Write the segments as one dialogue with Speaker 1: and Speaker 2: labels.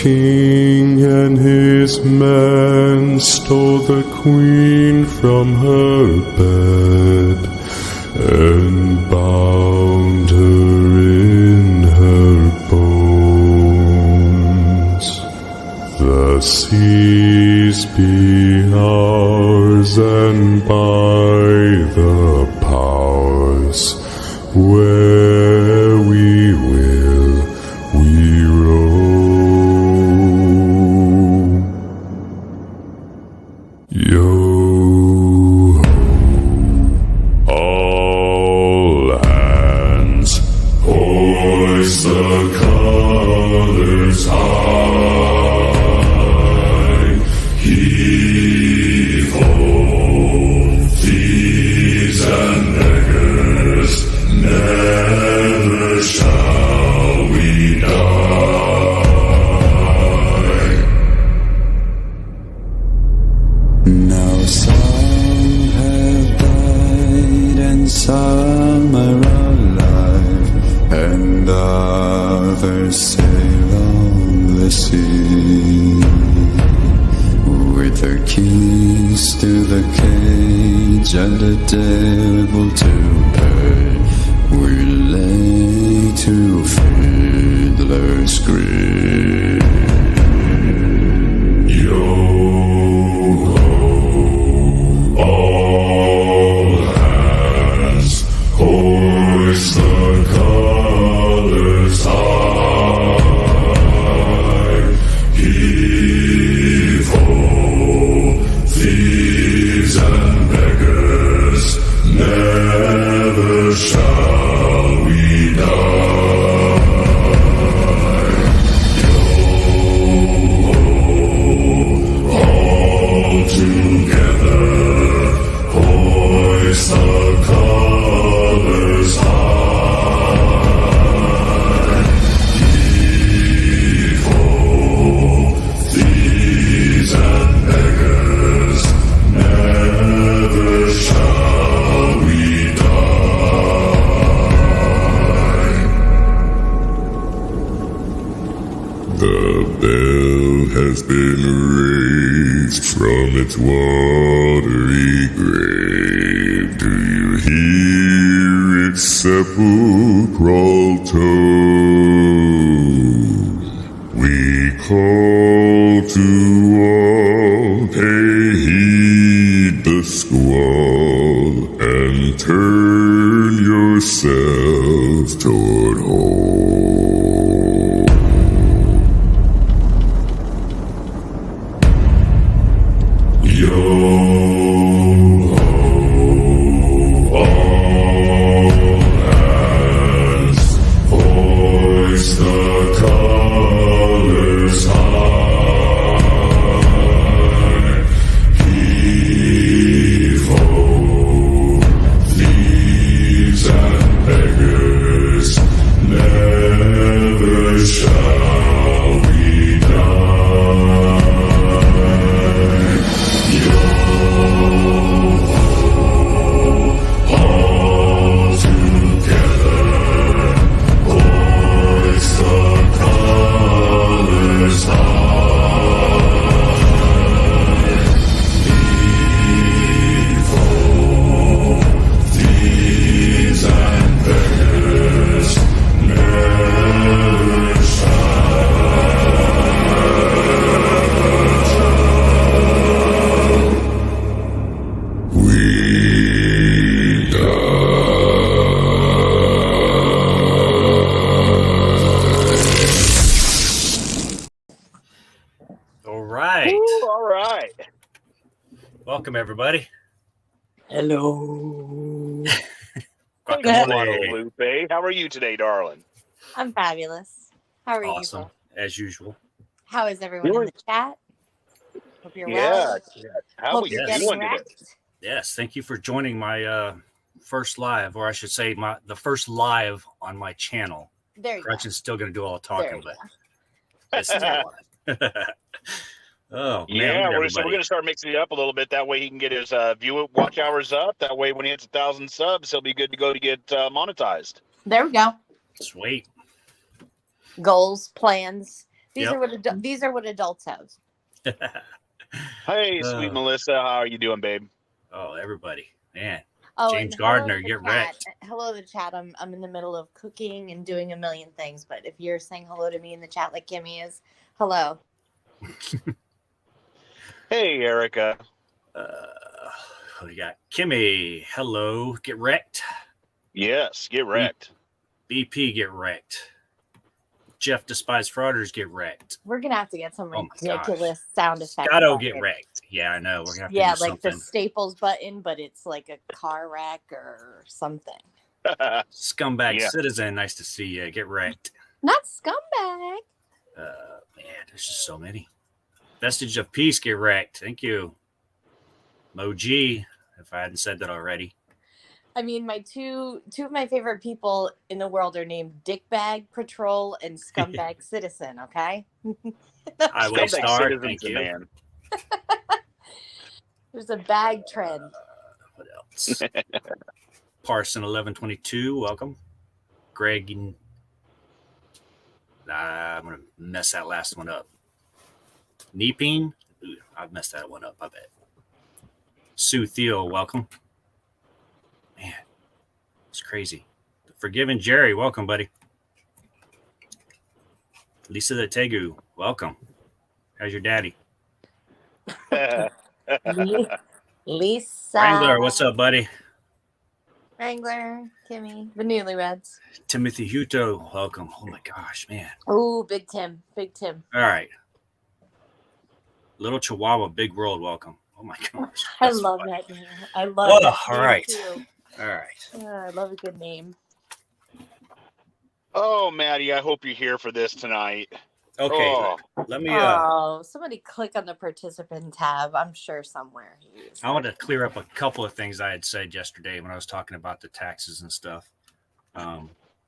Speaker 1: king and his men stole the queen from her bed and bound her in her bones. The seas be ours, and by the powers where we will we roam. Yo ho, all hands, hoist the colors high. Heave ho, thieves and beggars, never shall we die. Now some have died and some are alive, and others sail on the sea with their keys to the cage and the devil to pay. We lay to fiddler's grave. Yo ho, all hands, hoist the colors high. Heave ho, thieves and beggars, never shall we die. Yo ho, all together, hoist the colors high. Heave ho, thieves and beggars, never shall we die. The bell has been raised from its watery grave. Do you hear its sepulchral tone? We call to all, pay heed the squall, and turn yourselves toward home. Yo ho, all hands, hoist the colors high. Heave ho, thieves and beggars, never shall we die. Yo ho, all together, hoist the colors high. Heave ho, thieves and beggars, never shall we die.
Speaker 2: All right.
Speaker 3: Ooh, all right.
Speaker 2: Welcome, everybody.
Speaker 4: Hello.
Speaker 3: Guadalupe. How are you today, darling?
Speaker 4: I'm fabulous. How are
Speaker 2: Awesome,
Speaker 4: you both?
Speaker 2: as usual.
Speaker 4: How is everyone in the chat? Hope you're
Speaker 3: Yeah.
Speaker 4: well.
Speaker 3: How
Speaker 4: Hope
Speaker 3: are you
Speaker 4: you're
Speaker 2: Yes.
Speaker 4: getting
Speaker 3: doing today?
Speaker 4: wrecked.
Speaker 2: Yes, thank you for joining my first live, or I should say the first live on my channel.
Speaker 4: There you
Speaker 2: Gretchen's still going to do all the
Speaker 4: go. There
Speaker 2: talking,
Speaker 4: you
Speaker 2: but it's still live. Oh, man.
Speaker 3: Yeah,
Speaker 2: look at
Speaker 3: we're
Speaker 2: everybody.
Speaker 3: going to start mixing it up a little bit. That way he can get his watch hours up. That way when he hits 1,000 subs, he'll be good to go to get monetized.
Speaker 4: There we go.
Speaker 2: Sweet.
Speaker 4: Goals, plans, These are what adults have.
Speaker 3: Hey, sweet
Speaker 2: Uh,
Speaker 3: Melissa, how are you doing, babe?
Speaker 2: Oh, everybody, man.
Speaker 4: Oh,
Speaker 2: James
Speaker 4: and hello
Speaker 2: Gardner,
Speaker 4: to the
Speaker 2: get
Speaker 4: chat.
Speaker 2: wrecked.
Speaker 4: Hello to the chat. I'm in the middle of cooking and doing a million things, but if you're saying hello to me in the chat like Kimmy is, hello.
Speaker 3: Hey, Erica.
Speaker 2: We got Kimmy. Hello, get wrecked.
Speaker 3: Yes, get wrecked.
Speaker 2: BP, get wrecked. Jeff Despised Frauders, get wrecked.
Speaker 4: We're gonna have to get some
Speaker 2: Oh my
Speaker 4: ridiculous sound effects.
Speaker 2: Scotto,
Speaker 4: on
Speaker 2: get
Speaker 4: it.
Speaker 2: wrecked. Yeah, I know. We're gonna have
Speaker 4: Yeah,
Speaker 2: to do
Speaker 4: like the
Speaker 2: something.
Speaker 4: Staples button, but it's like a car wreck or something.
Speaker 2: Scumbag
Speaker 3: Yeah.
Speaker 2: Citizen, nice to see you. Get wrecked.
Speaker 4: Not scumbag.
Speaker 2: Man, there's just so many. Vestige of Peace, get wrecked. Thank you. Moji, if I hadn't said that already.
Speaker 4: I mean, my two of my favorite people in the world are named Dickbag Patrol and Scumbag Citizen. Okay.
Speaker 2: Highway
Speaker 3: Scumbag
Speaker 2: Star,
Speaker 3: Citizen's
Speaker 2: thank
Speaker 3: the
Speaker 2: you.
Speaker 3: man.
Speaker 4: There's a bag trend.
Speaker 2: What else? Parson 1122, welcome. Greg, I'm gonna mess that last one up. Neeping, I've messed that one up. I bet. Sue Theo, welcome. Man, it's crazy. Forgiven Jerry, welcome, buddy. Lisa the Tegu, welcome. How's your daddy?
Speaker 4: Lisa.
Speaker 2: Wrangler, what's up, buddy?
Speaker 4: Wrangler, Kimmy, the Newlyweds.
Speaker 2: Timothy Huto, welcome. Oh my gosh, man.
Speaker 4: Oh, Big Tim. Big Tim.
Speaker 2: All right. Little Chihuahua, Big World, welcome. Oh my gosh.
Speaker 4: I love that name. I love that
Speaker 2: all
Speaker 4: name
Speaker 2: right.
Speaker 4: too.
Speaker 2: All right.
Speaker 4: I love a good name.
Speaker 3: Oh, Maddie, I hope you're here for this tonight.
Speaker 2: Okay.
Speaker 3: Oh.
Speaker 2: Let me
Speaker 4: Somebody click on the participant tab. I'm sure somewhere.
Speaker 2: I want to clear up a couple of things I had said yesterday when I was talking about the taxes and stuff. I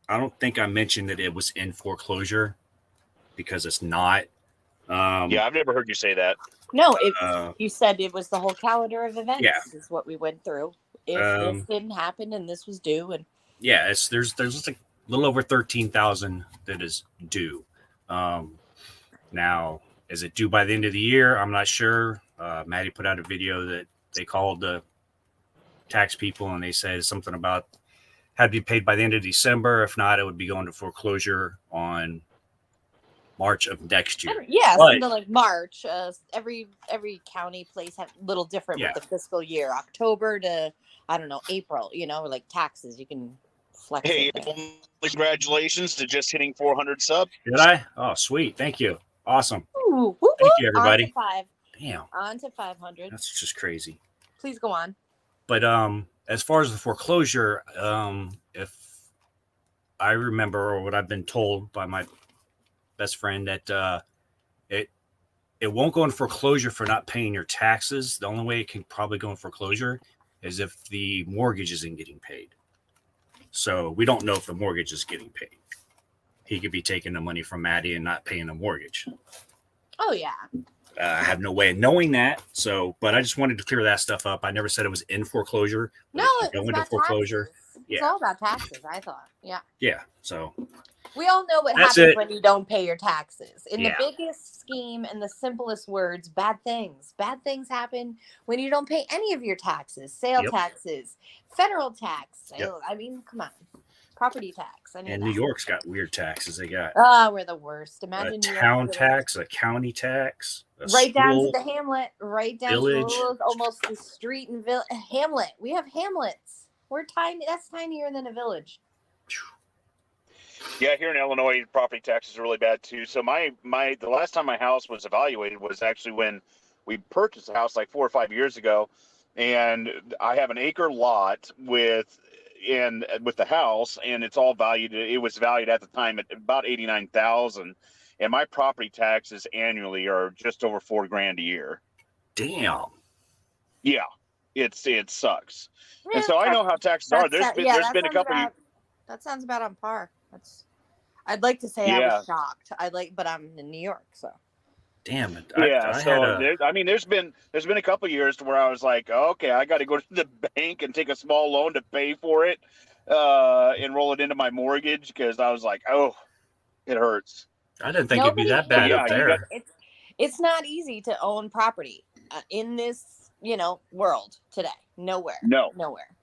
Speaker 2: don't think I mentioned that it was in foreclosure because it's not.
Speaker 3: Yeah, I've never heard you say that.
Speaker 4: No, you said it was the whole calendar of events.
Speaker 2: Yeah.
Speaker 4: Is what we went through. If this didn't happen and this was due, and
Speaker 2: yeah, there's like a little over 13,000 that is due. Now, is it due by the end of the year? I'm not sure. Maddie put out a video that they called the tax people and they said something about had to be paid by the end of December. If not, it would be going to foreclosure on March of next year.
Speaker 4: yeah,
Speaker 2: But-
Speaker 4: something like March. Every county place had a little different with the fiscal year. October to I don't know April. Like taxes, you can flex.
Speaker 3: Hey,
Speaker 4: it there.
Speaker 3: congratulations to just hitting 400 subs.
Speaker 2: Did I? Oh, sweet. Thank you. Awesome.
Speaker 4: Ooh,
Speaker 2: Thank you, everybody.
Speaker 4: On to 5.
Speaker 2: Damn,
Speaker 4: On to 500.
Speaker 2: that's just crazy.
Speaker 4: Please go on.
Speaker 2: But as far as the foreclosure, if I remember or what I've been told by my best friend that it won't go in foreclosure for not paying your taxes. The only way it can probably go in foreclosure is if the mortgage isn't getting paid. So we don't know if the mortgage is getting paid. He could be taking the money from Maddie and not paying the mortgage.
Speaker 4: Oh yeah.
Speaker 2: I have no way of knowing that. So, but I just wanted to clear that stuff up. I never said it was in foreclosure.
Speaker 4: No,
Speaker 2: It's
Speaker 4: it's
Speaker 2: going
Speaker 4: about
Speaker 2: to foreclosure.
Speaker 4: taxes. It's
Speaker 2: Yeah.
Speaker 4: all about taxes. I thought. Yeah.
Speaker 2: Yeah. So
Speaker 4: We all know what
Speaker 2: That's
Speaker 4: happens
Speaker 2: it.
Speaker 4: when you don't pay your taxes. In
Speaker 2: Yeah.
Speaker 4: the biggest scheme and the simplest words, bad things. Bad things happen when you don't pay any of your taxes, sale
Speaker 2: Yep.
Speaker 4: taxes, federal tax.
Speaker 2: Yep.
Speaker 4: I mean, come on. Property tax. I know
Speaker 2: and
Speaker 4: that.
Speaker 2: New York's got weird taxes. They got
Speaker 4: We're the worst. Imagine
Speaker 2: a
Speaker 4: New York
Speaker 2: town
Speaker 4: City.
Speaker 2: tax, a county tax, a
Speaker 4: Right down to
Speaker 2: school.
Speaker 4: the hamlet, right down
Speaker 2: village.
Speaker 4: to almost the street and hamlet. We have hamlets. We're tiny. That's tinier than a village.
Speaker 3: Yeah, here in Illinois, property taxes are really bad too. So the last time my house was evaluated was actually when we purchased a house like 4 or 5 years ago, and I have an acre lot with the house, and it's all valued. It was valued at the time at about $89,000, and my property taxes annually are just over $4,000 a year.
Speaker 2: Damn.
Speaker 3: Yeah, it sucks.
Speaker 4: Yeah,
Speaker 3: And so I know how taxes are. There's been a couple.
Speaker 4: That sounds about on par. I'd like to say I was shocked. But I'm in New York, so.
Speaker 2: Damn it.
Speaker 3: There's been a couple years to where I was like, okay, I got to go to the bank and take a small loan to pay for it, and roll it into my mortgage because I was like, oh, it hurts.
Speaker 2: I didn't think it'd be that bad
Speaker 3: Yeah,
Speaker 2: up
Speaker 3: you
Speaker 2: there.
Speaker 4: It's not easy to own property in this, world today. Nowhere.
Speaker 3: No.
Speaker 4: Nowhere.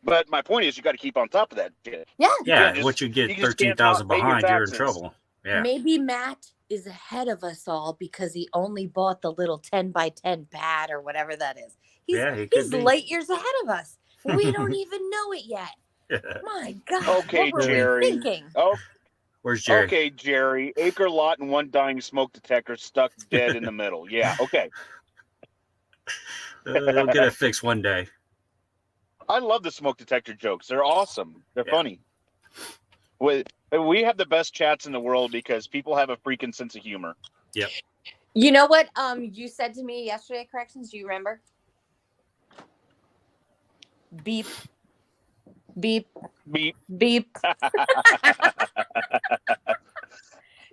Speaker 3: But my point is, you got to keep on top of that shit.
Speaker 4: Yeah.
Speaker 2: Yeah, once you get
Speaker 3: you just
Speaker 2: 13,000
Speaker 3: can't not pay your
Speaker 2: behind, you're in
Speaker 3: taxes.
Speaker 2: trouble. Yeah.
Speaker 4: Maybe Matt is ahead of us all because he only bought the little 10 by 10 pad or whatever that is. He's light years ahead of us. We don't even know it yet. My God.
Speaker 3: Okay,
Speaker 4: what were
Speaker 3: Jerry.
Speaker 4: we thinking?
Speaker 3: Oh,
Speaker 2: Where's Jerry?
Speaker 3: okay, Jerry. Acre lot and one dying smoke detector stuck dead in the middle. Yeah, okay.
Speaker 2: We'll get it fixed one day.
Speaker 3: I love the smoke detector jokes. They're awesome. They're funny. We have the best chats in the world because people have a freaking sense of humor.
Speaker 2: Yep.
Speaker 4: You know what you said to me yesterday, Corrections? Do you remember? Beep. Beep.
Speaker 3: Beep.
Speaker 4: Beep.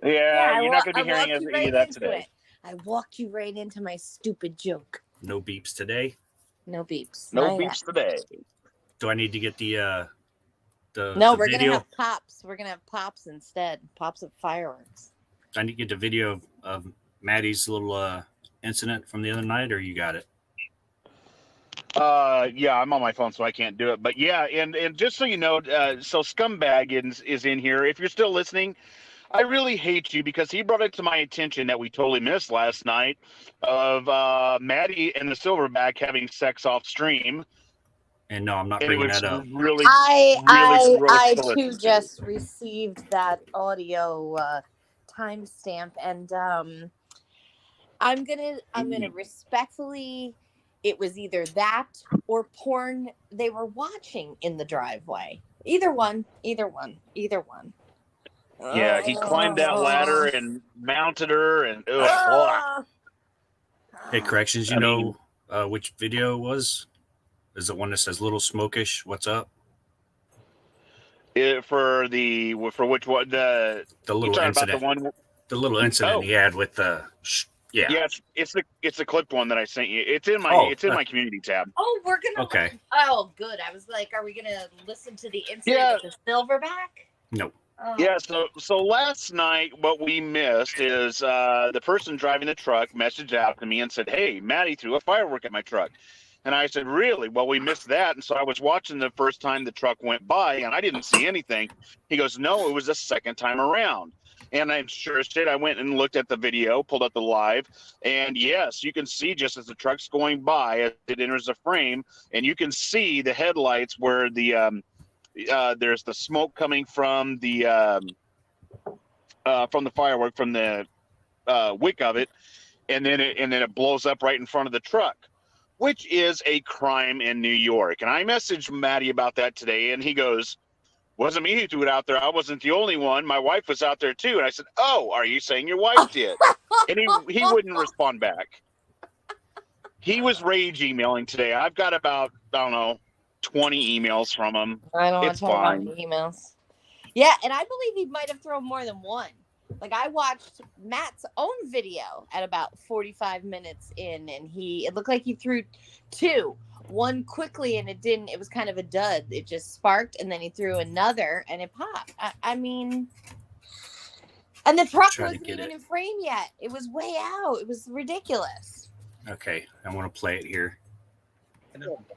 Speaker 3: Yeah, you're not going to be hearing any of that today.
Speaker 4: I walked you right into my stupid joke.
Speaker 2: No beeps today.
Speaker 4: No beeps.
Speaker 3: No
Speaker 4: Not
Speaker 3: beeps
Speaker 4: yet.
Speaker 3: today.
Speaker 2: Do I need to get the
Speaker 4: No, we're
Speaker 2: video?
Speaker 4: gonna have pops. We're gonna have pops instead. Pops of fireworks.
Speaker 2: I need to get the video of Maddie's little incident from the other night, or you got it?
Speaker 3: Yeah, I'm on my phone, so I can't do it. But yeah, and just so you know, so Scumbag is in here. If you're still listening, I really hate you because he brought it to my attention that we totally missed last night of Maddie and the Silverback having sex off stream.
Speaker 2: And no, I'm not bringing that up.
Speaker 3: Really,
Speaker 4: I
Speaker 3: gross to
Speaker 4: too
Speaker 3: listen to.
Speaker 4: just received that audio timestamp, and I'm gonna respectfully. It was either that or porn they were watching in the driveway. Either one.
Speaker 3: Yeah, he climbed that ladder and mounted her, and
Speaker 2: Hey, Corrections, you know which video it was? Is it one that says "Little Smokish"? What's up?
Speaker 3: for which one? The
Speaker 2: little incident. The little incident he had with the.
Speaker 3: Yeah, it's the clipped one that I sent you. It's in my community tab.
Speaker 4: Oh, we're gonna.
Speaker 2: Okay.
Speaker 4: Oh, good. I was like, are we gonna listen to the incident with the Silverback?
Speaker 2: No.
Speaker 4: Oh.
Speaker 3: Yeah, so last night what we missed is the person driving the truck messaged out to me and said, "Hey, Maddie threw a firework at my truck." And I said, "Really?" Well, we missed that. And so I was watching the first time the truck went by and I didn't see anything. He goes, "No, it was the second time around." And I'm sure as shit, I went and looked at the video, pulled up the live, and yes, you can see just as the truck's going by, as it enters the frame, and you can see the headlights where the there's the smoke coming from the firework, from the wick of it, and then it blows up right in front of the truck, which is a crime in New York. And I messaged Maddie about that today, and he goes, "Wasn't me who threw it out there. I wasn't the only one. My wife was out there too." And I said, "Oh, are you saying your wife did?" And he wouldn't respond back. He was rage emailing today. I've got about, I don't know, 20 emails from him.
Speaker 4: I don't want
Speaker 3: It's
Speaker 4: to talk
Speaker 3: fine.
Speaker 4: about the emails. Yeah, and I believe he might have thrown more than one. Like, I watched Matt's own video at about 45 minutes in, and it looked like he threw two. One quickly, and it was kind of a dud. It just sparked, and then he threw another, and it popped. I mean, and the truck wasn't even in frame yet. It was way out. It was ridiculous.
Speaker 2: Okay, I want to play it here.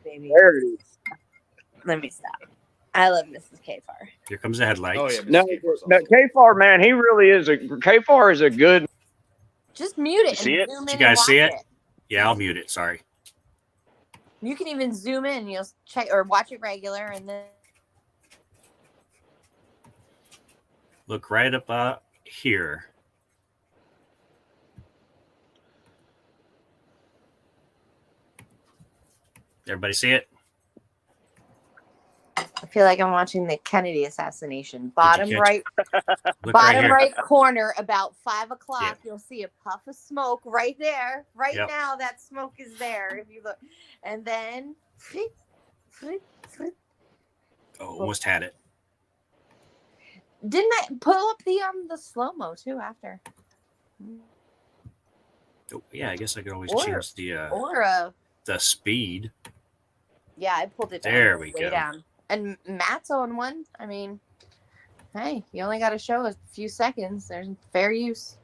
Speaker 4: Baby.
Speaker 5: There it is.
Speaker 4: Let me stop. I love Mrs. Kfar.
Speaker 2: Here comes the headlights.
Speaker 5: Oh yeah, no, Kfar, man, he really is Kfar is a good.
Speaker 4: Just mute it.
Speaker 3: See it?
Speaker 2: Did you guys see it? Yeah, I'll mute it. Sorry.
Speaker 4: You can even zoom in. You'll check or watch it regular, and then
Speaker 2: Look right up here. Everybody see it?
Speaker 4: I feel like I'm watching the Kennedy assassination. Bottom right,
Speaker 2: Look
Speaker 4: bottom
Speaker 2: right
Speaker 4: corner, about 5 o'clock.
Speaker 2: Yeah.
Speaker 4: You'll see a puff of smoke right there. Right
Speaker 2: Yep.
Speaker 4: now, that smoke is there. If you look, and then,
Speaker 2: Oh, almost had it.
Speaker 4: didn't I pull up the slow mo too after?
Speaker 2: Oh, yeah, I guess I could always
Speaker 4: Or-
Speaker 2: change the speed.
Speaker 4: Yeah, I pulled it down.
Speaker 2: There we
Speaker 4: way
Speaker 2: go.
Speaker 4: down. And Matt's on one. I mean, Hey, you only got to show a few seconds. There's fair use.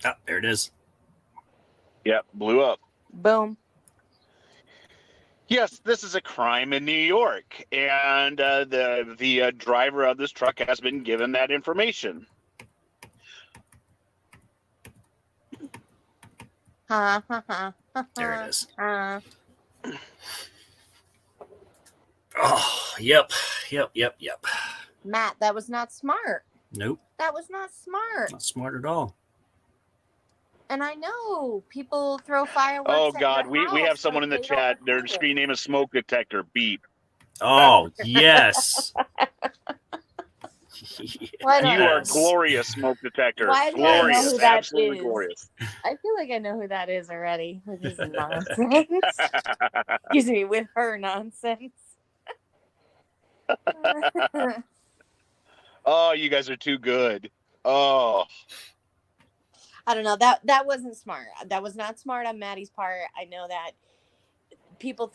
Speaker 2: Oh, there it is.
Speaker 3: Yep, blew up.
Speaker 4: Boom.
Speaker 3: Yes, this is a crime in New York, and the driver of this truck has been given that information.
Speaker 4: Ha ha ha.
Speaker 2: There it is.
Speaker 4: Ha.
Speaker 2: Oh, yep.
Speaker 4: Matt, that was not smart.
Speaker 2: Nope,
Speaker 4: That was not smart.
Speaker 2: not smart at all.
Speaker 4: And I know people throw fireworks.
Speaker 3: Oh
Speaker 4: at
Speaker 3: God,
Speaker 4: your
Speaker 3: we
Speaker 4: house,
Speaker 3: have someone
Speaker 4: but
Speaker 3: in the
Speaker 4: they don't
Speaker 3: chat. Their
Speaker 4: record it.
Speaker 3: screen name is smoke detector. Beep.
Speaker 2: Oh, yes.
Speaker 4: Why don't
Speaker 3: You are
Speaker 2: Yes.
Speaker 3: glorious, smoke detector.
Speaker 4: Why do I know
Speaker 3: Glorious,
Speaker 4: who that
Speaker 3: absolutely
Speaker 4: is?
Speaker 3: glorious.
Speaker 4: I feel like I know who that is already with his nonsense. Excuse me, with her nonsense.
Speaker 3: Oh, you guys are too good. Oh,
Speaker 4: I don't know. That wasn't smart. That was not smart on Maddie's part. I know that people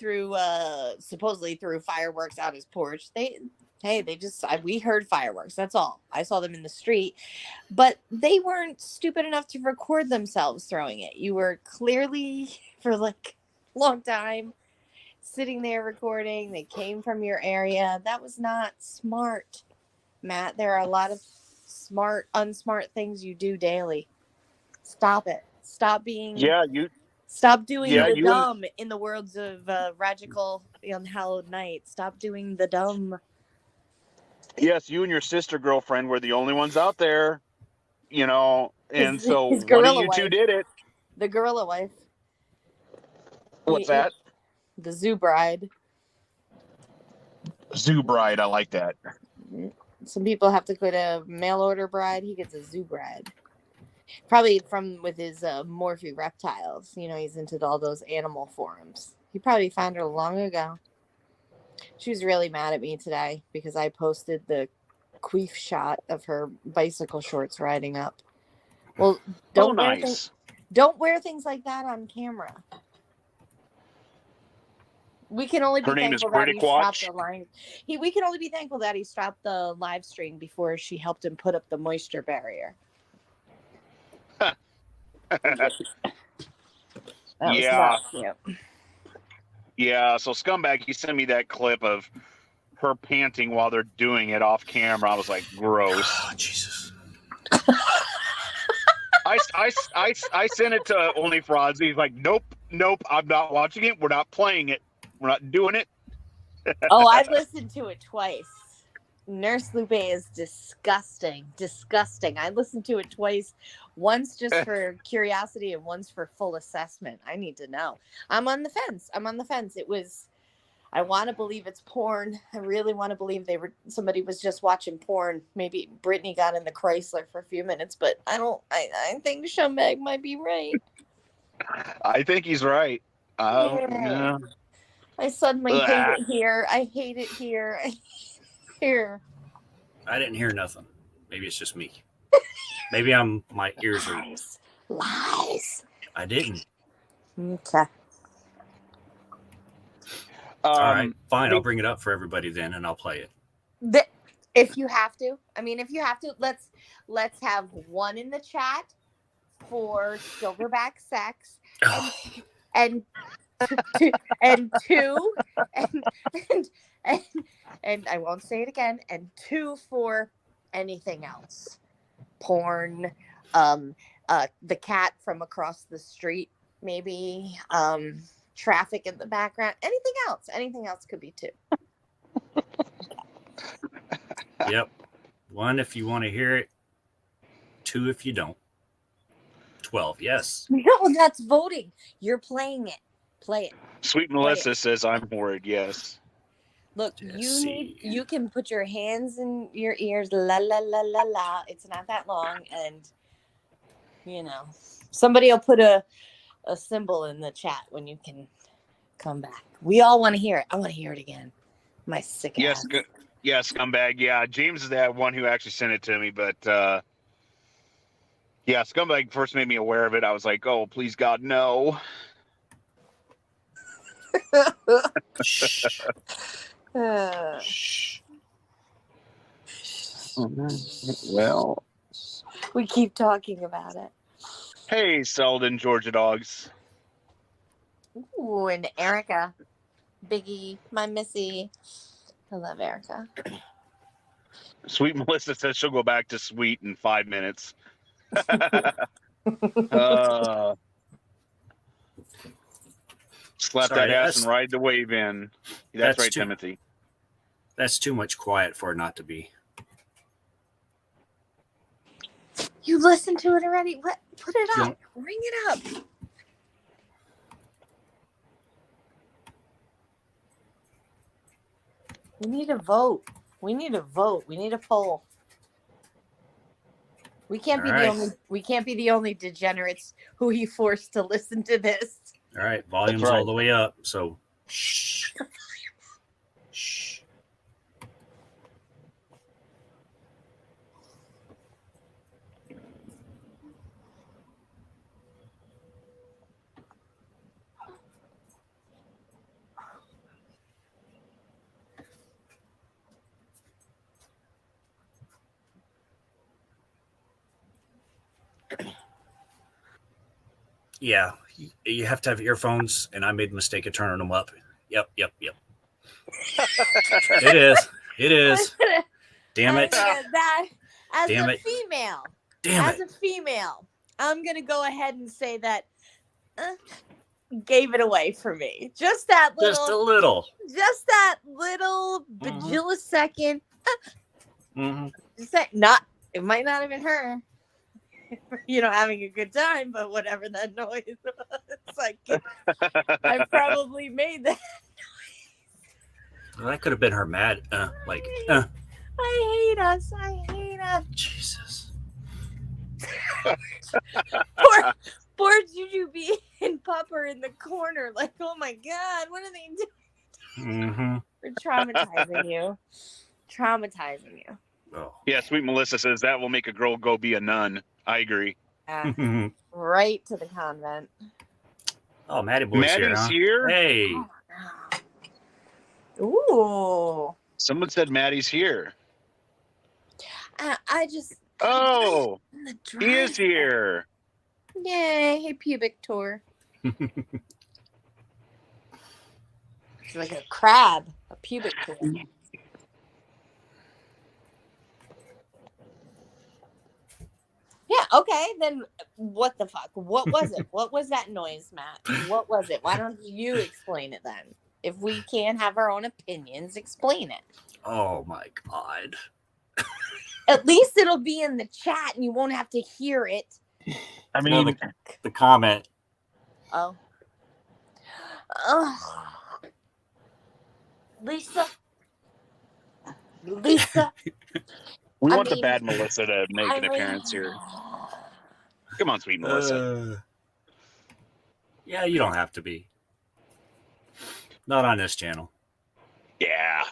Speaker 4: supposedly threw fireworks out his porch. We heard fireworks. That's all. I saw them in the street, but they weren't stupid enough to record themselves throwing it. You were clearly for like a long time sitting there recording. They came from your area. That was not smart, Matt. There are a lot of smart, unsmart things you do daily. Stop it. Stop being.
Speaker 3: yeah,
Speaker 4: Stop doing
Speaker 3: Yeah,
Speaker 4: the
Speaker 3: you and-
Speaker 4: dumb in the words of Radical Unhallowed Night. Stop doing the dumb.
Speaker 3: yes, you and your sister girlfriend were the only ones out there, you know, and so
Speaker 4: his
Speaker 3: one of
Speaker 4: gorilla
Speaker 3: you two
Speaker 4: wife.
Speaker 3: did it.
Speaker 4: The gorilla wife.
Speaker 3: What's that?
Speaker 4: The zoo bride.
Speaker 3: Zoo bride. I like that.
Speaker 4: Some people have to quit a mail order bride. He gets a zoo bride. Probably with his Morphe reptiles. You know, he's into all those animal forums. He probably found her long ago. She was really mad at me today because I posted the queef shot of her bicycle shorts riding up. Well, don't wear things like that on camera. We can only be
Speaker 3: Her name is
Speaker 4: thankful that he
Speaker 3: Critic Watch.
Speaker 4: stopped the line. We can only be thankful that he stopped the live stream before she helped him put up the moisture barrier.
Speaker 3: Yeah.
Speaker 4: Yeah.
Speaker 3: Yeah, so Scumbag, he sent me that clip of her panting while they're doing it off camera. I was like, gross.
Speaker 2: Oh, Jesus.
Speaker 3: I sent it to Only Frauds. He's like, nope, I'm not watching it. We're not playing it. We're not doing it.
Speaker 4: Oh, I've listened to it twice. Nurse Lupe is disgusting. I listened to it twice. Once just for curiosity and once for full assessment. I need to know. I'm on the fence. I want to believe it's porn. I really want to believe somebody was just watching porn. Maybe Brittany got in the Chrysler for a few minutes, but I think Scumbag might be right.
Speaker 3: I think he's right.
Speaker 4: Yeah. I suddenly hate it here. I hate it here. Here.
Speaker 2: I didn't hear nothing. Maybe it's just me. Maybe my ears are.
Speaker 4: Lies.
Speaker 2: I didn't.
Speaker 4: Okay.
Speaker 2: All right, fine. I'll bring it up for everybody then, and I'll play it.
Speaker 4: If you have to, let's have one in the chat for Silverback sex, and two, and I won't say it again, and two for anything else, porn, the cat from across the street, maybe, traffic in the background, anything else could be two.
Speaker 2: Yep. 1 if you want to hear it. 2 if you don't. 12, yes.
Speaker 4: No, that's voting. You're playing it. Play it.
Speaker 3: Sweet Melissa says I'm horrid. Yes.
Speaker 4: Look, you can put your hands in your ears, la la la la la. It's not that long, and somebody will put a symbol in the chat when you can come back. We all want to hear it. I want to hear it again. My sick ass.
Speaker 3: Yes, Scumbag. Yeah, James is that one who actually sent it to me, but yeah, Scumbag first made me aware of it. I was like, oh, please God, no.
Speaker 2: Shh. Shh.
Speaker 3: Well,
Speaker 4: We keep talking about it.
Speaker 3: hey, Selden, Georgia dogs.
Speaker 4: Ooh, and Erica, Biggie, my Missy. I love Erica.
Speaker 3: Sweet Melissa says she'll go back to Sweet in 5 minutes. Slap
Speaker 2: Sorry,
Speaker 3: that ass and ride the wave in. That's right, Timothy.
Speaker 2: That's too much quiet for it not to be.
Speaker 4: You listened to it already? What? Put it
Speaker 2: Yeah.
Speaker 4: up. Ring it up. We need a vote. We need a vote. We need a poll. We can't be the only. We can't be the only degenerates who he forced to listen to this.
Speaker 2: All right, volume's
Speaker 3: right.
Speaker 2: all the way up. So, shh. Shh. Yeah, you have to have earphones, and I made a mistake of turning them up. Yep. It is. It is. Damn it.
Speaker 4: That, as
Speaker 2: Damn
Speaker 4: a
Speaker 2: it.
Speaker 4: female,
Speaker 2: Damn
Speaker 4: as
Speaker 2: it.
Speaker 4: a female, I'm gonna go ahead and say that gave it away for me. Just that little,
Speaker 2: Just a little.
Speaker 4: just that little bajillisecond.
Speaker 2: Mm-hmm.
Speaker 4: Not. It might not have been her. Having a good time, but whatever that noise was, like I probably made that.
Speaker 2: Well, that could have been her mad.
Speaker 4: I hate us. I hate us.
Speaker 2: Jesus.
Speaker 4: Poor Juju B and Pupper in the corner, like, oh my God, what are they doing?
Speaker 2: Mm-hmm.
Speaker 4: We're traumatizing you. Traumatizing you.
Speaker 2: Oh.
Speaker 3: Yeah, Sweet Melissa says that will make a girl go be a nun. I agree.
Speaker 4: Right to the convent.
Speaker 2: Oh, Maddie Boy's
Speaker 3: Maddie's
Speaker 2: here, huh?
Speaker 3: here?
Speaker 2: Hey.
Speaker 4: Ooh.
Speaker 3: Someone said Maddie's here.
Speaker 4: I just.
Speaker 3: Oh, he is here.
Speaker 4: Yay. Hey, pubic tour. It's like a crab. A pubic tour. Yeah, okay, then what the fuck? What was it? What was that noise, Matt? What was it? Why don't you explain it then? If we can't have our own opinions, explain it.
Speaker 2: Oh, my God.
Speaker 4: At least it'll be in the chat and you won't have to hear it.
Speaker 3: I mean,
Speaker 2: the comment.
Speaker 4: Oh. Lisa.
Speaker 3: we want the bad Melissa to make an appearance here. Come on, Sweet Melissa.
Speaker 2: Yeah, you don't have to be. Not on this channel.
Speaker 3: Yeah.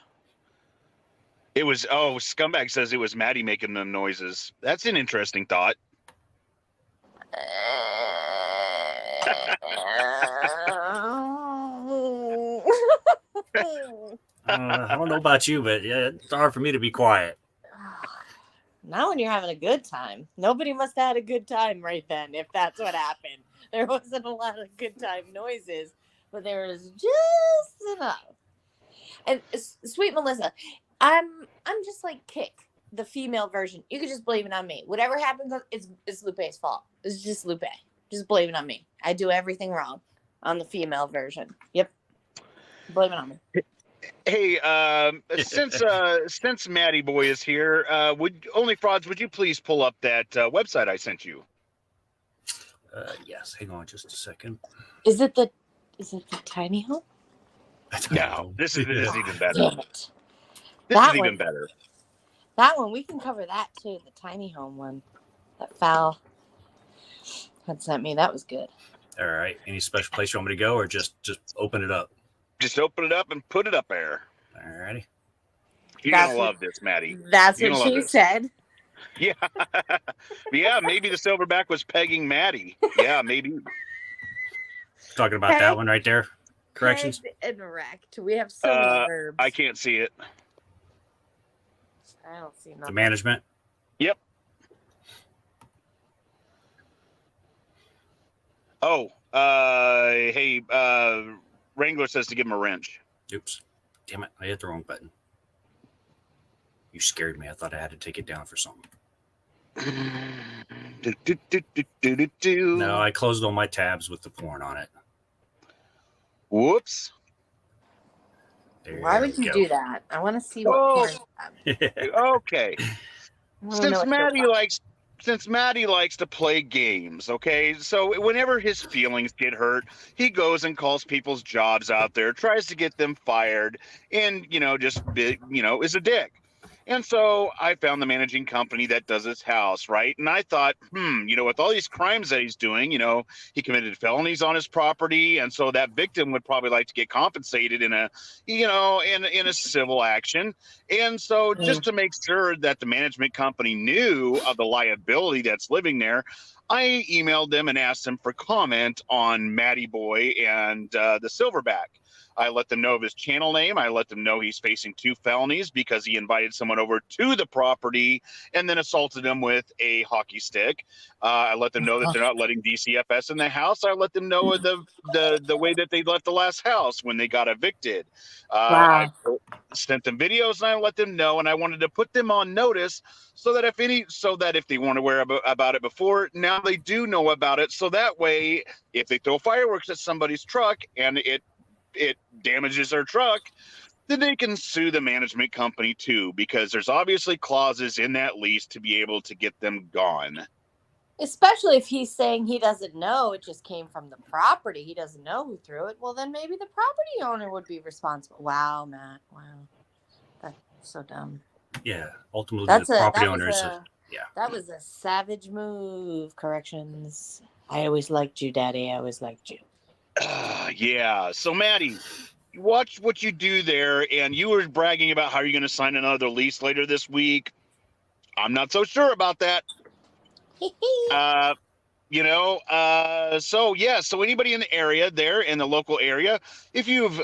Speaker 3: It was, Scumbag says it was Maddie making the noises. That's an interesting thought.
Speaker 2: I don't know about you, but yeah, it's hard for me to be quiet.
Speaker 4: Not when you're having a good time. Nobody must have had a good time right then, if that's what happened. There wasn't a lot of good time noises, but there was just enough. And Sweet Melissa, I'm just like Kick, the female version. You could just blame it on me. Whatever happens, it's Lupe's fault. It's just Lupe. Just blame it on me. I do everything wrong on the female version. Yep. Blame it on me.
Speaker 3: Hey, since Maddie Boy is here, would you please pull up that website I sent you?
Speaker 2: Yes. Hang on just a second.
Speaker 4: Is it the tiny home?
Speaker 3: No, this is even better.
Speaker 4: Damn it.
Speaker 3: This is even better.
Speaker 4: That one, we can cover that too. The tiny home one. That Foul had sent me. That was good.
Speaker 2: All right. Any special place you want me to go, or just open it up?
Speaker 3: Just open it up and put it up there.
Speaker 2: All righty.
Speaker 3: You're going to love this, Maddie.
Speaker 4: That's what she said.
Speaker 3: Yeah. Yeah, maybe the silverback was pegging Maddie. Yeah, maybe.
Speaker 2: Talking about that one right there. Corrections.
Speaker 4: Pegged and wrecked. We have so many verbs.
Speaker 3: I can't see it.
Speaker 4: I don't see
Speaker 2: The
Speaker 4: nothing.
Speaker 2: management.
Speaker 3: Yep. Oh, hey, Wrangler says to give him a wrench.
Speaker 2: Oops. Damn it. I hit the wrong button. You scared me. I thought I had to take it down for something. No, I closed all my tabs with the porn on it.
Speaker 3: Whoops.
Speaker 2: There
Speaker 4: Why would
Speaker 2: we
Speaker 4: you
Speaker 2: go.
Speaker 4: do that? I want to see what
Speaker 3: Oh.
Speaker 4: porn you have.
Speaker 3: Okay.
Speaker 4: I wanna know what you're watching.
Speaker 3: Since Maddie likes to play games, okay? So whenever his feelings get hurt, he goes and calls people's jobs out there, tries to get them fired, and, just, is a dick. And so I found the managing company that does his house, right? And I thought, with all these crimes that he's doing, he committed felonies on his property, and so that victim would probably like to get compensated in a civil action. And so just to make sure that the management company knew of the liability that's living there, I emailed them and asked them for comment on Matty Boy and the Silverback. I let them know of his channel name. I let them know he's facing 2 felonies because he invited someone over to the property and then assaulted him with a hockey stick. I let them know that they're not letting DCFS in the house. I let them know the way that they left the last house when they got evicted. I sent them videos and I let them know, and I wanted to put them on notice so that if they weren't aware about it before, now they do know about it. So that way, if they throw fireworks at somebody's truck and it damages their truck, then they can sue the management company too, because there's obviously clauses in that lease to be able to get them gone.
Speaker 4: Especially if he's saying he doesn't know, it just came from the property. He doesn't know who threw it. Well, then maybe the property owner would be responsible. Wow, Matt. Wow. That's so dumb.
Speaker 2: Yeah. Ultimately, the property owner is
Speaker 4: That was a savage move. Corrections. I always liked you, Daddy. I always liked you.
Speaker 3: Yeah. So, Maddie, watch what you do there. And you were bragging about how you're going to sign another lease later this week. I'm not so sure about that. So anybody in the area there, in the local area, if you've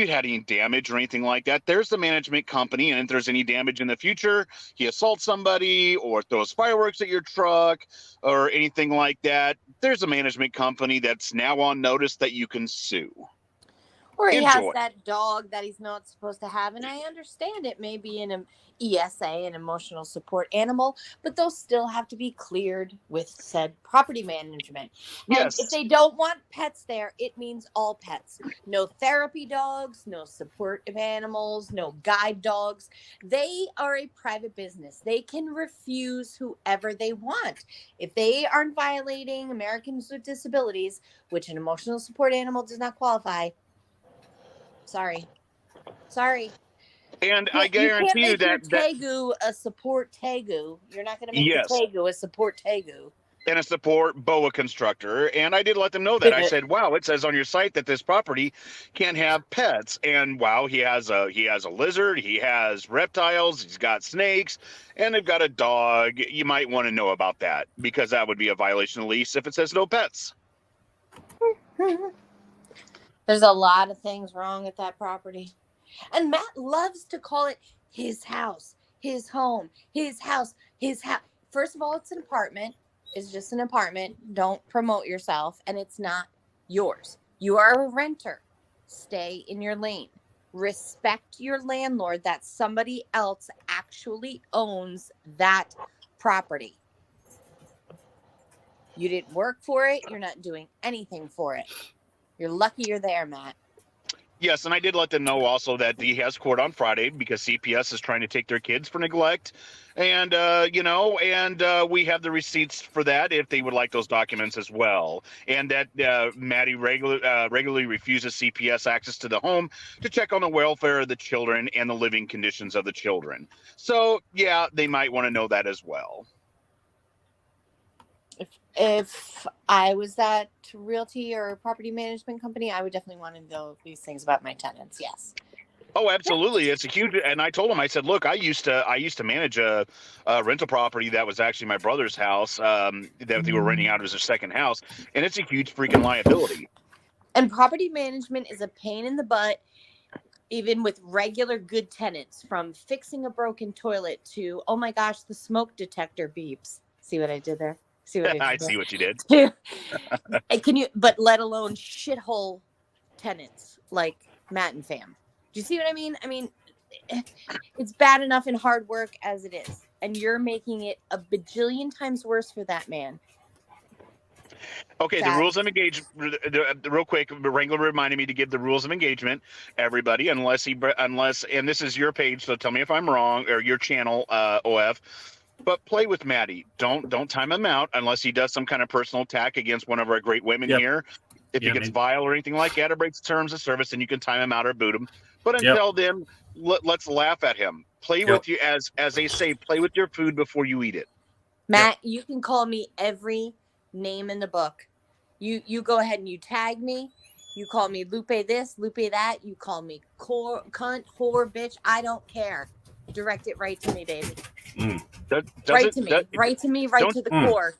Speaker 3: had any damage or anything like that, there's the management company. And if there's any damage in the future, he assaults somebody or throws fireworks at your truck or anything like that, there's a management company that's now on notice that you can sue.
Speaker 4: Or he has that dog that he's not supposed to have. And I understand it may be an ESA, an emotional support animal, but those still have to be cleared with said property management.
Speaker 3: Yes.
Speaker 4: And if they don't want pets there, it means all pets. No therapy dogs, no supportive animals, no guide dogs. They are a private business. They can refuse whoever they want. If they aren't violating Americans with Disabilities, which an emotional support animal does not qualify, Sorry.
Speaker 3: And I guarantee you that
Speaker 4: Tegu a support Tegu. You're not going to make the Tegu a support Tegu.
Speaker 3: And a support boa constructor. And I did let them know that. I said, wow, it says on your site that this property can't have pets. And wow, he has a lizard, he has reptiles, he's got snakes, and they've got a dog. You might want to know about that because that would be a violation of the lease if it says no pets.
Speaker 4: There's a lot of things wrong at that property. And Matt loves to call it his house, his home, his house, his house. First of all, it's an apartment. It's just an apartment. Don't promote yourself. And it's not yours. You are a renter. Stay in your lane. Respect your landlord that somebody else actually owns that property. You didn't work for it. You're not doing anything for it. You're lucky you're there, Matt.
Speaker 3: Yes, and I did let them know also that he has court on Friday because CPS is trying to take their kids for neglect. And, we have the receipts for that if they would like those documents as well. And that Maddie regularly refuses CPS access to the home to check on the welfare of the children and the living conditions of the children. So, yeah, they might want to know that as well.
Speaker 4: If I was that realty or property management company, I would definitely want to know these things about my tenants. Yes.
Speaker 3: Oh, absolutely. It's a huge, and I told him, I said, look, I used to manage a rental property that was actually my brother's house that they were renting out as their second house. And it's a huge freaking liability.
Speaker 4: And property management is a pain in the butt even with regular good tenants, from fixing a broken toilet to, oh my gosh, the smoke detector beeps. See what I did there? See what I did
Speaker 3: I
Speaker 4: there?
Speaker 3: see what you did.
Speaker 4: Can you, but let alone shithole tenants like Matt and Fam. Do you see what I mean? I mean, it's bad enough in hard work as it is. And you're making it a bajillion times worse for that man.
Speaker 3: Okay, the rules of engagement. Real quick, Wrangler reminded me to give the rules of engagement. Everybody, unless, and this is your page, so tell me if I'm wrong, or your channel, OF. But play with Maddie. Don't time him out unless he does some kind of personal attack against one of our great women here. If he gets vile or anything like that, or breaks terms of service, then you can time him out or boot him. But until then, let's laugh at him. Play with you, as they say, play with your food before you eat it.
Speaker 4: Matt, you can call me every name in the book. You go ahead and you tag me. You call me Lupe this, Lupe that. You call me cunt, whore, bitch. I don't care. Direct it right to me, baby. Right to me, right to the core.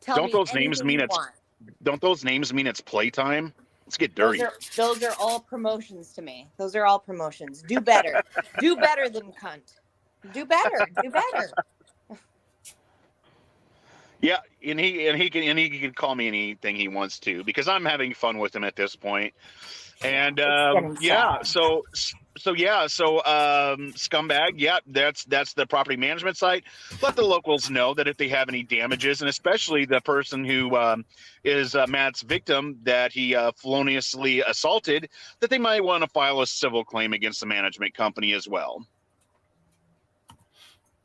Speaker 4: Tell me
Speaker 3: those names mean don't those names mean it's playtime? Let's get dirty.
Speaker 4: Those are all promotions to me. Those are all promotions. Do better. Do better than cunt. Do better. Do better.
Speaker 3: Yeah, and he can call me anything he wants to, because I'm having fun with him at this point. And Scumbag, that's the property management site. Let the locals know that if they have any damages, and especially the person who is Matt's victim that he feloniously assaulted, that they might want to file a civil claim against the management company as well.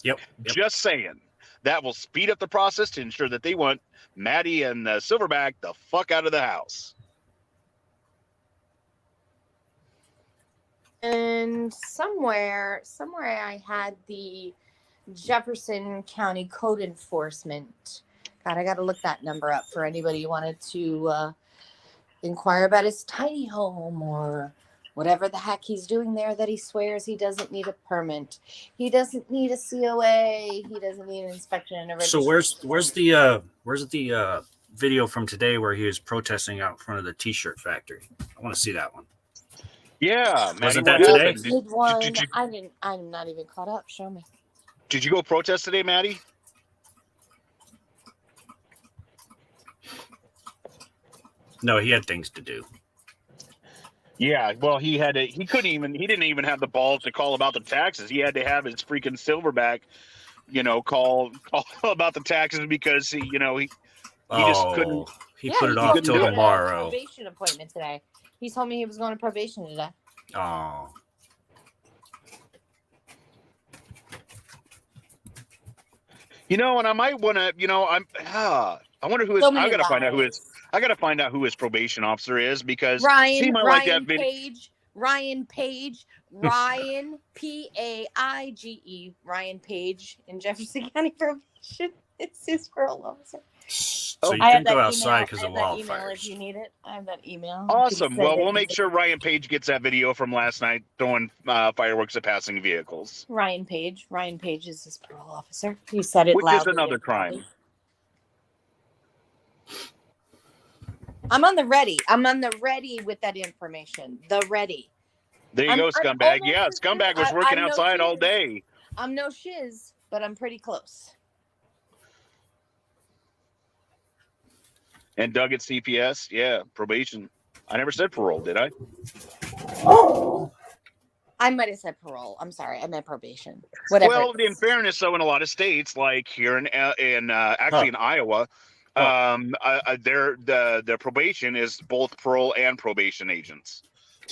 Speaker 2: Yep.
Speaker 3: Just saying. That will speed up the process to ensure that they want Maddie and Silverback the fuck out of the house.
Speaker 4: And somewhere I had the Jefferson County Code Enforcement. God, I got to look that number up for anybody who wanted to inquire about his tiny home or whatever the heck he's doing there that he swears he doesn't need a permit. He doesn't need a COA. He doesn't need an inspection and a registration.
Speaker 2: So where's the video from today where he was protesting out front of the T-shirt factory? I want to see that one.
Speaker 3: Yeah,
Speaker 2: wasn't that today?
Speaker 4: I'm not even caught up. Show me.
Speaker 3: Did you go protest today, Maddie?
Speaker 2: No, he had things to do.
Speaker 3: Yeah, well, he didn't even have the balls to call about the taxes. He had to have his freaking Silverback, call about the taxes because he just couldn't.
Speaker 2: He put it off till tomorrow.
Speaker 4: Probation appointment today. He told me he was going to probation today.
Speaker 2: Oh.
Speaker 3: And I might want to, I wonder who is. I got to find out who is. I got to find out who his probation officer is, because
Speaker 4: Ryan Page, Ryan P-A-I-G-E, Ryan Page in Jefferson County Probation. It's his parole officer.
Speaker 2: So you can go outside because of wildfires.
Speaker 4: If you need it, I have that email.
Speaker 3: Awesome. Well, we'll make sure Ryan Page gets that video from last night throwing fireworks at passing vehicles.
Speaker 4: Ryan Page is his parole officer. He said it loudly.
Speaker 3: Which is another crime.
Speaker 4: I'm on the ready with that information. The ready.
Speaker 3: There you go, Scumbag. Yeah, Scumbag was working outside all day.
Speaker 4: I'm no shiz, but I'm pretty close.
Speaker 3: And Doug at CPS, yeah, probation. I never said parole, did I?
Speaker 4: I might have said parole. I'm sorry, I meant probation. Whatever.
Speaker 3: Well, in fairness, though, in a lot of states, like here in Iowa, their probation is both parole and probation agents.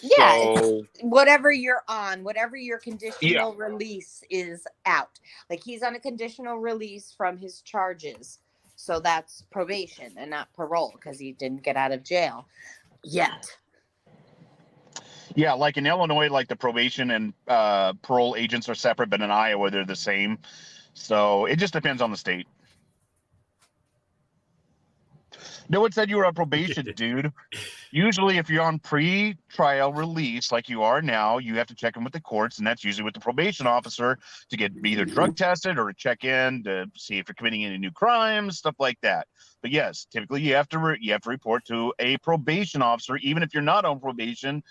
Speaker 4: Yeah, so, whatever you're on, whatever your conditional release is out. Like he's on a conditional release from his charges. So that's probation and not parole because he didn't get out of jail yet.
Speaker 3: Yeah, like in Illinois, like the probation and parole agents are separate, but in Iowa, they're the same. So it just depends on the state. No one said you were on probation, dude. Usually, if you're on pre-trial release, like you are now, you have to check in with the courts, and that's usually with the probation officer to get either drug tested or to check in to see if you're committing any new crimes, stuff like that. But yes, typically you have to report to a probation officer, even if you're not on probation,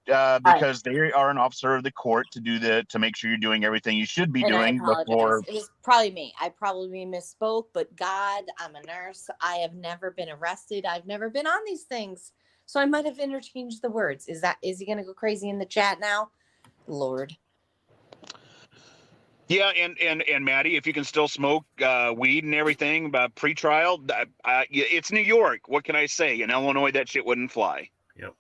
Speaker 3: because they are an officer of the court to make sure you're doing everything you should be
Speaker 4: And I
Speaker 3: doing
Speaker 4: apologize.
Speaker 3: before.
Speaker 4: It was probably me. I probably misspoke, but God, I'm a nurse. I have never been arrested. I've never been on these things. So I might have interchanged the words. Is he going to go crazy in the chat now? Lord.
Speaker 3: Yeah, and Maddie, if you can still smoke weed and everything about pre-trial, it's New York. What can I say? In Illinois, that shit wouldn't fly.
Speaker 2: Yep.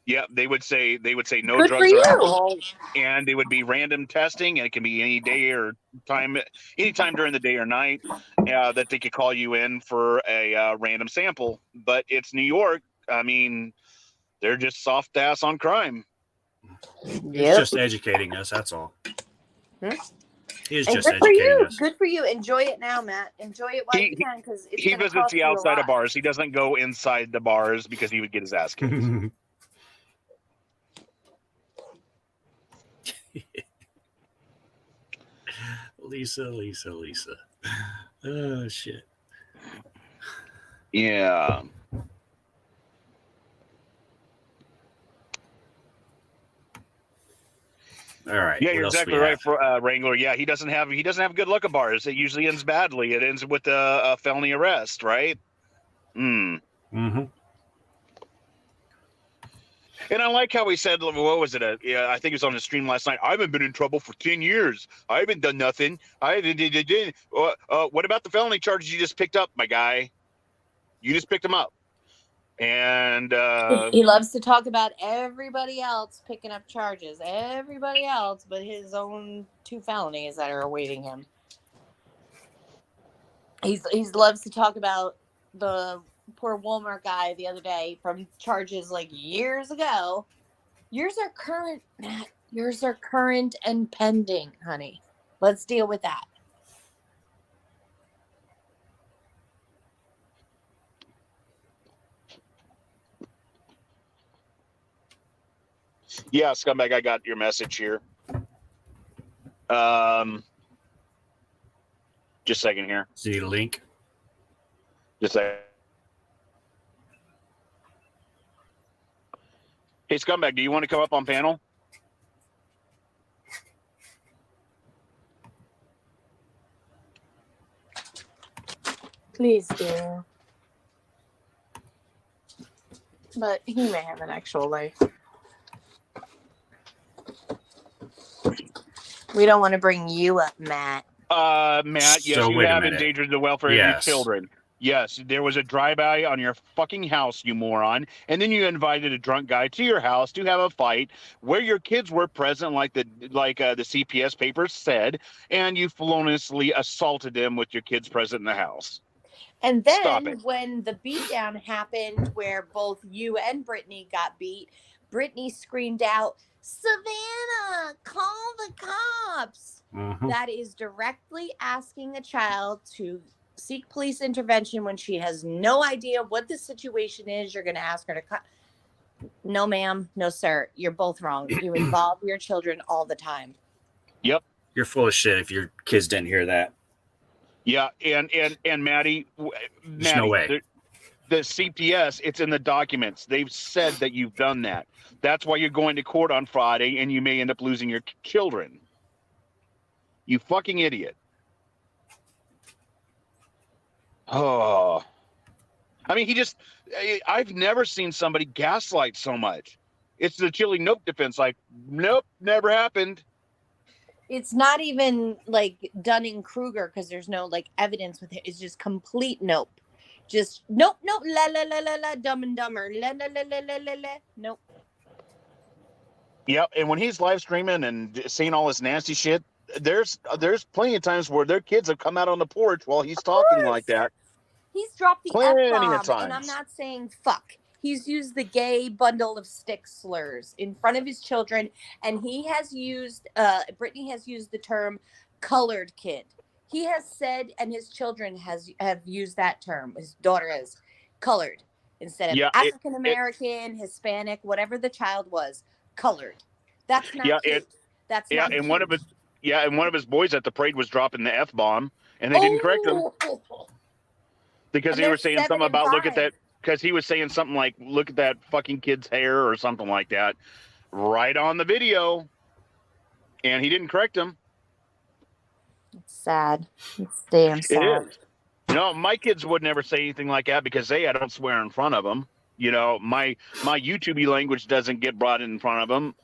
Speaker 3: Yeah, they would say no
Speaker 4: Good
Speaker 3: drugs
Speaker 4: for
Speaker 3: or
Speaker 4: you.
Speaker 3: alcohol, and it would be random testing, and it can be any day or time, anytime during the day or night, that they could call you in for a random sample. But it's New York. I mean, they're just soft ass on crime.
Speaker 2: He's just educating us. That's all. He's
Speaker 4: And
Speaker 2: just
Speaker 4: good for
Speaker 2: educating
Speaker 4: you.
Speaker 2: us.
Speaker 4: Good for you. Enjoy it now, Matt. Enjoy it while you can, because
Speaker 3: He visits the outside of bars. He doesn't go inside the bars because he would get his ass kicked.
Speaker 2: Lisa. Oh shit.
Speaker 3: Yeah.
Speaker 2: All right.
Speaker 3: Yeah, you're exactly right, for Wrangler. Yeah, he doesn't have good luck at bars. It usually ends badly. It ends with a felony arrest, right?
Speaker 2: Mm-hmm.
Speaker 3: And I like how he said, what was it? I think it was on the stream last night. I haven't been in trouble for 10 years. I haven't done nothing. What about the felony charges you just picked up, my guy? You just picked them up. And
Speaker 4: he loves to talk about everybody else picking up charges. Everybody else but his own 2 felonies that are awaiting him. He loves to talk about the poor Walmart guy the other day from charges like years ago. Yours are current, Matt. Yours are current and pending, honey. Let's deal with that.
Speaker 3: yeah, scumbag, I got your message here. Just a second here.
Speaker 2: See the link?
Speaker 3: Just a second. Hey, scumbag, do you want to come up on panel?
Speaker 4: Please do. But he may have an actual life. We don't want to bring you up, Matt.
Speaker 3: Matt, yes,
Speaker 2: So
Speaker 3: you
Speaker 2: wait a
Speaker 3: have
Speaker 2: minute.
Speaker 3: endangered the welfare of your children. Yes, there was a drive-by on your fucking house, you moron. And then you invited a drunk guy to your house to have a fight where your kids were present, like the CPS papers said, and you feloniously assaulted them with your kids present in the house.
Speaker 4: And then when the beatdown happened, where both you and Brittany got beat, Brittany screamed out, "Savannah, call the cops."
Speaker 2: Mm-hmm.
Speaker 4: That is directly asking a child to seek police intervention when she has no idea what the situation is. You're going to ask her to no, ma'am. No, sir. You're both wrong. You involve your children all the time.
Speaker 3: Yep.
Speaker 2: You're full of shit if your kids didn't hear that.
Speaker 3: Yeah, and Maddie,
Speaker 2: There's no way.
Speaker 3: The CPS, it's in the documents. They've said that you've done that. That's why you're going to court on Friday, and you may end up losing your children. You fucking idiot. Oh. I mean, I've never seen somebody gaslight so much. It's the chilly nope defense, like, nope, never happened.
Speaker 4: It's not even like Dunning-Kruger because there's no like evidence with it. It's just complete nope. Just nope, la la la la la, Dumb and Dumber, la la la la la la la, nope.
Speaker 3: Yep, and when he's live streaming and seeing all this nasty shit, there's plenty of times where their kids have come out on the porch while he's talking like that.
Speaker 4: He's dropped the
Speaker 3: Plenty of
Speaker 4: F-bomb, and I'm
Speaker 3: times.
Speaker 4: not saying fuck. He's used the gay bundle of stick slurs in front of his children, and he has used, Brittany has used the term colored kid. He has said, and his children have used that term. His daughter has colored instead of African American, Hispanic, whatever the child was, colored. That's not cute. That's not
Speaker 3: and
Speaker 4: cute.
Speaker 3: one of his boys at the parade was dropping the F-bomb, and they didn't correct him because they were saying something about look at that. Because he was saying something like, look at that fucking kid's hair or something like that. right on the video, and he didn't correct him.
Speaker 4: It's sad. It's damn
Speaker 3: It
Speaker 4: sad.
Speaker 3: is. My kids would never say anything like that because I don't swear in front of them. My YouTube language doesn't get brought in front of them.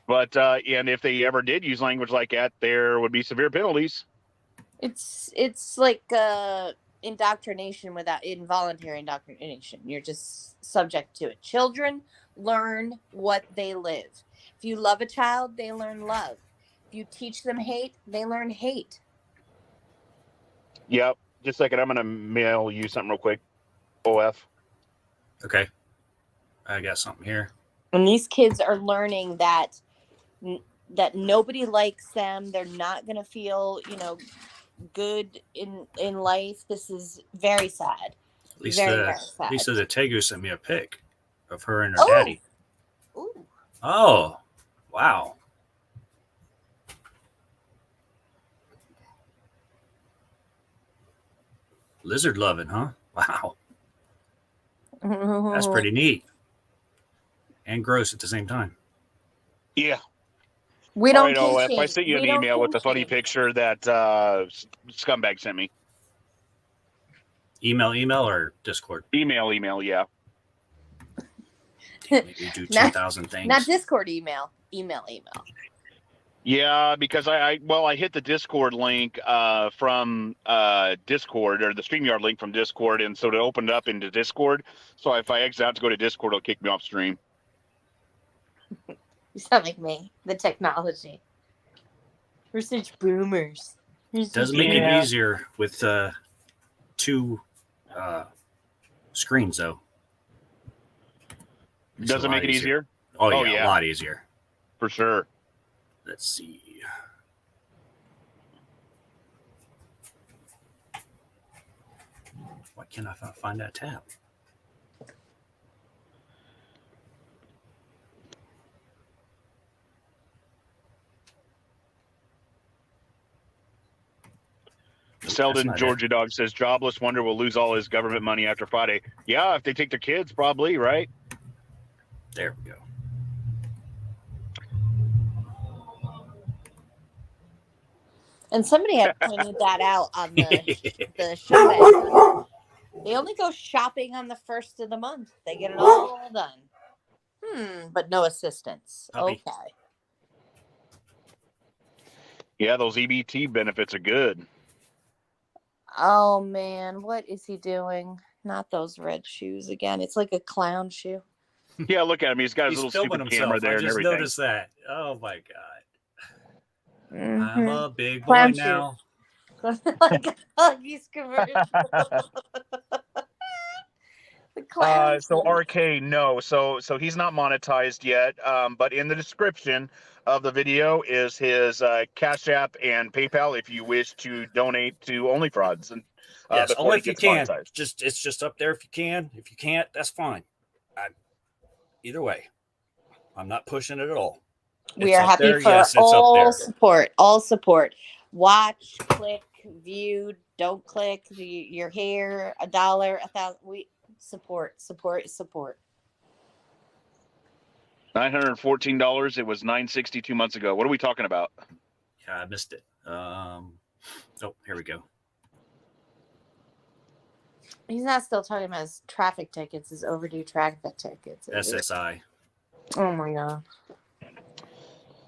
Speaker 3: But if they ever did use language like that, there would be severe penalties.
Speaker 4: It's like indoctrination without involuntary indoctrination. You're just subject to it. Children learn what they live. If you love a child, they learn love. If you teach them hate, they learn hate.
Speaker 3: Yep. Just a second. I'm going to mail you something real quick. OF.
Speaker 2: Okay. I got something here.
Speaker 4: And these kids are learning that nobody likes them. They're not going to feel, good in life. This is very sad.
Speaker 2: Lisa
Speaker 4: very sad.
Speaker 2: the Tegu sent me a pic of her and her daddy.
Speaker 4: Ooh.
Speaker 2: Oh, wow. Lizard loving, huh? Wow. That's pretty neat. And gross at the same time.
Speaker 3: Yeah.
Speaker 4: We don't
Speaker 3: OF. I sent you an email with a funny picture that Scumbag sent me.
Speaker 2: Email or Discord?
Speaker 3: Email, yeah.
Speaker 2: Damn, you do 2,000 things.
Speaker 4: Not Discord email. Email.
Speaker 3: Yeah, because I hit the Discord link from Discord, or the StreamYard link from Discord, and so it opened up into Discord. So if I exit out to go to Discord, it'll kick me off stream.
Speaker 4: You sound like me. The technology. We're such boomers.
Speaker 2: Doesn't make it easier with two screens, though.
Speaker 3: Does it make it easier?
Speaker 2: Oh, yeah, a lot easier.
Speaker 3: For sure.
Speaker 2: Let's see. Why can't I find that tab?
Speaker 3: Selden Georgia Dog says jobless wonder will lose all his government money after Friday. Yeah, if they take their kids, probably, right?
Speaker 2: There we go.
Speaker 4: And somebody had pointed that out on the show. They only go shopping on the first of the month. They get it all done. But no assistance.
Speaker 2: Puppy.
Speaker 4: Okay.
Speaker 3: Yeah, those EBT benefits are good.
Speaker 4: Oh, man. What is he doing? Not those red shoes again. It's like a clown shoe.
Speaker 3: Yeah, look at him. He's got his little
Speaker 2: filming
Speaker 3: stupid camera there
Speaker 2: I
Speaker 3: and
Speaker 2: just
Speaker 3: everything.
Speaker 2: noticed that. Oh, my God.
Speaker 4: Mm-hmm.
Speaker 2: I'm a big boy
Speaker 4: Clown
Speaker 2: now.
Speaker 4: Like a Huggies commercial. The clown
Speaker 3: So
Speaker 4: shoes.
Speaker 3: RK, no. So he's not monetized yet. But in the description of the video is his Cash App and PayPal if you wish to donate to OnlyFrauds. And
Speaker 2: Yes, only if you can.
Speaker 3: Monetized.
Speaker 2: It's just up there if you can. If you can't, that's fine. Either way, I'm not pushing it at all.
Speaker 4: We are happy for all support. All support. Watch, click, view. Don't click. Your hair. $1, 1,000. We support.
Speaker 3: $914. It was $960 2 months ago. What are we talking about?
Speaker 2: Yeah, I missed it. Oh, here we go.
Speaker 4: He's not still talking about his traffic tickets, his overdue traffic tickets.
Speaker 2: SSI.
Speaker 4: Oh my God.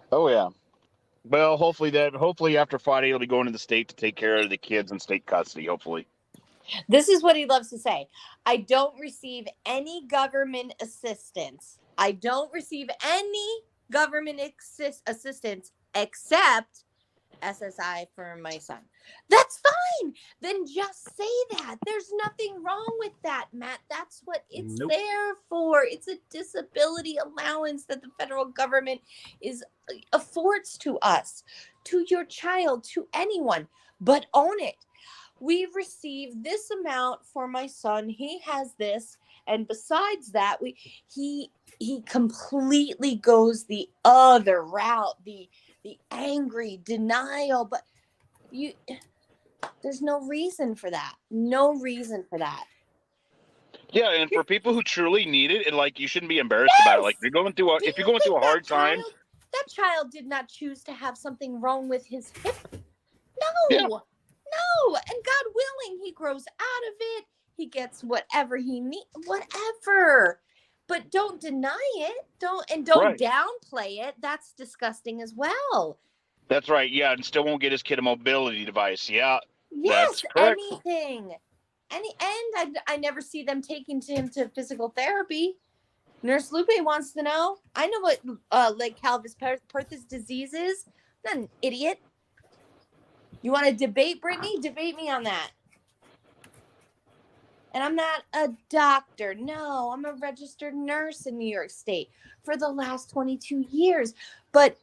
Speaker 3: Oh yeah. Well, hopefully after Friday he'll be going to the state to take care of the kids in state custody. Hopefully.
Speaker 4: This is what he loves to say. I don't receive any government assistance. I don't receive any government assistance except SSI for my son. That's fine. Then just say that. There's nothing wrong with that, Matt. That's what it's there for. It's a disability allowance that the federal government affords to us, to your child, to anyone. But own it. We received this amount for my son. He has this, and besides that, he completely goes the other route, the angry denial. But there's no reason for that. No reason for that.
Speaker 3: Yeah, and for people who truly need it, and like you shouldn't be embarrassed about it. Like if you're going through
Speaker 4: Do
Speaker 3: if you're
Speaker 4: you
Speaker 3: going through a
Speaker 4: think
Speaker 3: hard time,
Speaker 4: that child did not choose to have something wrong with his hip?
Speaker 3: Yeah.
Speaker 4: No, no. And God willing, he grows out of it. He gets whatever he needs, whatever. But don't deny it. Don't
Speaker 3: Right.
Speaker 4: downplay it. That's disgusting as well.
Speaker 3: That's right. Yeah, and still won't get his kid a mobility device. Yeah, that's
Speaker 4: Yes,
Speaker 3: correct.
Speaker 4: anything. I never see them taking him to physical therapy. Nurse Lupe wants to know. I know what Lake Calvis-Perthes disease is. I'm not an idiot. You want to debate, Brittany? Debate me on that. And I'm not a doctor. No, I'm a registered nurse in New York State for the last 22 years. But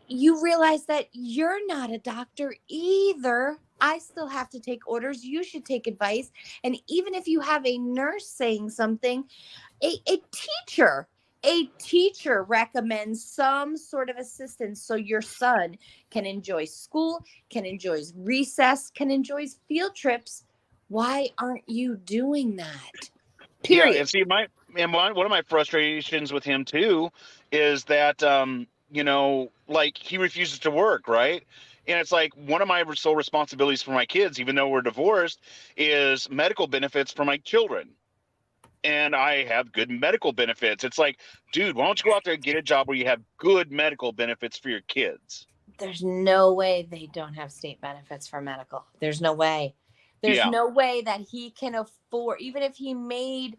Speaker 4: you realize that you're not a doctor either. I still have to take orders. You should take advice. And even if you have a nurse saying something, a teacher recommends some sort of assistance so your son can enjoy school, can enjoy recess, can enjoy field trips. Why aren't you doing that? Period.
Speaker 3: Yeah, and see, one of my frustrations with him too is that like he refuses to work, right? And it's like one of my sole responsibilities for my kids, even though we're divorced, is medical benefits for my children. And I have good medical benefits. It's like, dude, why don't you go out there and get a job where you have good medical benefits for your kids?
Speaker 4: There's no way they don't have state benefits for medical. There's no way. There's no way that he can afford, even if he made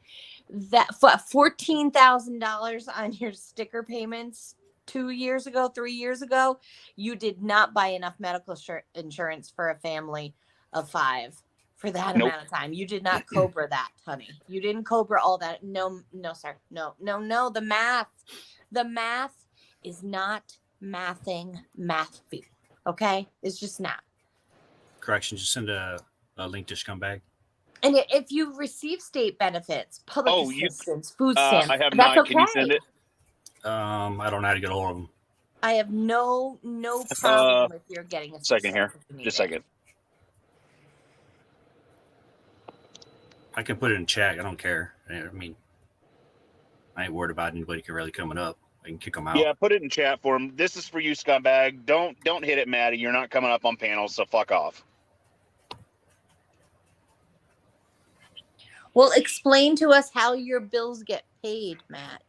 Speaker 4: that $14,000 on your sticker payments 2 years ago, 3 years ago, you did not buy enough medical insurance for a family of 5 for that amount of time. You did not Cobra that, honey. You didn't Cobra all that. No, sir. No. The math is not mathing math fee. Okay? It's just not.
Speaker 2: Correction, just send a link to Scumbag.
Speaker 4: And if you receive state benefits, public assistance, food stamps,
Speaker 3: I have
Speaker 4: that's
Speaker 3: not.
Speaker 4: okay.
Speaker 3: Can you send it?
Speaker 2: I don't know how to get a hold of them.
Speaker 4: I have no problem with your getting a
Speaker 3: second here. Just a second.
Speaker 2: I can put it in chat. I don't care. I mean, I ain't worried about anybody really coming up. I can kick them out.
Speaker 3: Yeah, put it in chat for him. This is for you, scumbag. Don't hit it, Maddie. You're not coming up on panels, so fuck off.
Speaker 4: Well, explain to us how your bills get paid, Matt.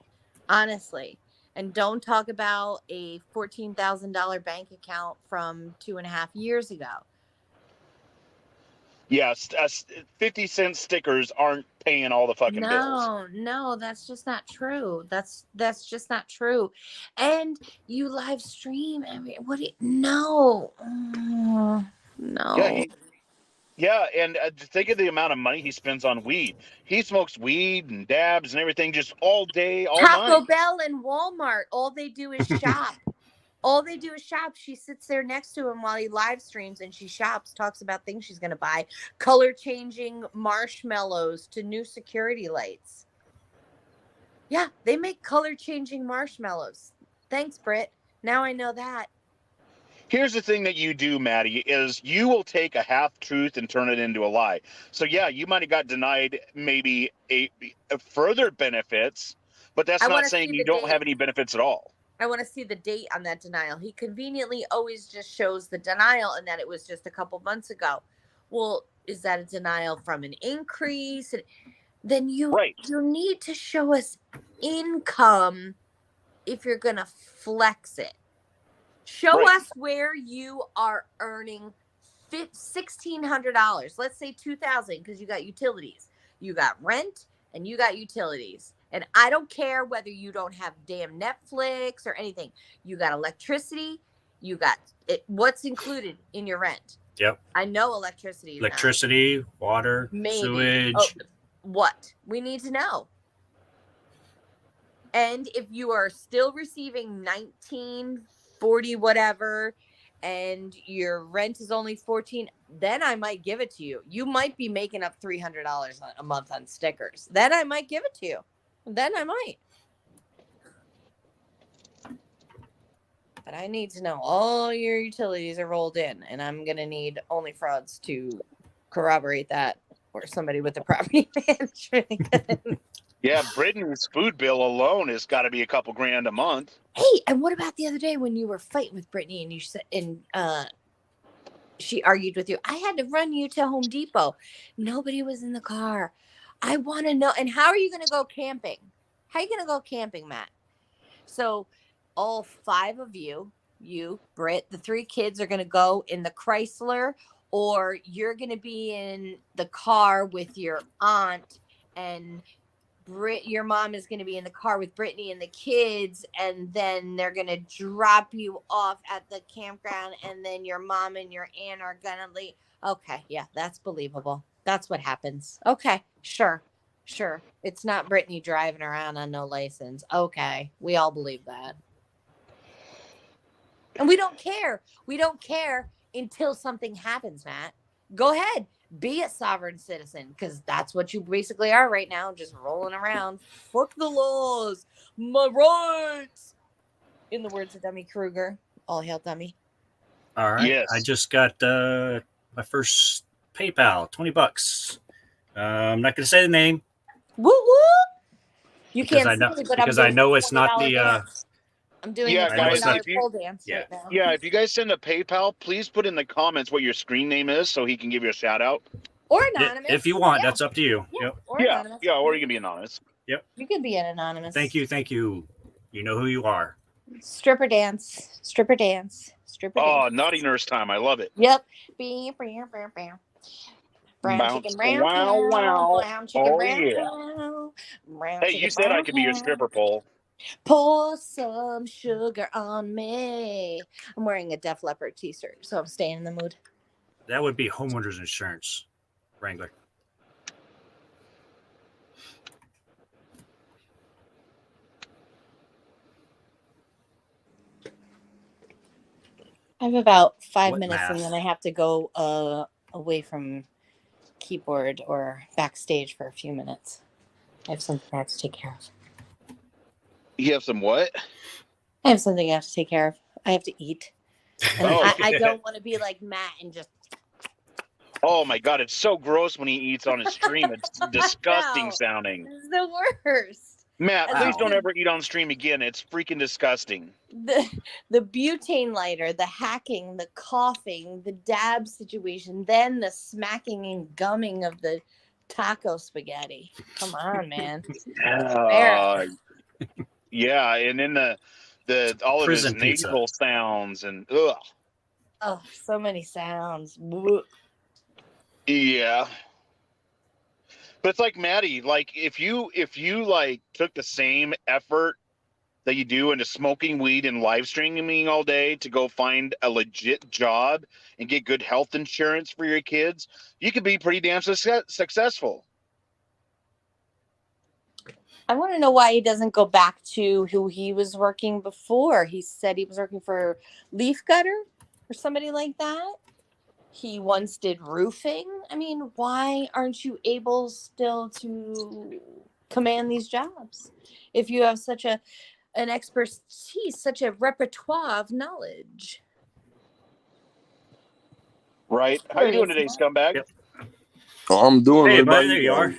Speaker 4: Honestly. And don't talk about a $14,000 bank account from 2.5 years ago.
Speaker 3: Yes, 50-cent stickers aren't paying all the fucking bills.
Speaker 4: No, that's just not true. That's just not true. And you live stream. I mean, no.
Speaker 3: Yeah, and think of the amount of money he spends on weed. He smokes weed and dabs and everything just all day, all night.
Speaker 4: Taco Bell and Walmart, all they do is shop. All they do is shop. She sits there next to him while he live streams and she shops, talks about things she's going to buy, color changing marshmallows to new security lights. Yeah, they make color changing marshmallows. Thanks, Britt. Now I know that.
Speaker 3: Here's the thing that you do, Maddie, is you will take a half truth and turn it into a lie. So yeah, you might have got denied maybe a further benefits, but that's not saying you don't have any benefits at all.
Speaker 4: I want to see the date on that denial. He conveniently always just shows the denial and that it was just a couple months ago. Well, is that a denial from an increase? Then you need to show us income if you're going to flex it. Show us where you are earning $1,600. Let's say $2,000 because you got utilities. You got rent and you got utilities. And I don't care whether you don't have damn Netflix or anything. You got electricity. You got it. What's included in your rent?
Speaker 2: Yep.
Speaker 4: I know electricity.
Speaker 2: Electricity, water, sewage.
Speaker 4: What? We need to know. And if you are still receiving $19.40 whatever, and your rent is only $14, then I might give it to you. You might be making up $300 a month on stickers. Then I might give it to you. Then I might. But I need to know all your utilities are rolled in, and I'm going to need OnlyFrauds to corroborate that. or somebody with a property management.
Speaker 3: Yeah, Brittany's food bill alone has got to be a couple grand a month.
Speaker 4: Hey, and what about the other day when you were fighting with Brittany and you said, she argued with you? I had to run you to Home Depot. Nobody was in the car. I want to know. And how are you going to go camping? How are you going to go camping, Matt? So all 5 of you, Britt, the 3 kids are going to go in the Chrysler, or you're going to be in the car with your aunt, and your mom is going to be in the car with Brittany and the kids, and then they're going to drop you off at the campground, and then your mom and your aunt are going to leave. Okay, yeah, that's believable. That's what happens. Okay, sure. It's not Brittany driving around on no license. Okay, we all believe that. And we don't care. We don't care until something happens, Matt. Go ahead. Be a sovereign citizen, because that's what you basically are right now, just rolling around. Fuck the laws. My rights. In the words of Dummy Kruger. All hail Dummy.
Speaker 2: All right.
Speaker 3: Yes.
Speaker 2: I just got my first PayPal, $20. I'm not going to say the name.
Speaker 4: Woo woo. You
Speaker 2: Because
Speaker 4: can't see me, but
Speaker 2: because
Speaker 4: I'm
Speaker 2: I
Speaker 4: doing
Speaker 2: know
Speaker 4: a
Speaker 2: it's not
Speaker 4: $20
Speaker 2: the
Speaker 4: dance. I'm doing
Speaker 3: Yeah,
Speaker 4: a
Speaker 3: guys,
Speaker 4: $20
Speaker 3: if you-
Speaker 4: pole dance
Speaker 2: yeah.
Speaker 4: right now.
Speaker 3: Yeah, if you guys send a PayPal, please put in the comments what your screen name is so he can give you a shout out.
Speaker 4: Or anonymous.
Speaker 2: If you want,
Speaker 4: Yeah.
Speaker 2: that's up to you.
Speaker 4: Yeah.
Speaker 2: Yep.
Speaker 4: Or
Speaker 3: Yeah,
Speaker 4: anonymous.
Speaker 3: yeah, or you can be anonymous.
Speaker 4: You can be an anonymous.
Speaker 2: Thank you. You know who you are.
Speaker 4: Stripper dance.
Speaker 3: Oh, naughty nurse time. I love it.
Speaker 4: Yep. Brown
Speaker 3: Bounce.
Speaker 4: chicken, brown
Speaker 3: Wow,
Speaker 4: cow.
Speaker 3: wow.
Speaker 4: Brown chicken,
Speaker 3: Oh,
Speaker 4: brown
Speaker 3: yeah.
Speaker 4: cow. Brown
Speaker 3: Hey,
Speaker 4: chicken,
Speaker 3: you said I
Speaker 4: brown
Speaker 3: could be your
Speaker 4: cow.
Speaker 3: stripper pole.
Speaker 4: Pour some sugar on me. I'm wearing a Def Leppard t-shirt, so I'm staying in the mood.
Speaker 2: That would be homeowners insurance, Wrangler.
Speaker 4: I have about 5
Speaker 2: What
Speaker 4: minutes,
Speaker 2: math?
Speaker 4: and then I have to go away from keyboard or backstage for a few minutes. I have something I have to take care of.
Speaker 3: You have some what?
Speaker 4: I have something I have to take care of. I have to eat. And
Speaker 3: Oh.
Speaker 4: I don't want to be like Matt and just...
Speaker 3: Oh my god, it's so gross when he eats on his stream. It's disgusting
Speaker 4: No.
Speaker 3: sounding.
Speaker 4: This is the worst.
Speaker 3: Matt,
Speaker 4: And
Speaker 3: please
Speaker 2: Wow.
Speaker 3: don't ever eat on stream again. It's freaking disgusting.
Speaker 4: The butane lighter, the hacking, the coughing, the dab situation, then the smacking and gumming of the taco spaghetti. Come on, man.
Speaker 3: Yeah, and then the all of his
Speaker 2: Prison pizza.
Speaker 3: nasal sounds and ugh.
Speaker 4: Oh, so many sounds. Whoop.
Speaker 3: Yeah. But it's like Maddie, like if you like took the same effort that you do into smoking weed and live streaming all day to go find a legit job and get good health insurance for your kids, you could be pretty damn successful.
Speaker 4: I want to know why he doesn't go back to who he was working before. He said he was working for Leaf Gutter or somebody like that. He once did roofing. I mean, why aren't you able still to command these jobs if you have such an expertise, such a repertoire of knowledge?
Speaker 3: Right? How you doing today, scumbag?
Speaker 2: Yep.
Speaker 6: Oh, I'm doing.
Speaker 2: Hey,
Speaker 6: what
Speaker 2: buddy,
Speaker 6: about
Speaker 2: there you are.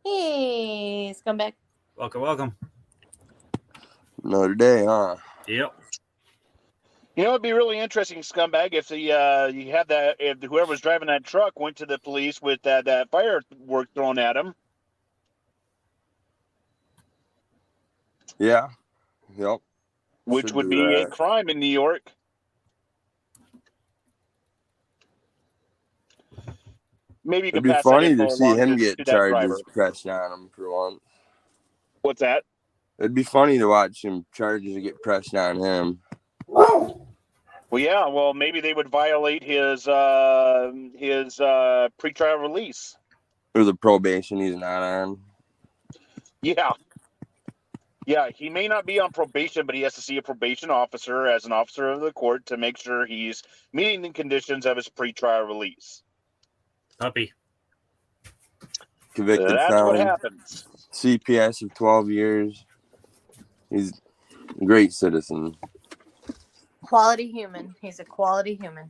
Speaker 4: Hey, scumbag.
Speaker 2: Welcome.
Speaker 6: Another day, huh?
Speaker 2: Yep.
Speaker 3: You know, it'd be really interesting, scumbag, if the you had that, if whoever was driving that truck went to the police with that firework thrown at him.
Speaker 6: Yeah. Yep.
Speaker 3: Which
Speaker 6: Should
Speaker 3: would
Speaker 6: do
Speaker 3: be a
Speaker 6: that.
Speaker 3: crime in New York. Maybe you
Speaker 6: It'd
Speaker 3: could
Speaker 6: be
Speaker 3: pass
Speaker 6: funny
Speaker 3: that
Speaker 6: to
Speaker 3: info
Speaker 6: see
Speaker 3: along
Speaker 6: him
Speaker 3: to
Speaker 6: get
Speaker 3: that driver.
Speaker 6: charges pressed on him for once.
Speaker 3: What's that?
Speaker 6: It'd be funny to watch him charges get pressed on him.
Speaker 3: Well, yeah. Well, maybe they would violate his pretrial release.
Speaker 6: Or the probation he's not on.
Speaker 3: Yeah. Yeah, he may not be on probation, but he has to see a probation officer as an officer of the court to make sure he's meeting the conditions of his pretrial release.
Speaker 2: Puppy.
Speaker 6: Convicted
Speaker 3: That's what
Speaker 6: felon.
Speaker 3: happens.
Speaker 6: CPS of 12 years. He's a great citizen.
Speaker 4: Quality human. He's a quality human.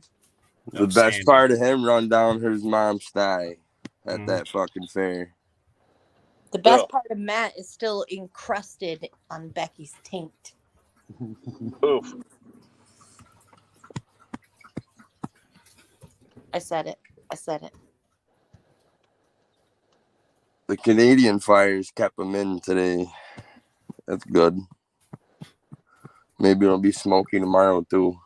Speaker 6: The best
Speaker 2: Outstanding.
Speaker 6: part of him run down his mom's thigh at that fucking fair.
Speaker 4: The best
Speaker 3: Ugh.
Speaker 4: part of Matt is still encrusted on Becky's taint.
Speaker 3: Oof.
Speaker 4: I said it. I said it.
Speaker 6: The Canadian fires kept them in today. That's good. Maybe it'll be smoky tomorrow too.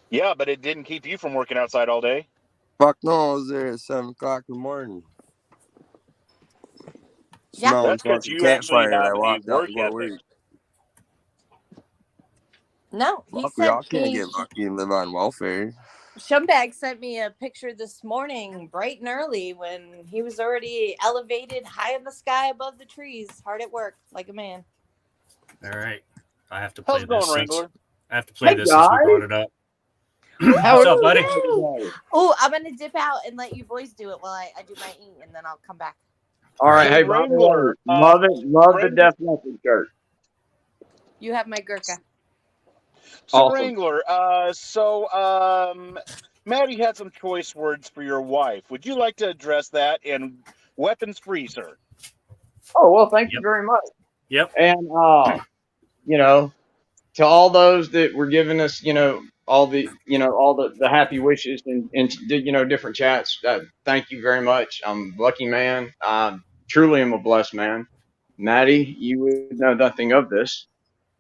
Speaker 3: Yeah, but it didn't keep you from working outside all day.
Speaker 6: Fuck no, I was there at 7 o'clock in the morning.
Speaker 4: Yeah.
Speaker 6: Smelling
Speaker 3: That's because
Speaker 6: fucking
Speaker 3: you actually
Speaker 6: campfire. I
Speaker 3: have a
Speaker 6: walked out
Speaker 3: work
Speaker 6: to go to
Speaker 3: ethic.
Speaker 6: work.
Speaker 4: No, he
Speaker 6: Fuck, we
Speaker 4: sent
Speaker 6: all can't
Speaker 4: me.
Speaker 6: get lucky and live on welfare.
Speaker 4: Scumbag sent me a picture this morning, bright and early, when he was already elevated high in the sky above the trees, hard at work, like a man.
Speaker 2: All right. I have to play
Speaker 3: How's it going,
Speaker 2: this since
Speaker 3: Wrangler?
Speaker 2: I have to play
Speaker 5: Hey,
Speaker 2: this since we
Speaker 5: guys.
Speaker 2: brought it up.
Speaker 5: How
Speaker 2: What's
Speaker 5: are
Speaker 2: up, buddy?
Speaker 5: you?
Speaker 4: Oh, I'm gonna dip out and let you boys do it while I do my eat, and then I'll come back.
Speaker 5: All right,
Speaker 3: Hey,
Speaker 5: hey, by the way,
Speaker 3: Wrangler,
Speaker 5: love it, love the
Speaker 3: Wrangler-
Speaker 5: Death Message shirt.
Speaker 4: You have my Gurkha.
Speaker 3: So,
Speaker 5: Awesome.
Speaker 3: Wrangler, Maddie had some choice words for your wife. Would you like to address that? And weapons free, sir.
Speaker 5: Oh well, thank you
Speaker 2: Yep.
Speaker 5: very much.
Speaker 2: Yep.
Speaker 5: And you know, to all those that were giving us, all the happy wishes and different chats. Thank you very much. I'm a lucky man. Truly am a blessed man. Maddie, you would know nothing of this,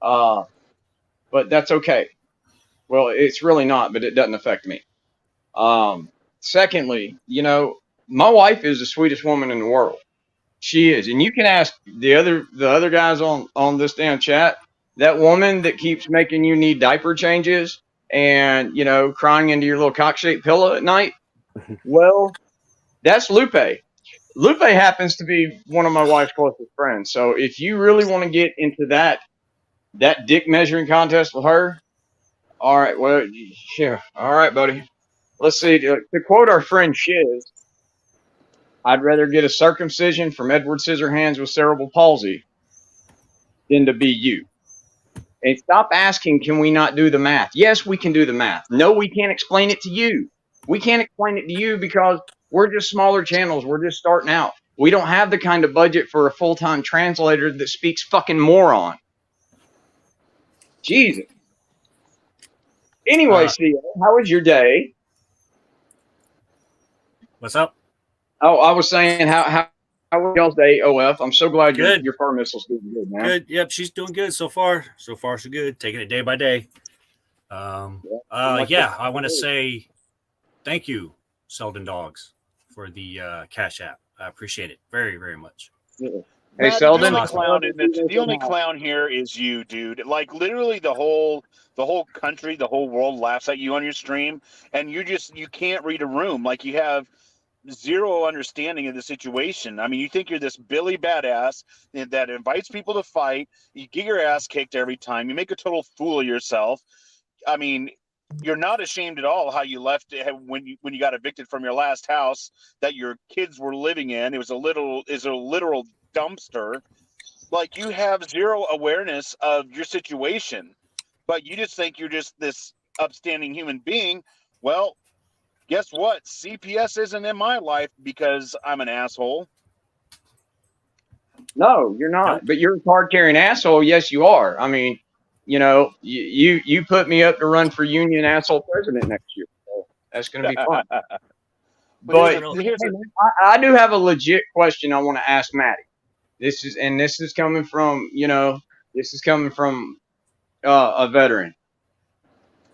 Speaker 5: but that's okay. Well, it's really not, but it doesn't affect me. Secondly, my wife is the sweetest woman in the world. She is, and you can ask the other guys on this damn chat. That woman that keeps making you need diaper changes and crying into your little cock-shaped pillow at night. Well, that's Lupe. Lupe happens to be one of my wife's closest friends. So if you really want to get into that dick measuring contest with her, all right. Well, yeah. All right, buddy. Let's see. To quote our friend Shiz, I'd rather get a circumcision from Edward Scissorhands with cerebral palsy than to be you. And stop asking, can we not do the math? Yes, we can do the math. No, we can't explain it to you. We can't explain it to you because we're just smaller channels. We're just starting out. We don't have the kind of budget for a full-time translator that speaks fucking moron. Jesus. Anyway, Theo, how was your day?
Speaker 2: What's up?
Speaker 5: Oh, I was saying, how was y'all's day, OF? I'm so glad
Speaker 2: Good.
Speaker 5: your fur missile's doing good, man.
Speaker 2: Good. Yep, she's doing good so far. So far, so good. Taking it day by day. I want to say thank you, Selden Dogs, for the Cash App. I appreciate it very, very much.
Speaker 5: Yeah.
Speaker 3: Hey,
Speaker 5: Selden.
Speaker 3: The only clown here is you, dude. Like literally the whole country, the whole world laughs at you on your stream, and you can't read a room. Like you have zero understanding of the situation. I mean, you think you're this Billy badass that invites people to fight. You get your ass kicked every time. You make a total fool of yourself. I mean, you're not ashamed at all how you left when you got evicted from your last house that your kids were living in. It was a literal dumpster. Like you have zero awareness of your situation, but you just think you're just this upstanding human being. Well, guess what? CPS isn't in my life because I'm an asshole.
Speaker 5: No, you're not. But you're a card-carrying asshole. Yes, you are. I mean, you put me up to run for union asshole president next year. So that's going to be fun. But I do have a legit question I want to ask Maddie. This is coming from a veteran.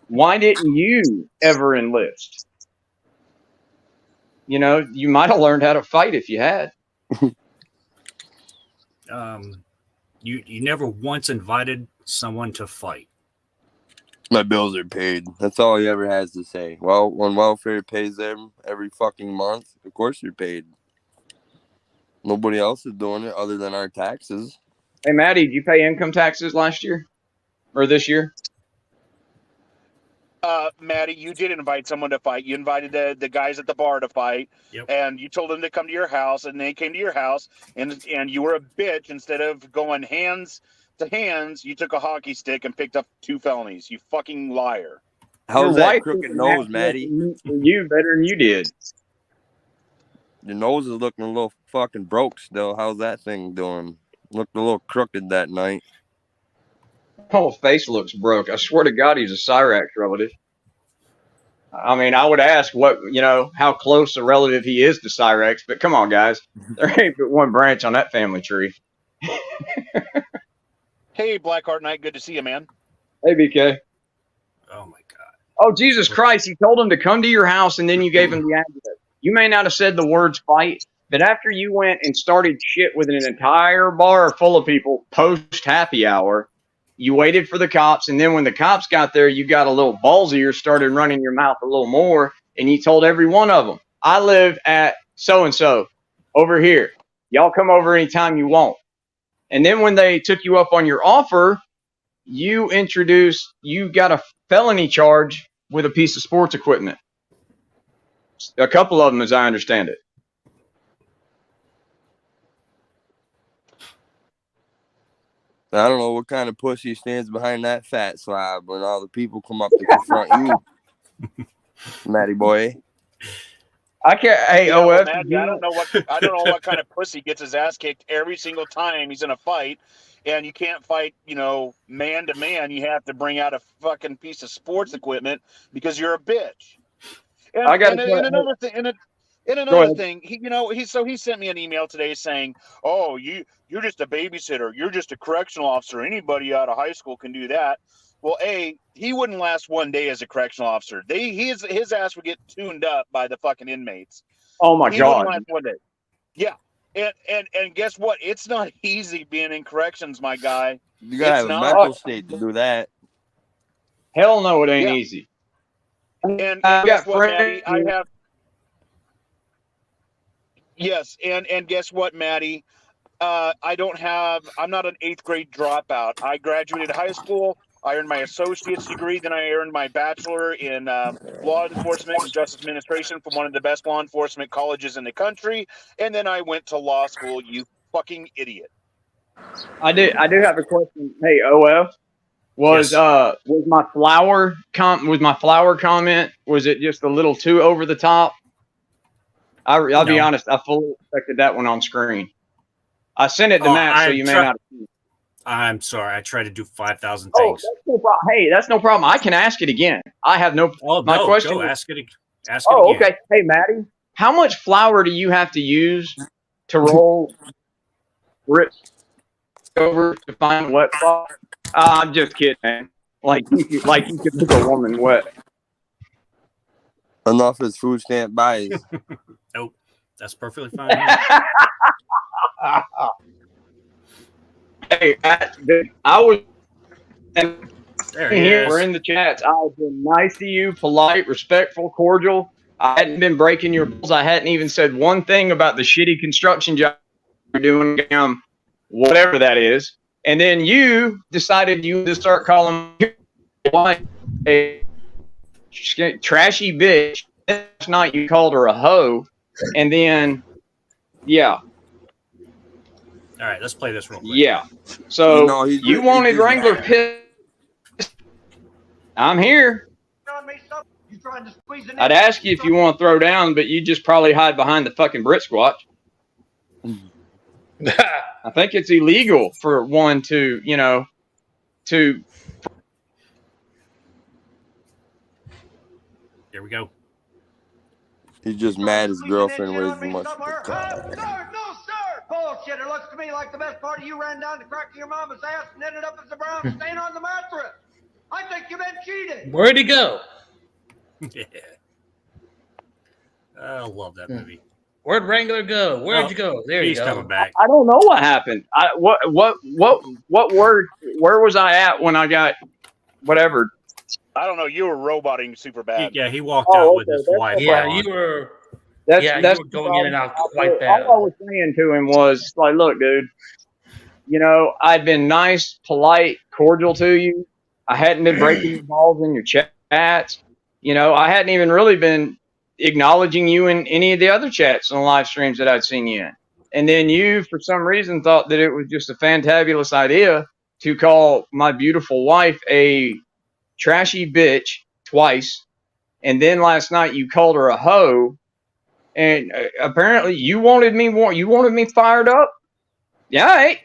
Speaker 5: Why didn't you ever enlist? You might have learned how to fight if you had.
Speaker 2: You never once invited someone to fight.
Speaker 6: My bills are paid. That's all he ever has to say. Well, when welfare pays them every fucking month, of course you're paid. Nobody else is doing it other than our taxes.
Speaker 5: Hey, Maddie, did you pay income taxes last year or this year?
Speaker 3: Maddie, you did invite someone to fight. You invited the guys at the bar to fight, and you told them to come to your house, and they came to your house, and you were a bitch. Instead of going hands to hands, you took a hockey stick and picked up 2 felonies. You fucking liar.
Speaker 6: How's that crooked nose, Maddie?
Speaker 5: You better than you did.
Speaker 6: Your nose is looking a little fucking broke still. How's that thing doing? Looked a little crooked that night.
Speaker 5: Whole face looks broke. I swear to God, he's a Cyrax relative. I mean, I would ask how close a relative he is to Cyrax, but come on, guys. There ain't but one branch on that family tree.
Speaker 3: Hey, Blackheart Knight, good to see you, man.
Speaker 5: Hey, BK.
Speaker 2: Oh my God.
Speaker 5: Oh, Jesus Christ. You told him to come to your house and then you gave him the address. You may not have said the words fight, but after you went and started shit with an entire bar full of people post happy hour, you waited for the cops. And then when the cops got there, you got a little ballsier, started running your mouth a little more. And you told every one of them, I live at so-and-so over here. Y'all come over anytime you want. And then when they took you up on your offer, you got a felony charge with a piece of sports equipment. A couple of them, as I understand it.
Speaker 6: I don't know what kind of pussy stands behind that fat slab when all the people come up to confront you, Matty boy.
Speaker 5: I can't. Hey,
Speaker 3: Yeah, well,
Speaker 5: OF.
Speaker 3: Maddie, I don't know what kind of pussy gets his ass kicked every single time he's in a fight, and you can't fight, man to man. You have to bring out a fucking piece of sports equipment because you're a bitch. And,
Speaker 5: I got
Speaker 3: another thing. And another thing, he sent me an email today saying, "Oh, you're just a babysitter. You're just a correctional officer. Anybody out of high school can do that." Well, he wouldn't last one day as a correctional officer. His ass would get tuned up by the fucking inmates.
Speaker 5: Oh my
Speaker 3: He
Speaker 5: God.
Speaker 3: wouldn't last one day. Yeah, and guess what? It's not easy being in corrections, my guy.
Speaker 6: You gotta have a mental state to do that.
Speaker 5: Hell no, it ain't easy.
Speaker 3: And
Speaker 5: I
Speaker 3: guess
Speaker 5: got
Speaker 3: what, Maddie?
Speaker 5: friends.
Speaker 3: I have. Yes, and guess what, Maddie? I'm not an 8th grade dropout. I graduated high school. I earned my associate's degree. Then I earned my bachelor in law enforcement and justice administration from one of the best law enforcement colleges in the country. And then I went to law school, you fucking idiot.
Speaker 5: I do have a question. Hey, OF. Was my flower comment, was it just a little too over the top? I'll be honest, I fully expected that one on screen. I sent it to Matt, so you may not have seen it.
Speaker 2: I'm sorry. I tried to do 5,000 things.
Speaker 5: That's no problem. Hey, that's no problem. I can ask it again. I have no. My question.
Speaker 2: Go ask it. Ask
Speaker 5: it again.
Speaker 2: Okay.
Speaker 5: Hey, Maddie, how much flour do you have to use to roll grits over to find wet spot? I'm just kidding, man. Like you could make a woman wet.
Speaker 6: Enough as food stamp buys.
Speaker 2: Nope, that's perfectly fine.
Speaker 5: Hey, I was
Speaker 2: here.
Speaker 5: We're in the chats. I've been nice to you, polite, respectful, cordial. I hadn't been breaking your balls. I hadn't even said one thing about the shitty construction job you're doing, whatever that is. And then you decided you to start calling me a trashy bitch. Last night you called her a hoe. And then, yeah.
Speaker 2: All right, let's play this real quick.
Speaker 5: Yeah. So you wanted Wrangler Piss. I'm here. I'd ask you if you want to throw down, but you just probably hide behind the fucking Brit Squatch. I think it's illegal for one to. Here
Speaker 2: we go.
Speaker 6: He's just mad his girlfriend weighs as much.
Speaker 7: No, sir! Bullshit. It looks to me like the best part of you ran down the crack of your mama's ass and ended up as a brown stain on the mattress. I think you've been cheated.
Speaker 8: Where'd he go?
Speaker 2: Yeah. I love that movie.
Speaker 8: Where'd Wrangler go? Where'd you go? There you go.
Speaker 2: He's coming back.
Speaker 5: I don't know what happened. What word? Where was I at when I got whatever?
Speaker 3: I don't know. You were roboting super bad.
Speaker 2: He walked out with his wife.
Speaker 8: Yeah, you were.
Speaker 5: That's
Speaker 8: you were going in and out quite bad.
Speaker 5: All I was saying to him was like, look, dude, I'd been nice, polite, cordial to you. I hadn't been breaking your balls in your chats. I hadn't even really been acknowledging you in any of the other chats and live streams that I'd seen you in. And then you, for some reason, thought that it was just a fantabulous idea to call my beautiful wife a trashy bitch twice. And then last night you called her a hoe. And apparently you wanted me fired up. Yeah, right.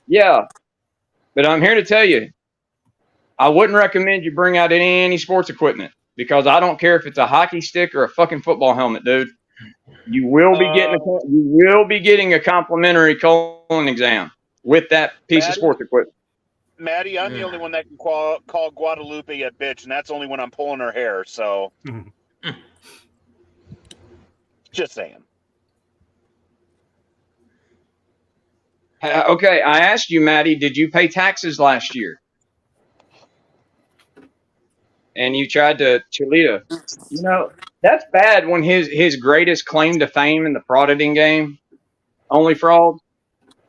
Speaker 5: Yeah, but I'm here to tell you, I wouldn't recommend you bring out any sports equipment because I don't care if it's a hockey stick or a fucking football helmet, dude. You will be getting a complimentary colon exam with that piece of
Speaker 3: Maddie?
Speaker 5: sports equipment.
Speaker 3: Maddie, I'm the only one that can call Guadalupe a bitch, and that's only when I'm pulling her hair. So, just saying.
Speaker 5: Okay, I asked you, Maddie, did you pay taxes last year? And you tried to Cholita. You know, that's bad when his greatest claim to fame in the frauditing game, only fraud,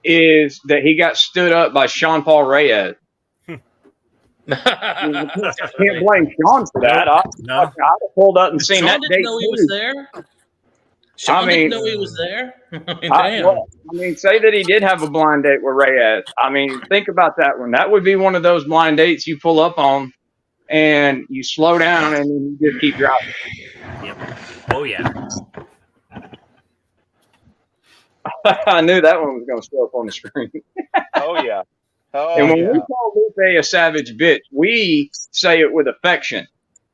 Speaker 5: is that he got stood up by Sean Paul Reyes. I can't blame Sean for that.
Speaker 2: No.
Speaker 5: I'd have pulled up and seen
Speaker 8: Sean
Speaker 5: that
Speaker 8: didn't
Speaker 5: date.
Speaker 8: know he was there. Sean
Speaker 5: mean,
Speaker 8: didn't know he was there. Damn.
Speaker 5: I mean, say that he did have a blind date with Reyes. I mean, think about that one. That would be one of those blind dates you pull up on and you slow down and then you just keep driving.
Speaker 2: Yep. Oh yeah.
Speaker 5: I knew that one was going to show up on the screen.
Speaker 3: Oh yeah. Oh
Speaker 5: And when
Speaker 3: yeah.
Speaker 5: we call Lupe a savage bitch, we say it with affection.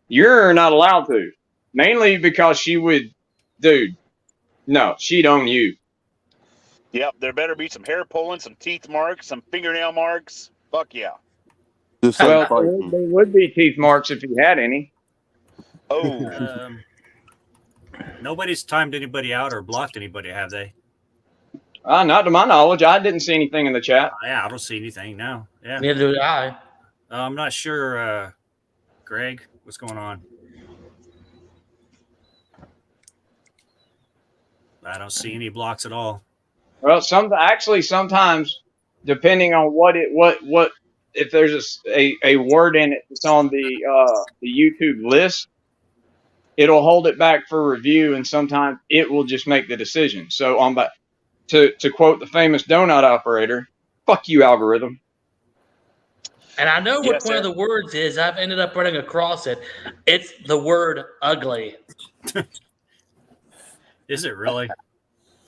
Speaker 5: You're not allowed to. Mainly because she would, dude, no, she'd own you.
Speaker 3: Yep. There better be some hair pulling, some teeth marks, some fingernail marks. Fuck yeah.
Speaker 6: Just
Speaker 5: Well,
Speaker 6: like fighting.
Speaker 5: there would be teeth marks if you had any.
Speaker 3: Oh.
Speaker 2: Nobody's timed anybody out or blocked anybody, have they?
Speaker 5: Not to my knowledge. I didn't see anything in the chat.
Speaker 2: Yeah, I don't see anything now. Yeah.
Speaker 8: Neither do I.
Speaker 2: I'm not sure, Greg, what's going on? I don't see any blocks at all.
Speaker 5: Well, sometimes, depending on what if there's a word in it that's on the YouTube list, it'll hold it back for review, and sometimes it will just make the decision. So to quote the famous donut operator, "Fuck you, algorithm."
Speaker 8: And I know what
Speaker 3: Yes,
Speaker 8: one of
Speaker 3: sir.
Speaker 8: the words is. I've ended up running across it. It's the word ugly.
Speaker 2: Is it really?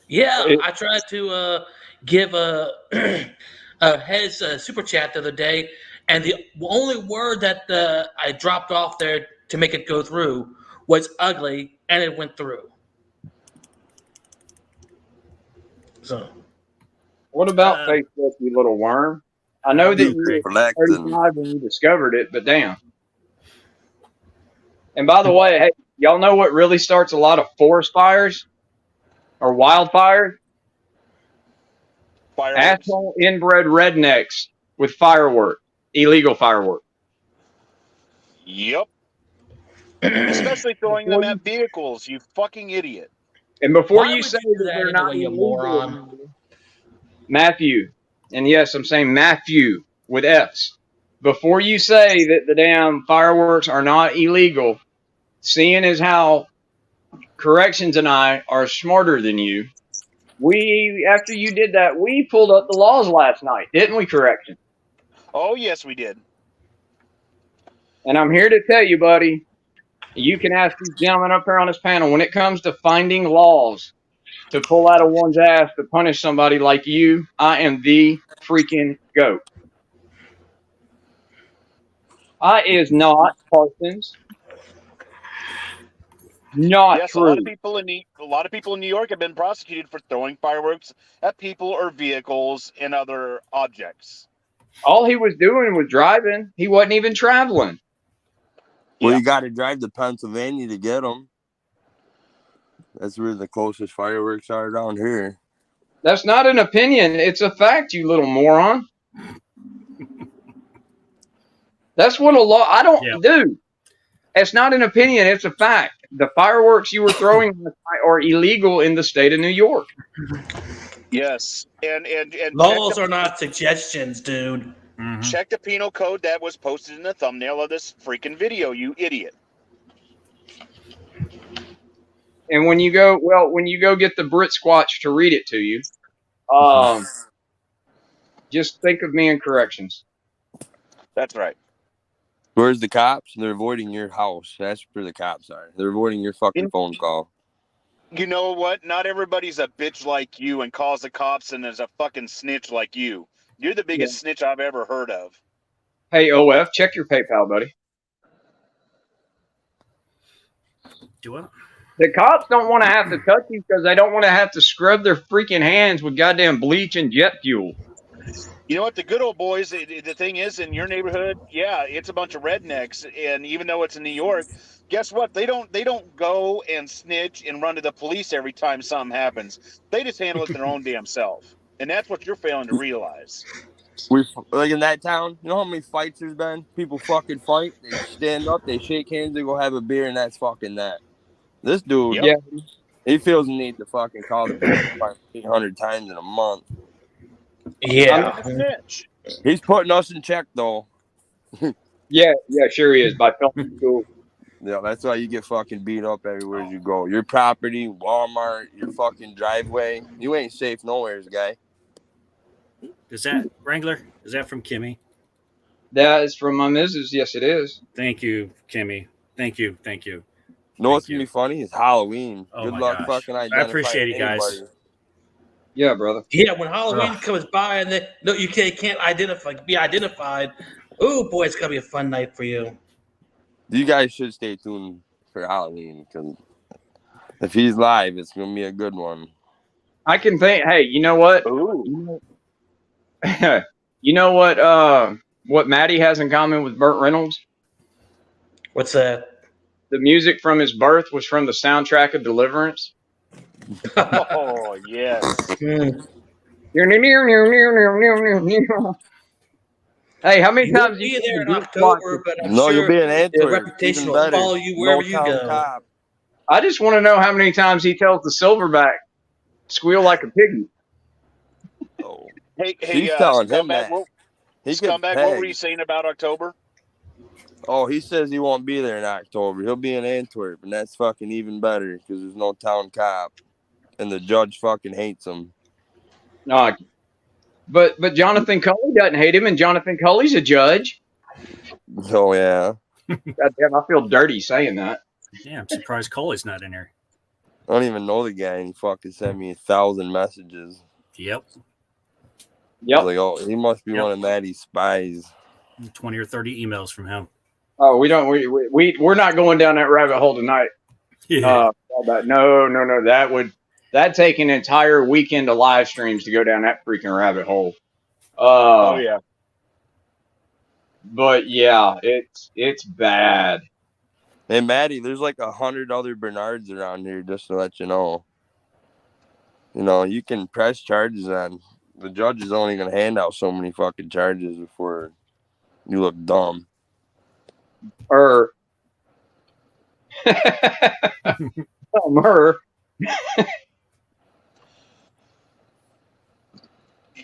Speaker 8: Yeah, I tried to give a Hez super chat the other day, and the only word that I dropped off there to make it go through was ugly, and it went through. So,
Speaker 5: What about Facebook, you little worm? I know that you were
Speaker 6: Collecting.
Speaker 5: 35 when you discovered it, but damn. And by the way, hey, y'all know what really starts a lot of forest fires or wildfires?
Speaker 3: Fireworks.
Speaker 5: Asshole inbred rednecks with fireworks, illegal fireworks.
Speaker 3: Yep. Especially throwing them at vehicles, you fucking idiot.
Speaker 5: And before
Speaker 8: Why
Speaker 5: you
Speaker 8: would
Speaker 5: say
Speaker 8: you do
Speaker 5: that
Speaker 8: that
Speaker 5: they're
Speaker 8: anyway,
Speaker 5: not
Speaker 8: you
Speaker 5: illegal,
Speaker 8: moron?
Speaker 5: Matthew, and yes, I'm saying Matthew with F's. Before you say that the damn fireworks are not illegal, seeing as how Corrections and I are smarter than you, after you did that, we pulled up the laws last night, didn't we, Corrections?
Speaker 3: Oh yes, we did.
Speaker 5: And I'm here to tell you, buddy, you can ask these gentlemen up here on this panel, when it comes to finding laws to pull out of one's ass to punish somebody like you, I am the freaking GOAT. I is not Parsons. Not
Speaker 3: Yes,
Speaker 5: true.
Speaker 3: a lot of people in New York have been prosecuted for throwing fireworks at people or vehicles and other objects.
Speaker 5: All he was doing was driving. He wasn't even traveling.
Speaker 6: Well,
Speaker 3: Yeah.
Speaker 6: you got to drive to Pennsylvania to get them. That's where the closest fireworks are down here.
Speaker 5: That's not an opinion. It's a fact, you little moron. That's what a law. I don't do. It's not an opinion. It's a fact. The fireworks you were throwing are illegal in the state of New York.
Speaker 3: Yes, and
Speaker 8: Laws are not suggestions, dude.
Speaker 3: check the penal code that was posted in the thumbnail of this freaking video, you idiot.
Speaker 5: And when you go get the Brit Squatch to read it to you, just think of me in corrections.
Speaker 3: That's right.
Speaker 6: Where's the cops? They're avoiding your house. That's where the cops are. They're avoiding your fucking phone call.
Speaker 3: You know what? Not everybody's a bitch like you and calls the cops and is a fucking snitch like you. You're the
Speaker 5: Yeah.
Speaker 3: biggest snitch I've ever heard of.
Speaker 5: Hey, OF, check your PayPal, buddy.
Speaker 2: Do what?
Speaker 5: The cops don't want to have to touch you because they don't want to have to scrub their freaking hands with goddamn bleach and jet fuel.
Speaker 3: You know what? The good old boys, the thing is, in your neighborhood, yeah, it's a bunch of rednecks. And even though it's in New York, guess what? They don't go and snitch and run to the police every time something happens. They just handle it their own damn self. And that's what you're failing to realize.
Speaker 6: We like in that town. You know how many fights there's been? People fucking fight. They stand up. They shake hands. They go have a beer, and that's fucking that. This dude,
Speaker 3: Yep.
Speaker 5: Yeah,
Speaker 6: he feels the need to fucking call the police 800 times in a month.
Speaker 8: Yeah.
Speaker 3: A snitch.
Speaker 6: He's putting us in check, though.
Speaker 5: yeah, sure he is. By filming school.
Speaker 6: Yeah, that's why you get fucking beat up everywhere you go. Your property, Walmart, your fucking driveway. You ain't safe nowheres, guy.
Speaker 2: Is that Wrangler? Is that from Kimmy?
Speaker 5: That is from my missus. Yes, it is.
Speaker 2: Thank you, Kimmy. Thank you.
Speaker 6: You know
Speaker 2: Thank
Speaker 6: what's
Speaker 2: you.
Speaker 6: gonna be funny? It's Halloween.
Speaker 2: Oh
Speaker 6: Good
Speaker 2: my
Speaker 6: luck
Speaker 2: gosh.
Speaker 6: fucking
Speaker 2: I
Speaker 6: identifying
Speaker 2: appreciate it, guys.
Speaker 6: anybody.
Speaker 5: Yeah, brother.
Speaker 8: Yeah, when Halloween
Speaker 2: Ugh.
Speaker 8: comes by and you can't be identified. Oh boy, it's gonna be a fun night for you.
Speaker 6: You guys should stay tuned for Halloween because if he's live, it's gonna be a good one.
Speaker 5: I can think. Hey, you know what?
Speaker 3: Ooh.
Speaker 5: You know what Maddie has in common with Burt Reynolds?
Speaker 8: What's that?
Speaker 5: The music from his birth was from the soundtrack of Deliverance.
Speaker 3: Oh, yes.
Speaker 5: Hey, how many
Speaker 8: You
Speaker 5: times
Speaker 8: won't
Speaker 5: you
Speaker 8: be there in
Speaker 5: do
Speaker 8: October, but I'm
Speaker 6: No,
Speaker 8: sure
Speaker 6: you'll be in
Speaker 8: the
Speaker 6: Antwerp.
Speaker 8: reputation
Speaker 6: Even
Speaker 8: will
Speaker 6: better.
Speaker 8: follow you wherever
Speaker 6: No
Speaker 8: you
Speaker 6: town
Speaker 8: go.
Speaker 6: cop.
Speaker 5: I just want to know how many times he tells the silverback, "Squeal like a piggy."
Speaker 6: Oh,
Speaker 3: Hey,
Speaker 6: she's telling him
Speaker 3: scumbag,
Speaker 6: that. He gets
Speaker 3: scumbag, what were
Speaker 6: pegged.
Speaker 3: you saying about October?
Speaker 6: Oh, he says he won't be there in October. He'll be in Antwerp, and that's fucking even better because there's no town cop, and the judge fucking hates him.
Speaker 5: No, but Jonathan Culley doesn't hate him, and Jonathan Culley's a judge.
Speaker 6: Oh yeah.
Speaker 5: God damn, I feel dirty saying that.
Speaker 2: Yeah, I'm surprised Coley's not in here.
Speaker 6: I don't even know the guy, and he fucking sent me 1,000 messages.
Speaker 2: Yep.
Speaker 5: Yep.
Speaker 6: Like, oh, he must be one of Maddie's spies.
Speaker 2: 20 or 30 emails from him.
Speaker 5: Oh, we're not going down that rabbit hole tonight.
Speaker 2: Yeah.
Speaker 5: No. That'd take an entire weekend of live streams to go down that freaking rabbit hole.
Speaker 3: Oh, yeah.
Speaker 5: But yeah, it's bad.
Speaker 6: Hey, Maddie, there's like 100 other Bernards around here, just to let you know. You know, you can press charges on. The judge is only going to hand out so many fucking charges before you look dumb.
Speaker 5: Her.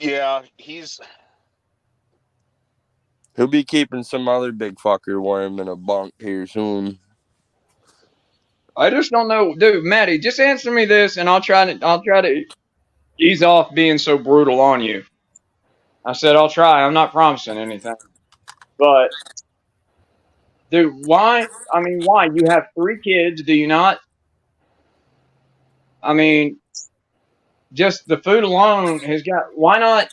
Speaker 3: Yeah,
Speaker 6: He'll be keeping some other big fucker warm in a bunk here soon.
Speaker 5: I just don't know, dude. Maddie, just answer me this, and I'll try to ease off being so brutal on you. I said I'll try. I'm not promising anything, but dude, why? I mean, why? You have 3 kids, do you not? I mean, just the food alone has got. Why not?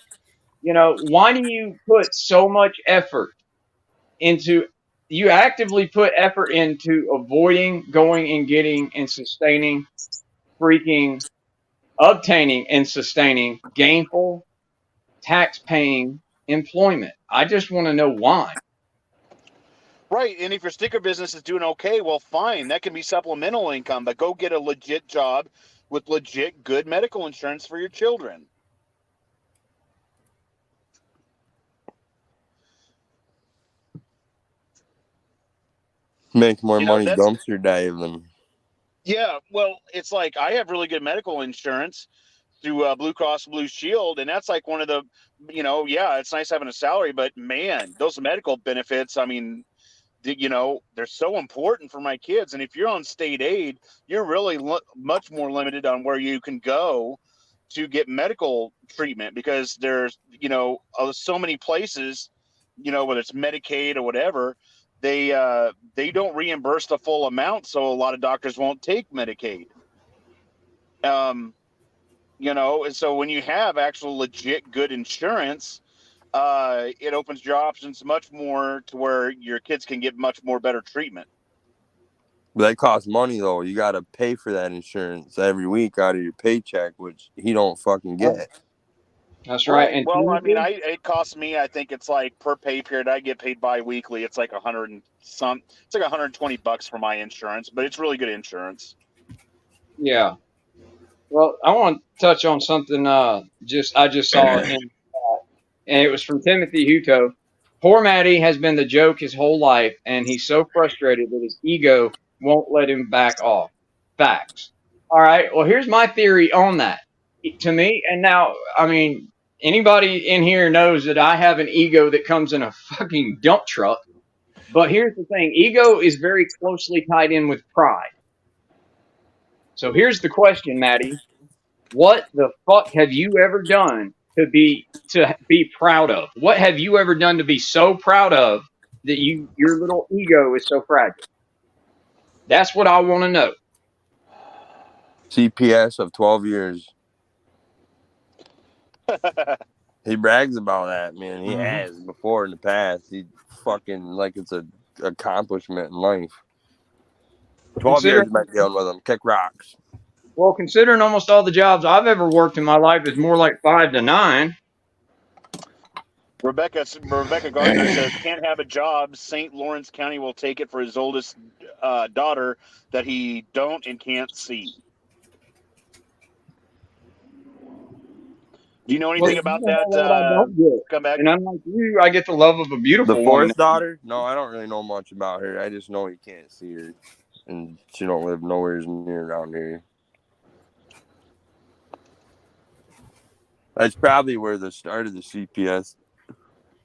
Speaker 5: You know, why do you put so much effort into? You actively put effort into avoiding going and getting and sustaining, obtaining and sustaining gainful, tax-paying employment. I just want to know why.
Speaker 3: right. And if your sticker business is doing okay, well, fine. That can be supplemental income, but go get a legit job with legit good medical insurance for your children.
Speaker 6: Make more
Speaker 3: You know,
Speaker 6: money
Speaker 3: that's-
Speaker 6: dumpster diving.
Speaker 3: Yeah, well, it's like I have really good medical insurance through Blue Cross Blue Shield, and that's like one of the, yeah, it's nice having a salary, but man, those medical benefits, I mean, they're so important for my kids. And if you're on state aid, you're really much more limited on where you can go to get medical treatment because there's, so many places, whether it's Medicaid or whatever, they don't reimburse the full amount. So a lot of doctors won't take Medicaid. You know, and so when you have actual legit good insurance, it opens your options much more to where your kids can get much more better treatment.
Speaker 6: But that costs money though. You gotta pay for that insurance every week out of your paycheck, which he don't fucking get.
Speaker 5: That's right. And
Speaker 3: Well, I mean,
Speaker 5: Timothy,
Speaker 3: it costs me. I think it's like per pay period. I get paid bi-weekly. It's like $100 and some. It's like $120 for my insurance, but it's really good insurance.
Speaker 5: yeah. Well, I want to touch on something. I just saw it, and it was from Timothy Huto. Poor Matty has been the joke his whole life, and he's so frustrated that his ego won't let him back off. Facts. All right. Well, here's my theory on that. To me, and now, I mean, anybody in here knows that I have an ego that comes in a fucking dump truck. But here's the thing: ego is very closely tied in with pride. So here's the question, Matty. What the fuck have you ever done to be proud of? What have you ever done to be so proud of that your little ego is so fragile? That's what I want to know.
Speaker 6: CPS of 12 years. He brags about that, man. He has before in the past. He fucking like it's a accomplishment in life. 12 years I've been dealing with him. Kick rocks.
Speaker 5: Well, considering almost all the jobs I've ever worked in my life is more like 5 to 9.
Speaker 3: Rebecca Gardner says, can't have a job. St. Lawrence County will take it for his oldest daughter that he don't and can't see. Do you know anything about that?
Speaker 5: I don't get.
Speaker 3: Come back.
Speaker 5: And unlike you, I get the love of a beautiful
Speaker 6: The
Speaker 5: woman.
Speaker 6: fourth daughter? No, I don't really know much about her. I just know you can't see her. And she don't live nowhere near around here. That's probably where the start of the CPS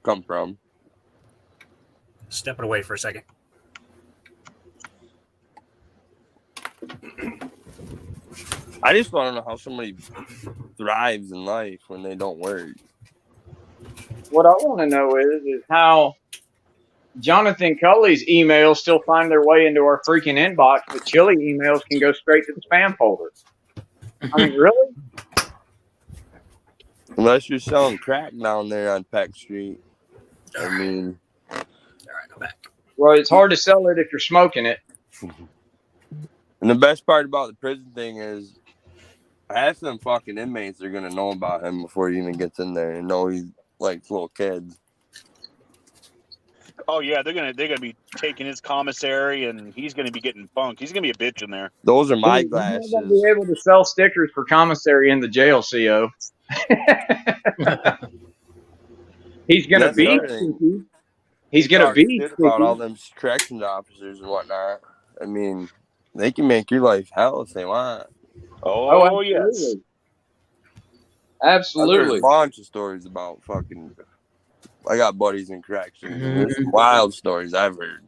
Speaker 6: come from.
Speaker 2: Step it away for a second.
Speaker 6: I just want to know how somebody thrives in life when they don't work.
Speaker 5: What I want to know is how Jonathan Culley's emails still find their way into our freaking inbox, but Chili emails can go straight to the spam folder. I mean, really?
Speaker 6: Unless you're selling crack down there on Peck Street. I mean...
Speaker 2: All right, I'm back.
Speaker 5: Well, it's hard to sell it if you're smoking it.
Speaker 6: And the best part about the prison thing is half of them fucking inmates are going to know about him before he even gets in there and know he likes little kids.
Speaker 3: Oh yeah, they're gonna be taking his commissary, and he's gonna be getting punked. He's gonna be a bitch in there.
Speaker 6: Those are my
Speaker 5: He's
Speaker 6: glasses.
Speaker 5: not going to be able to sell stickers for commissary in the jail, CO. He's going to be stinky. He's going to be
Speaker 6: about all them corrections officers and whatnot. I mean, they can make your life hell if they want.
Speaker 3: Oh yes.
Speaker 5: Absolutely.
Speaker 6: There's a bunch of stories about fucking... I got buddies in corrections. And there's some wild stories I've heard.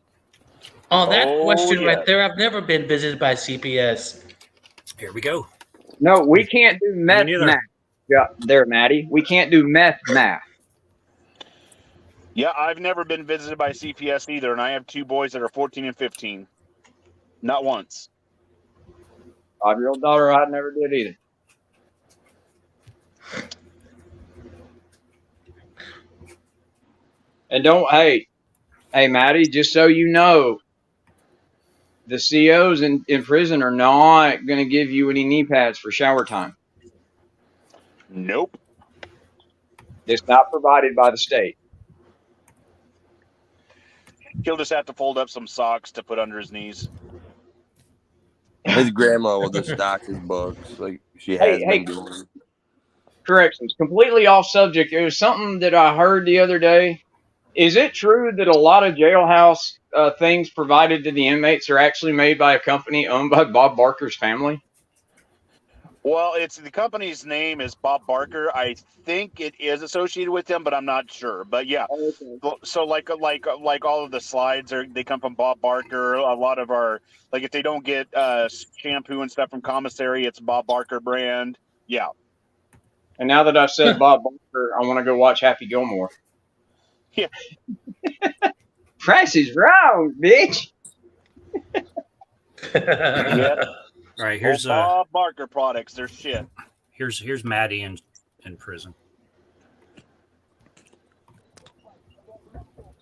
Speaker 8: On that question right there, I've never been visited by CPS.
Speaker 2: Here we go.
Speaker 5: No, we can't do meth math. Yeah, there, Maddie. We can't do meth math.
Speaker 3: Yeah, I've never been visited by CPS either, and I have 2 boys that are 14 and 15. Not once.
Speaker 5: 5-year-old daughter, I never did either. And hey, Maddie, just so you know, the COs in prison are not going to give you any knee pads for shower time.
Speaker 3: Nope.
Speaker 5: It's not provided by the state.
Speaker 3: He'll just have to fold up some socks to put under his knees.
Speaker 6: His grandma will just stock his books like she has been doing.
Speaker 5: Corrections. Completely off subject. It was something that I heard the other day. Is it true that a lot of jailhouse things provided to the inmates are actually made by a company owned by Bob Barker's family?
Speaker 3: Well, the company's name is Bob Barker. I think it is associated with him, but I'm not sure. But yeah, so like all of the slides they come from Bob Barker. A lot of our if they don't get shampoo and stuff from commissary, it's Bob Barker brand. Yeah.
Speaker 5: And now that I've said Bob Barker, I want to go watch Happy Gilmore.
Speaker 3: Yeah.
Speaker 5: Price is wrong, bitch.
Speaker 3: Yeah.
Speaker 2: All right,
Speaker 3: Old
Speaker 2: here's
Speaker 3: Bob Barker products. They're shit.
Speaker 2: here's Maddie in prison.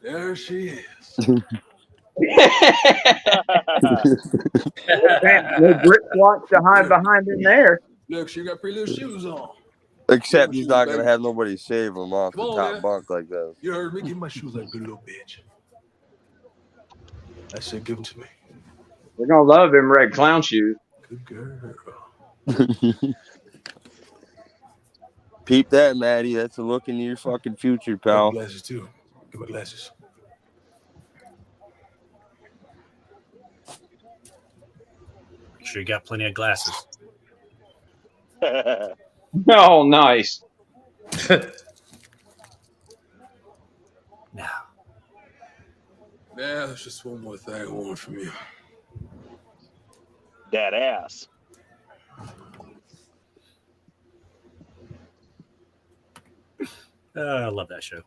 Speaker 1: There she is.
Speaker 5: No brick wants to hide behind in there.
Speaker 1: Look, she got pretty little shoes on.
Speaker 6: Except he's
Speaker 1: Shoes,
Speaker 6: not gonna
Speaker 1: baby.
Speaker 6: have nobody save him off
Speaker 1: Come
Speaker 6: the
Speaker 1: on,
Speaker 6: top
Speaker 1: man.
Speaker 6: bunk like this.
Speaker 1: You heard me. Give my shoes like a good little bitch. I said, give them to me.
Speaker 5: They're gonna love them red clown shoes.
Speaker 1: Good girl.
Speaker 6: Peep that, Maddie. That's a look into your fucking future,
Speaker 1: Got my
Speaker 6: pal.
Speaker 1: glasses too. Get my glasses.
Speaker 2: Make sure you got plenty of glasses.
Speaker 5: Oh, nice.
Speaker 2: Now,
Speaker 1: Now, there's just one more thing I want from you.
Speaker 3: That ass.
Speaker 2: I love that show.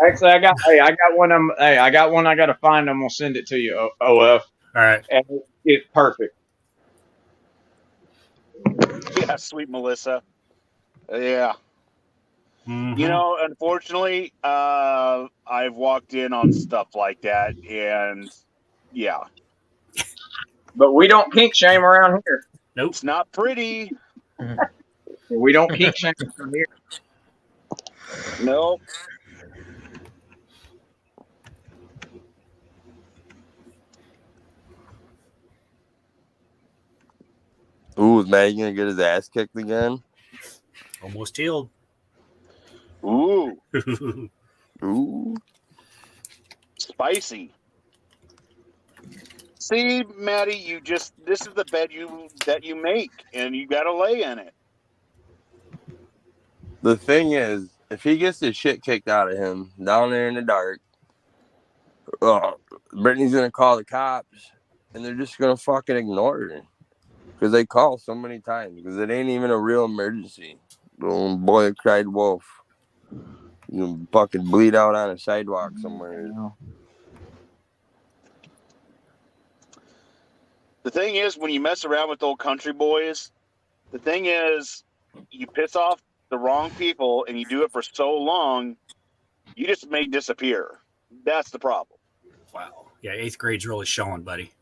Speaker 5: Actually, I got one. I got one. I gotta find. I'm gonna send it to you. OF.
Speaker 2: All right.
Speaker 5: And it's perfect.
Speaker 3: Yeah, sweet Melissa. Yeah.
Speaker 2: Mhm.
Speaker 3: You know, unfortunately, I've walked in on stuff like that, and yeah,
Speaker 5: But we don't kink shame around here.
Speaker 2: Nope.
Speaker 3: it's not pretty.
Speaker 5: We don't kink shame around here.
Speaker 3: No.
Speaker 6: Ooh, is Maddie gonna get his ass kicked again?
Speaker 2: Almost healed.
Speaker 3: Ooh,
Speaker 6: Ooh.
Speaker 3: spicy. See, Maddie, this is the bed that you make, and you got to lay in it.
Speaker 6: The thing is, if he gets the shit kicked out of him down there in the dark, Brittany's gonna call the cops, and they're just gonna fucking ignore her because they call so many times because it ain't even a real emergency. Little boy cried wolf. You fucking bleed out on a sidewalk somewhere.
Speaker 3: The thing is, when you mess around with old country boys, the thing is, you piss off the wrong people, and you do it for so long, you just may disappear. That's the problem.
Speaker 2: Wow. Yeah, 8th grade's really showing, buddy.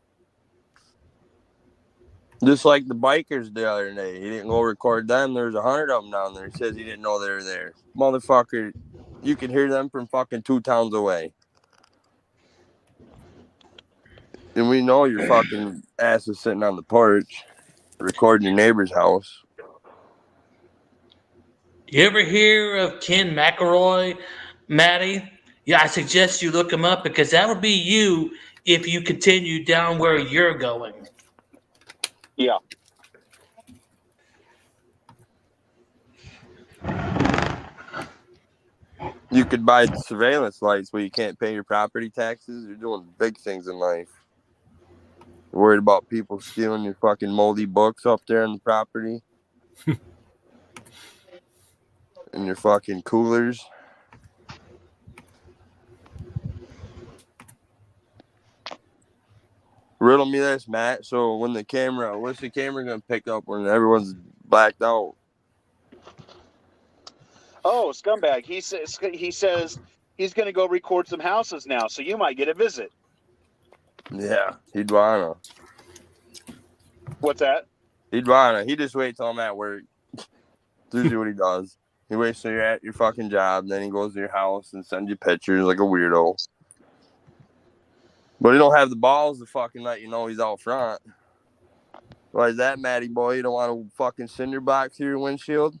Speaker 6: Just like the bikers the other day. He didn't go record them. There's 100 of them down there. He says he didn't know they were there. Motherfucker, you can hear them from fucking 2 towns away. And we know your fucking ass is sitting on the porch recording your neighbor's house.
Speaker 8: You ever hear of Ken McElroy, Maddie? Yeah, I suggest you look him up because that'll be you if you continue down where you're going.
Speaker 3: Yeah.
Speaker 6: You could buy surveillance lights where you can't pay your property taxes. You're doing big things in life. You're worried about people stealing your fucking moldy books up there on the property. And your fucking coolers. Riddle me this, Matt. So what's the camera gonna pick up when everyone's blacked out?
Speaker 3: Oh, scumbag. He says he's going to go record some houses now, so you might get a visit.
Speaker 6: Yeah, he'd wanna.
Speaker 3: What's that?
Speaker 6: He'd wanna. He just waits till I'm at work. That's usually what he does. He waits till you're at your fucking job, then he goes to your house and sends you pictures like a weirdo. But he don't have the balls to fucking let you know he's out front. Why is that, Matty boy? You don't want a fucking cinder box through your windshield?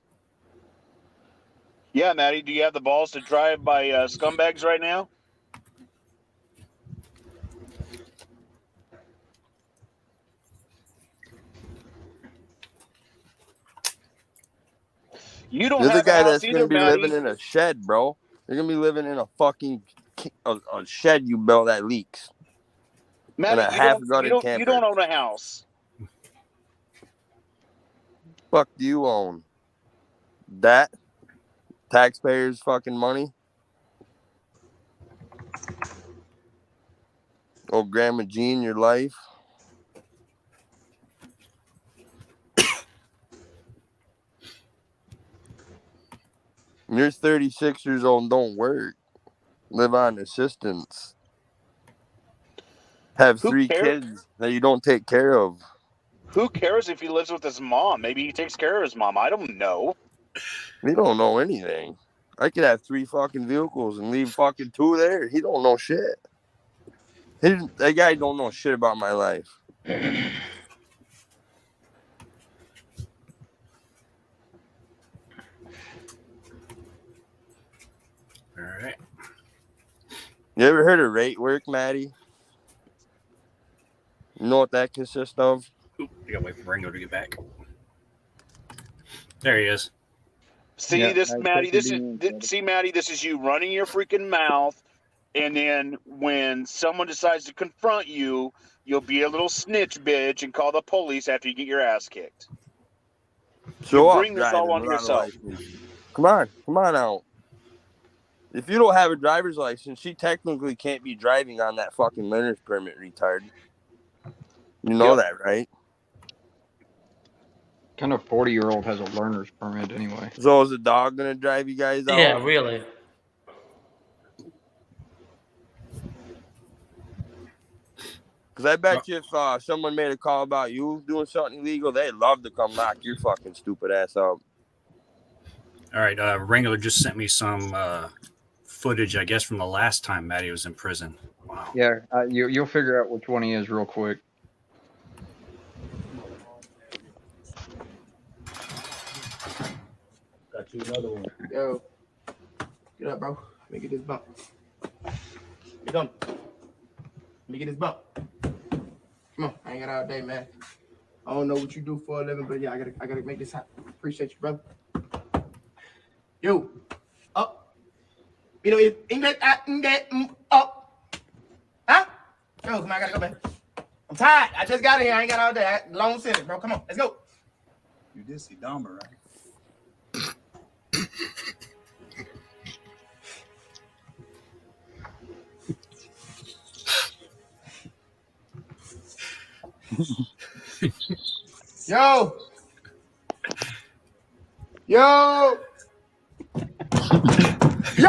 Speaker 3: Yeah, Maddie, do you have the balls to drive by scumbags right now? You don't
Speaker 6: You're the
Speaker 3: have a
Speaker 6: guy
Speaker 3: house
Speaker 6: that's
Speaker 3: either,
Speaker 6: gonna be
Speaker 3: Maddie.
Speaker 6: living in a shed, bro. You're gonna be living in a fucking a shed you built that leaks.
Speaker 3: Maddie,
Speaker 6: and a half-gutted
Speaker 3: you
Speaker 6: camper.
Speaker 3: don't own a house.
Speaker 6: Fuck do you own? That? Taxpayers' fucking money? Oh, Grandma Jean, your life. You're 36 years old and don't work. Live on assistance. Have
Speaker 3: Who
Speaker 6: 3
Speaker 3: cares?
Speaker 6: kids that you don't take care of.
Speaker 3: Who cares if he lives with his mom? Maybe he takes care of his mom. I don't know.
Speaker 6: We don't know anything. I could have 3 fucking vehicles and leave fucking 2 there. He don't know shit. That guy don't know shit about my life.
Speaker 2: All right.
Speaker 6: You ever heard of rate work, Maddie? You know what that consists of?
Speaker 2: Oop, I gotta wait for Ringo to get back. There he is.
Speaker 3: See
Speaker 5: Yeah,
Speaker 3: this,
Speaker 5: nice
Speaker 3: Maddie. This is
Speaker 5: taking me in,
Speaker 3: see, Maddie. This is you running your freaking mouth, and then when someone decides to confront you, you'll be a little snitch bitch and call the police after you get your ass kicked.
Speaker 6: Show up
Speaker 3: bring this all
Speaker 6: driving
Speaker 3: onto
Speaker 6: without a
Speaker 3: yourself.
Speaker 6: license. Come on out. If you don't have a driver's license, she technically can't be driving on that fucking learner's permit, retard. You know that, right?
Speaker 5: Kind of 40-year-old has a learner's permit anyway.
Speaker 6: So is the dog gonna drive you guys out?
Speaker 8: Yeah, really.
Speaker 6: Because I bet you if someone made a call about you doing something illegal, they'd love to come knock your fucking stupid ass up.
Speaker 2: All right. Ringo just sent me some footage, I guess, from the last time Maddie was in prison. Wow.
Speaker 5: Yeah, you'll figure out which one he is real quick.
Speaker 1: Got you another one. Yo, get up, bro. Let me get this bump. Get on. Let me get this bump. Come on, I ain't got all day, man. I don't know what you do for a living, but yeah, I gotta make this happen. Appreciate you, brother. Yo, up. You know, up. Huh? Yo, come on, I gotta go, man. I'm tired. I just got in here. I ain't got all day. Long sentence, bro. Come on, let's go.
Speaker 9: You did see Dahmer, right?
Speaker 1: Yo! Yo! Yo!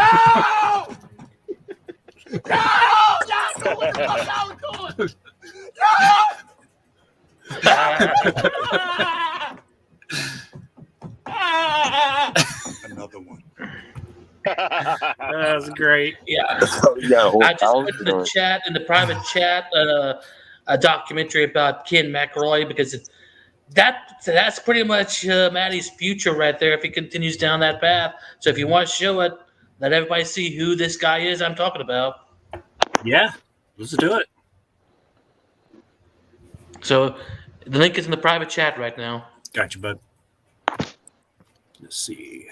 Speaker 1: Yo! Y'all know what the fuck y'all doing?
Speaker 9: Another one.
Speaker 2: That's great.
Speaker 8: Yeah.
Speaker 6: Yeah,
Speaker 8: I just put in the chat, in the private chat, a documentary about Ken McElroy, because that's pretty much Maddie's future right there if he continues down that path. So if you want to show it, let everybody see who this guy is I'm talking about.
Speaker 2: Yeah, let's do it.
Speaker 8: So the link is in the private chat right now.
Speaker 2: Gotcha, bud. Let's see.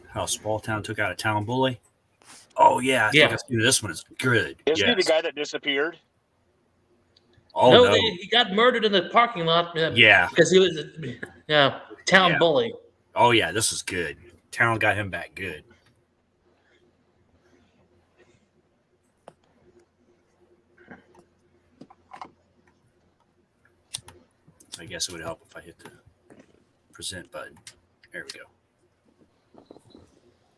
Speaker 2: How Small Town took out a town bully. Oh, yeah. I think I've seen this one is good.
Speaker 3: Isn't he the guy that disappeared?
Speaker 2: Oh,
Speaker 8: no,
Speaker 2: no.
Speaker 8: he got murdered in the parking lot.
Speaker 2: Yeah.
Speaker 8: Because he was a town bully.
Speaker 2: Oh, yeah. This is good. Town got him back good. I guess it would help if I hit the present button. There we go.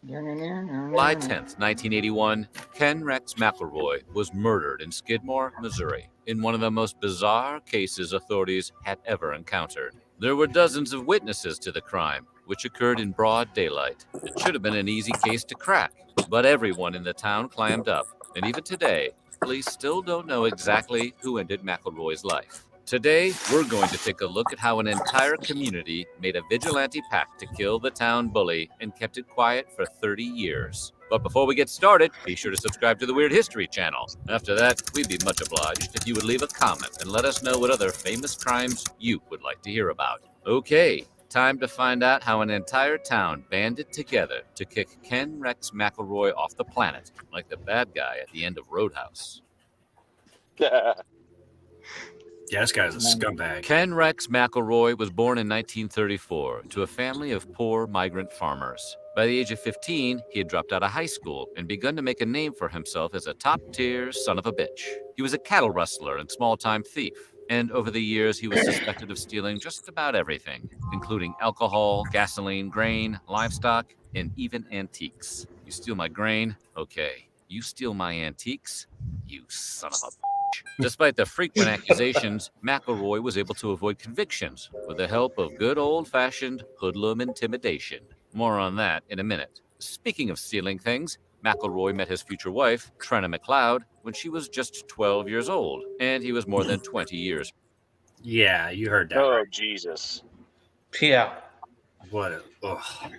Speaker 10: July 10th, 1981, Ken Rex McElroy was murdered in Skidmore, Missouri, in one of the most bizarre cases authorities had ever encountered. There were dozens of witnesses to the crime, which occurred in broad daylight. It should have been an easy case to crack, but everyone in the town clammed up, and even today, police still don't know exactly who ended McElroy's life. Today, we're going to take a look at how an entire community made a vigilante pact to kill the town bully and kept it quiet for 30 years. But before we get started, be sure to subscribe to the Weird History channel. After that, we'd be much obliged if you would leave a comment and let us know what other famous crimes you would like to hear about. Okay, time to find out how an entire town banded together to kick Ken Rex McElroy off the planet, like the bad guy at the end of Roadhouse.
Speaker 2: Yeah, this guy's a scumbag.
Speaker 10: Ken Rex McElroy was born in 1934 to a family of poor migrant farmers. By the age of 15, he had dropped out of high school and begun to make a name for himself as a top-tier son of a bitch. He was a cattle rustler and small-time thief, and over the years he was suspected of stealing just about everything, including alcohol, gasoline, grain, livestock, and even antiques. You steal my grain? Okay. You steal my antiques? You son of a... Despite the frequent accusations, McElroy was able to avoid convictions with the help of good old-fashioned hoodlum intimidation. More on that in a minute. Speaking of stealing things, McElroy met his future wife, Trenna McLeod, when she was just 12 years old, and he was more than 20 years.
Speaker 2: Yeah, you heard that
Speaker 3: Oh,
Speaker 2: right.
Speaker 3: Jesus.
Speaker 8: Yeah.
Speaker 2: What a... Ugh.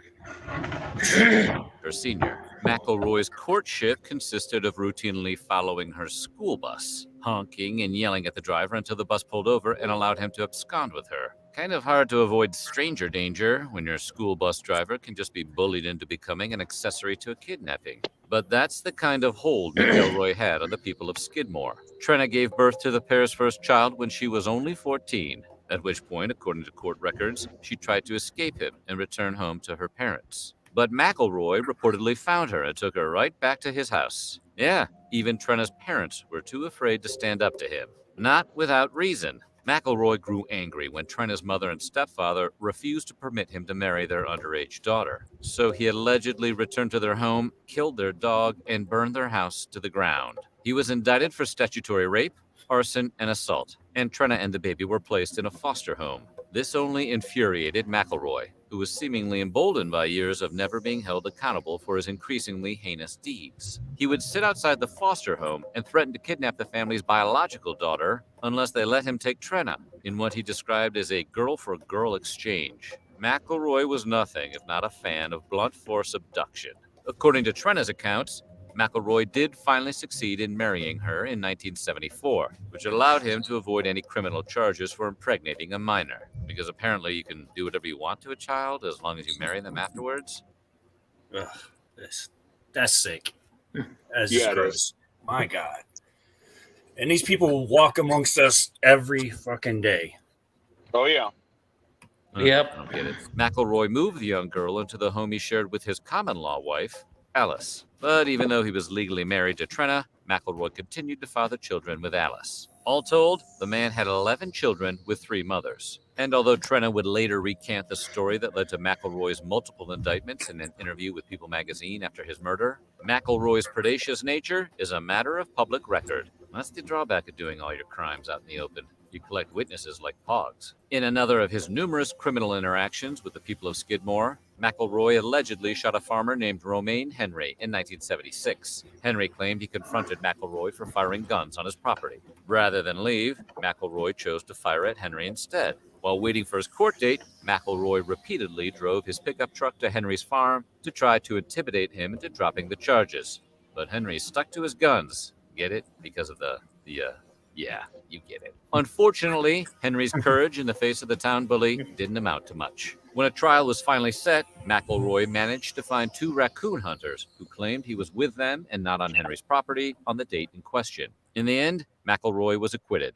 Speaker 10: Her senior. McElroy's courtship consisted of routinely following her school bus, honking and yelling at the driver until the bus pulled over and allowed him to abscond with her. Kind of hard to avoid stranger danger when your school bus driver can just be bullied into becoming an accessory to a kidnapping. But that's the kind of hold McElroy had on the people of Skidmore. Trenna gave birth to the pair's first child when she was only 14, at which point, according to court records, she tried to escape him and return home to her parents. But McElroy reportedly found her and took her right back to his house. Yeah, even Trenna's parents were too afraid to stand up to him. Not without reason. McElroy grew angry when Trenna's mother and stepfather refused to permit him to marry their underage daughter. So he allegedly returned to their home, killed their dog, and burned their house to the ground. He was indicted for statutory rape, arson, and assault, and Trenna and the baby were placed in a foster home. This only infuriated McElroy, who was seemingly emboldened by years of never being held accountable for his increasingly heinous deeds. He would sit outside the foster home and threaten to kidnap the family's biological daughter unless they let him take Trenna in what he described as a girl-for-girl exchange. McElroy was nothing if not a fan of blunt force abduction. According to Trenna's accounts, McElroy did finally succeed in marrying her in 1974, which allowed him to avoid any criminal charges for impregnating a minor, because apparently you can do whatever you want to a child as long as you marry them afterwards.
Speaker 2: Ugh, that's sick. That's
Speaker 3: Yeah, it
Speaker 2: gross.
Speaker 3: is.
Speaker 2: My God. And these people walk amongst us every fucking day.
Speaker 3: Oh, yeah.
Speaker 8: Yep.
Speaker 10: I don't get it. McElroy moved the young girl into the home he shared with his common-law wife, Alice. But even though he was legally married to Trenna, McElroy continued to father children with Alice. All told, the man had 11 children with 3 mothers. And although Trenna would later recant the story that led to McElroy's multiple indictments in an interview with People magazine after his murder, McElroy's predacious nature is a matter of public record. That's the drawback of doing all your crimes out in the open. You collect witnesses like pogs. In another of his numerous criminal interactions with the people of Skidmore, McElroy allegedly shot a farmer named Romaine Henry in 1976. Henry claimed he confronted McElroy for firing guns on his property. Rather than leave, McElroy chose to fire at Henry instead. While waiting for his court date, McElroy repeatedly drove his pickup truck to Henry's farm to try to intimidate him into dropping the charges. But Henry stuck to his guns. Get it? Because of yeah, you get it. Unfortunately, Henry's courage in the face of the town bully didn't amount to much. When a trial was finally set, McElroy managed to find 2 raccoon hunters who claimed he was with them and not on Henry's property on the date in question. In the end, McElroy was acquitted.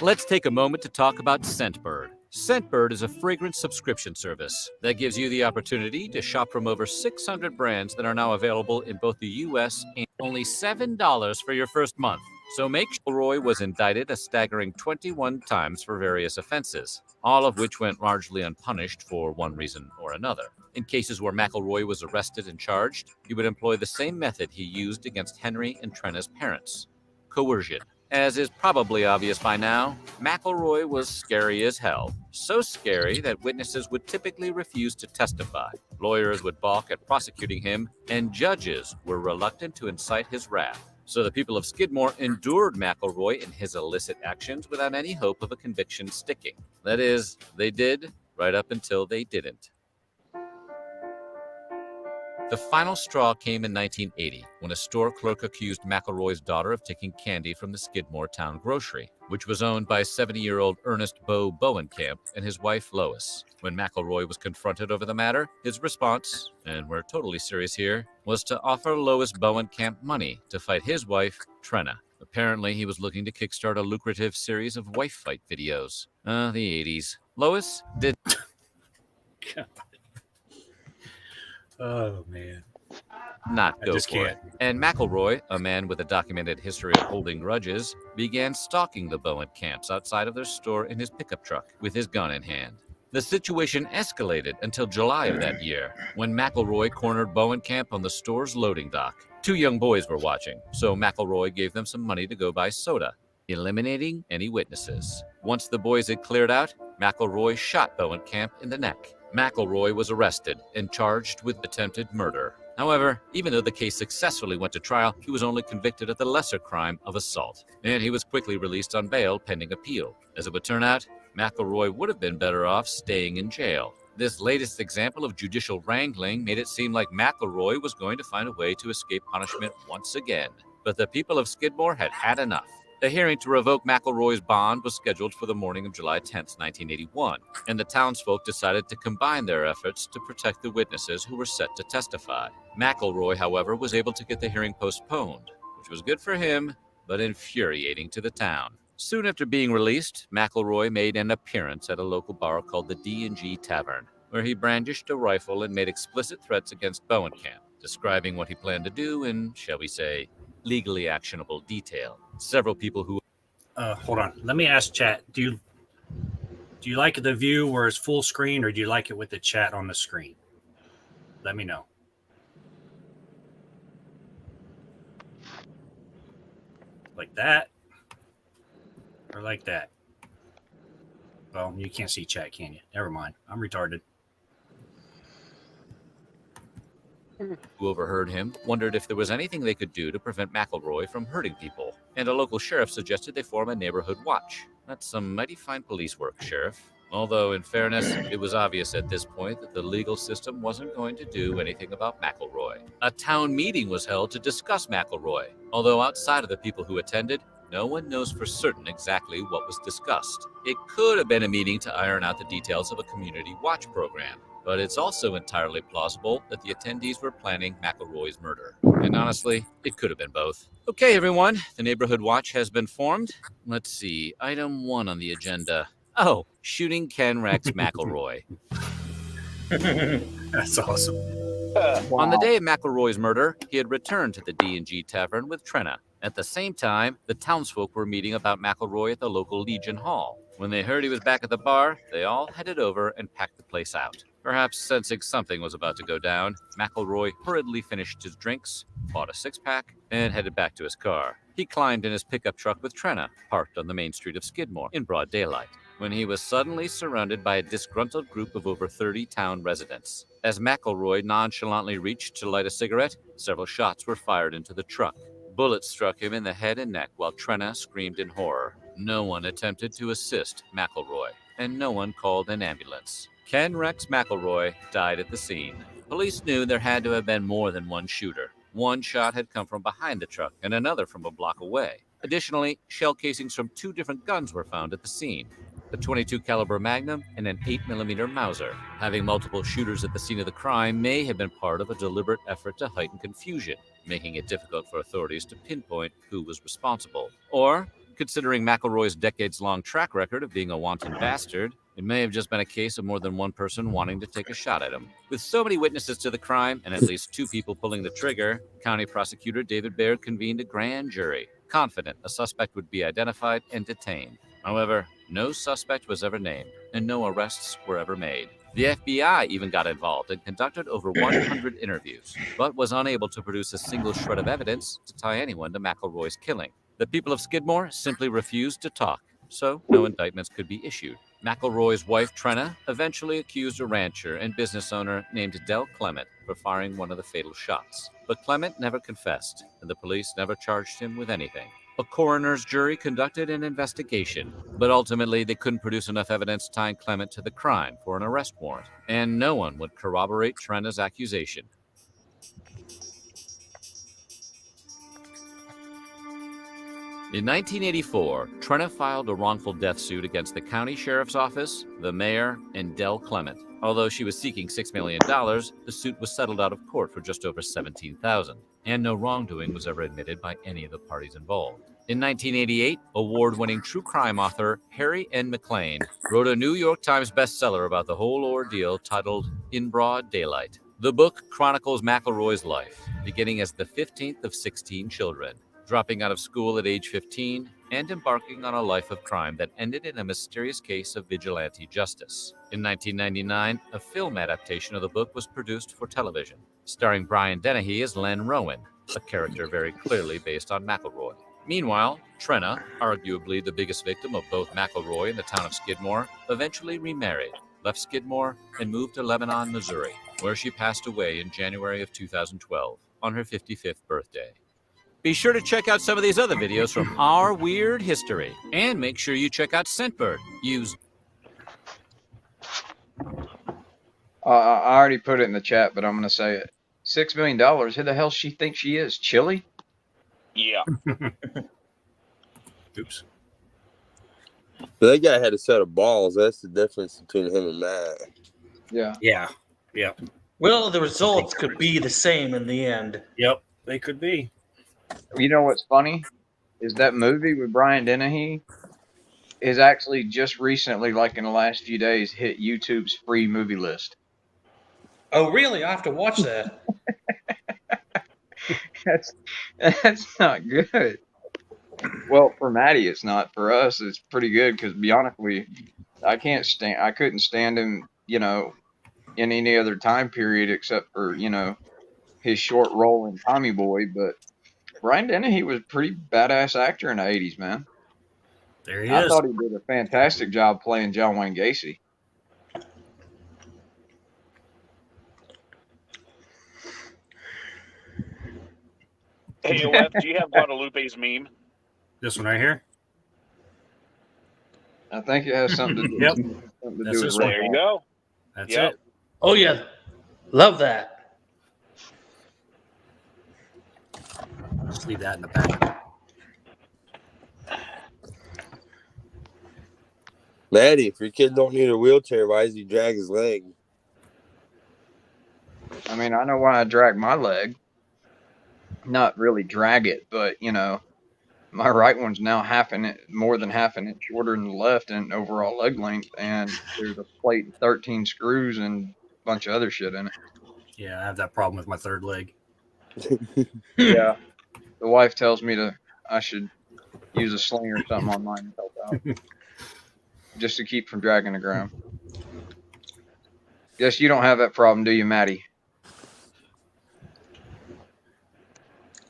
Speaker 10: Let's take a moment to talk about Scentbird. Scentbird is a fragrance subscription service that gives you the opportunity to shop from over 600 brands that are now available in both the U.S. and only $7 for your first month. So McElroy was indicted a staggering 21 times for various offenses, all of which went largely unpunished for one reason or another. In cases where McElroy was arrested and charged, he would employ the same method he used against Henry and Trenna's parents: coercion. As is probably obvious by now, McElroy was scary as hell. So scary that witnesses would typically refuse to testify. Lawyers would balk at prosecuting him, and judges were reluctant to incite his wrath. So the people of Skidmore endured McElroy and his illicit actions without any hope of a conviction sticking. That is, they did, right up until they didn't. The final straw came in 1980, when a store clerk accused McElroy's daughter of taking candy from the Skidmore town grocery, which was owned by 70-year-old Ernest Bo Bowenkamp and his wife Lois. When McElroy was confronted over the matter, his response, and we're totally serious here, was to offer Lois Bowenkamp money to fight his wife, Trenna. Apparently, he was looking to kickstart a lucrative series of wife fight videos. The 80s. Lois did.
Speaker 2: Oh man.
Speaker 10: Not
Speaker 2: I
Speaker 10: go
Speaker 2: just
Speaker 10: for
Speaker 2: can't.
Speaker 10: it. And McElroy, a man with a documented history of holding grudges, began stalking the Bowen camps outside of their store in his pickup truck with his gun in hand. The situation escalated until July of that year, when McElroy cornered Bowen camp on the store's loading dock. 2 young boys were watching, so McElroy gave them some money to go buy soda, eliminating any witnesses. Once the boys had cleared out, McElroy shot Bowen camp in the neck. McElroy was arrested and charged with attempted murder. However, even though the case successfully went to trial, he was only convicted of the lesser crime of assault, and he was quickly released on bail pending appeal. As it would turn out, McElroy would have been better off staying in jail. This latest example of judicial wrangling made it seem like McElroy was going to find a way to escape punishment once again. But the people of Skidmore had had enough. The hearing to revoke McElroy's bond was scheduled for the morning of July 10, 1981, and the townsfolk decided to combine their efforts to protect the witnesses who were set to testify. McElroy, however, was able to get the hearing postponed, which was good for him, but infuriating to the town. Soon after being released, McElroy made an appearance at a local bar called the D&G Tavern, where he brandished a rifle and made explicit threats against Bowenkamp, describing what he planned to do in, shall we say, legally actionable detail. Several people who...
Speaker 2: Hold on. Let me ask chat. Do you like the view where it's full screen, or do you like it with the chat on the screen? Let me know. Like that? Or like that? Well, you can't see chat, can you? Never mind. I'm retarded.
Speaker 10: Who overheard him wondered if there was anything they could do to prevent McElroy from hurting people, and a local sheriff suggested they form a neighborhood watch. That's some mighty fine police work, Sheriff. Although, in fairness, it was obvious at this point that the legal system wasn't going to do anything about McElroy. A town meeting was held to discuss McElroy, although outside of the people who attended, no one knows for certain exactly what was discussed. It could have been a meeting to iron out the details of a community watch program, but it's also entirely plausible that the attendees were planning McElroy's murder. And honestly, it could have been both. Okay, everyone, the Neighborhood Watch has been formed. Let's see, item 1 on the agenda. Oh, shooting Ken Rex McElroy.
Speaker 2: That's awesome.
Speaker 10: On the day of McElroy's murder, he had returned to the D&G Tavern with Trenna. At the same time, the townsfolk were meeting about McElroy at the local Legion Hall. When they heard he was back at the bar, they all headed over and packed the place out. Perhaps sensing something was about to go down, McElroy hurriedly finished his drinks, bought a six-pack, and headed back to his car. He climbed in his pickup truck with Trenna, parked on the main street of Skidmore in broad daylight, when he was suddenly surrounded by a disgruntled group of over 30 town residents. As McElroy nonchalantly reached to light a cigarette, several shots were fired into the truck. Bullets struck him in the head and neck while Trenna screamed in horror. No one attempted to assist McElroy, and no one called an ambulance. Ken Rex McElroy died at the scene. Police knew there had to have been more than one shooter. One shot had come from behind the truck and another from a block away. Additionally, shell casings from 2 different guns were found at the scene, a .22 caliber Magnum and an 8mm Mauser. Having multiple shooters at the scene of the crime may have been part of a deliberate effort to heighten confusion, making it difficult for authorities to pinpoint who was responsible. Or, considering McElroy's decades-long track record of being a wanton bastard, it may have just been a case of more than one person wanting to take a shot at him. With so many witnesses to the crime and at least 2 people pulling the trigger, County Prosecutor David Baird convened a grand jury, confident a suspect would be identified and detained. However, no suspect was ever named, and no arrests were ever made. The FBI even got involved and conducted over 100 interviews, but was unable to produce a single shred of evidence to tie anyone to McElroy's killing. The people of Skidmore simply refused to talk, so no indictments could be issued. McElroy's wife, Trenna, eventually accused a rancher and business owner named Del Clement for firing one of the fatal shots. But Clement never confessed, and the police never charged him with anything. A coroner's jury conducted an investigation, but ultimately they couldn't produce enough evidence tying Clement to the crime for an arrest warrant, and no one would corroborate Trenna's accusation. In 1984, Trenna filed a wrongful death suit against the county sheriff's office, the mayor, and Del Clement. Although she was seeking $6 million, the suit was settled out of court for just over $17,000, and no wrongdoing was ever admitted by any of the parties involved. In 1988, award-winning true crime author Harry N. McLean wrote a New York Times bestseller about the whole ordeal titled In Broad Daylight. The book chronicles McElroy's life, beginning as the 15th of 16 children, dropping out of school at age 15 and embarking on a life of crime that ended in a mysterious case of vigilante justice. In 1999, a film adaptation of the book was produced for television, starring Brian Dennehy as Len Rowan, a character very clearly based on McElroy. Meanwhile, Trenna, arguably the biggest victim of both McElroy and the town of Skidmore, eventually remarried, left Skidmore, and moved to Lebanon, Missouri, where she passed away in January of 2012 on her 55th birthday. Be sure to check out some of these other videos from our weird history, and make sure you check out Scentbird. Use
Speaker 5: I already put it in the chat, but I'm going to say it. $6 million. Who the hell she thinks she is? Chili?
Speaker 3: Yeah.
Speaker 2: Oops.
Speaker 6: But that guy had a set of balls. That's the difference between him and Matt.
Speaker 5: Yeah.
Speaker 2: Yeah. Yep.
Speaker 8: Well, the results could be the same in the end.
Speaker 2: Yep. They could be.
Speaker 5: You know what's funny? Is that movie with Brian Dennehy is actually just recently, like in the last few days, hit YouTube's free movie list.
Speaker 8: Oh, really? I have to watch that.
Speaker 5: That's not good. Well, for Maddie, it's not. For us, it's pretty good because, to be honest with you, I couldn't stand him, in any other time period except for, his short role in Tommy Boy. But Brian Dennehy was a pretty badass actor in the 80s, man.
Speaker 2: There he
Speaker 5: I
Speaker 2: is.
Speaker 5: thought he did a fantastic job playing John Wayne Gacy.
Speaker 3: Hey, OF, do you have Guadalupe's meme?
Speaker 2: This one right here.
Speaker 5: I think it has something to do,
Speaker 2: Yep.
Speaker 5: something to
Speaker 2: That's
Speaker 5: do
Speaker 2: this
Speaker 5: with
Speaker 2: one.
Speaker 3: There you go.
Speaker 2: That's
Speaker 3: Yep.
Speaker 2: it.
Speaker 8: Oh, yeah. Love that.
Speaker 2: Just leave that in the back.
Speaker 6: Maddie, if your kid don't need a wheelchair, why does he drag his leg?
Speaker 5: I mean, I know why I drag my leg. Not really drag it, but my right one's now more than half an inch shorter than the left in overall leg length, and there's a plate and 13 screws and a bunch of other shit in it.
Speaker 2: Yeah, I have that problem with my third leg.
Speaker 5: Yeah, the wife tells me I should use a sling or something on mine to help out, just to keep from dragging the ground. Guess you don't have that problem, do you, Maddie?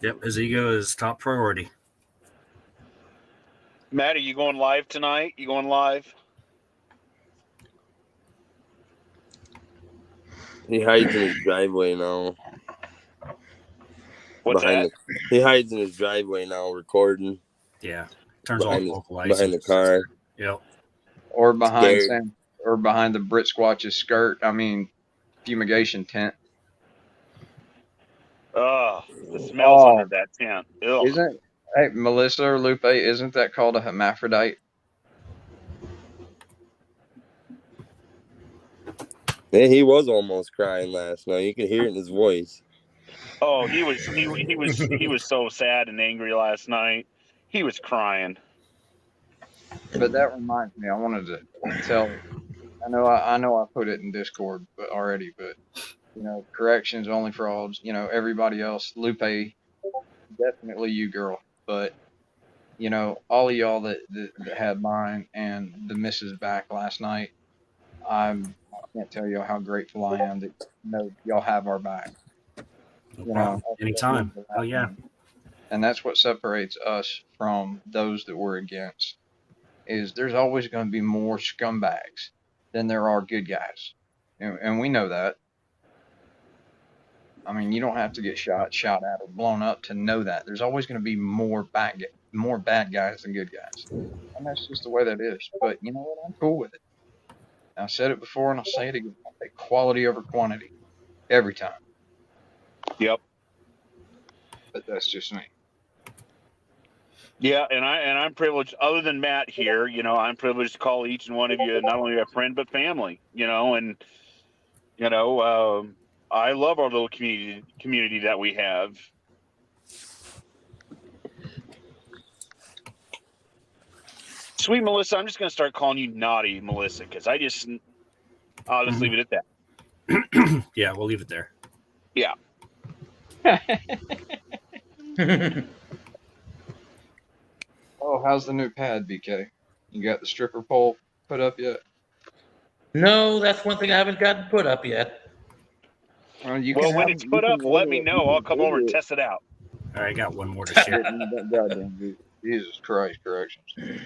Speaker 2: Yep, his ego is top priority.
Speaker 3: Matt, are you going live tonight? You going live?
Speaker 6: He hides in his driveway now.
Speaker 3: What's that?
Speaker 6: He hides in his driveway now, recording.
Speaker 2: Yeah, turns off vocal
Speaker 6: behind the car.
Speaker 2: Yep.
Speaker 5: Or behind
Speaker 6: Scared.
Speaker 5: or behind the Brit Squatch's skirt. I mean, fumigation tent.
Speaker 3: Oh, the smells under that tent. Ugh.
Speaker 5: Hey, Melissa or Lupe, isn't that called a hermaphrodite?
Speaker 6: Yeah, he was almost crying last night. You could hear it in his voice.
Speaker 3: Oh, he was so sad and angry last night. He was crying.
Speaker 5: But that reminds me, I wanted to tell. I know I put it in Discord already, but corrections only frauds. Everybody else, Lupe, definitely you, girl. But all of y'all that had mine and the misses back last night, I can't tell you how grateful I am that y'all have our back.
Speaker 2: No problem. Anytime. Oh yeah.
Speaker 5: And that's what separates us from those that we're against. Is there's always going to be more scumbags than there are good guys, and we know that. I mean, you don't have to get shot at, or blown up to know that. There's always going to be more bad guys than good guys, and that's just the way that is. But you know what? I'm cool with it. I've said it before, and I'll say it again. I take quality over quantity every time.
Speaker 3: Yep.
Speaker 5: But that's just me.
Speaker 3: Yeah, and I'm privileged. Other than Matt here, I'm privileged to call each and one of you not only a friend but family. And I love our little community that we have. Sweet Melissa, I'm just going to start calling you Naughty Melissa because I'll just leave it at that.
Speaker 2: Yeah, we'll leave it there.
Speaker 3: Yeah.
Speaker 5: Oh, how's the new pad, BK? You got the stripper pole put up yet?
Speaker 8: No, that's one thing I haven't gotten put up yet.
Speaker 5: Well, you
Speaker 3: Well,
Speaker 5: can
Speaker 3: when
Speaker 5: have,
Speaker 3: it's
Speaker 5: you
Speaker 3: put
Speaker 5: can
Speaker 3: up, let
Speaker 5: order
Speaker 3: me
Speaker 5: it.
Speaker 3: know. I'll come over and test it out.
Speaker 2: All right, I got one more to share.
Speaker 5: Goddamn, Jesus Christ, corrections.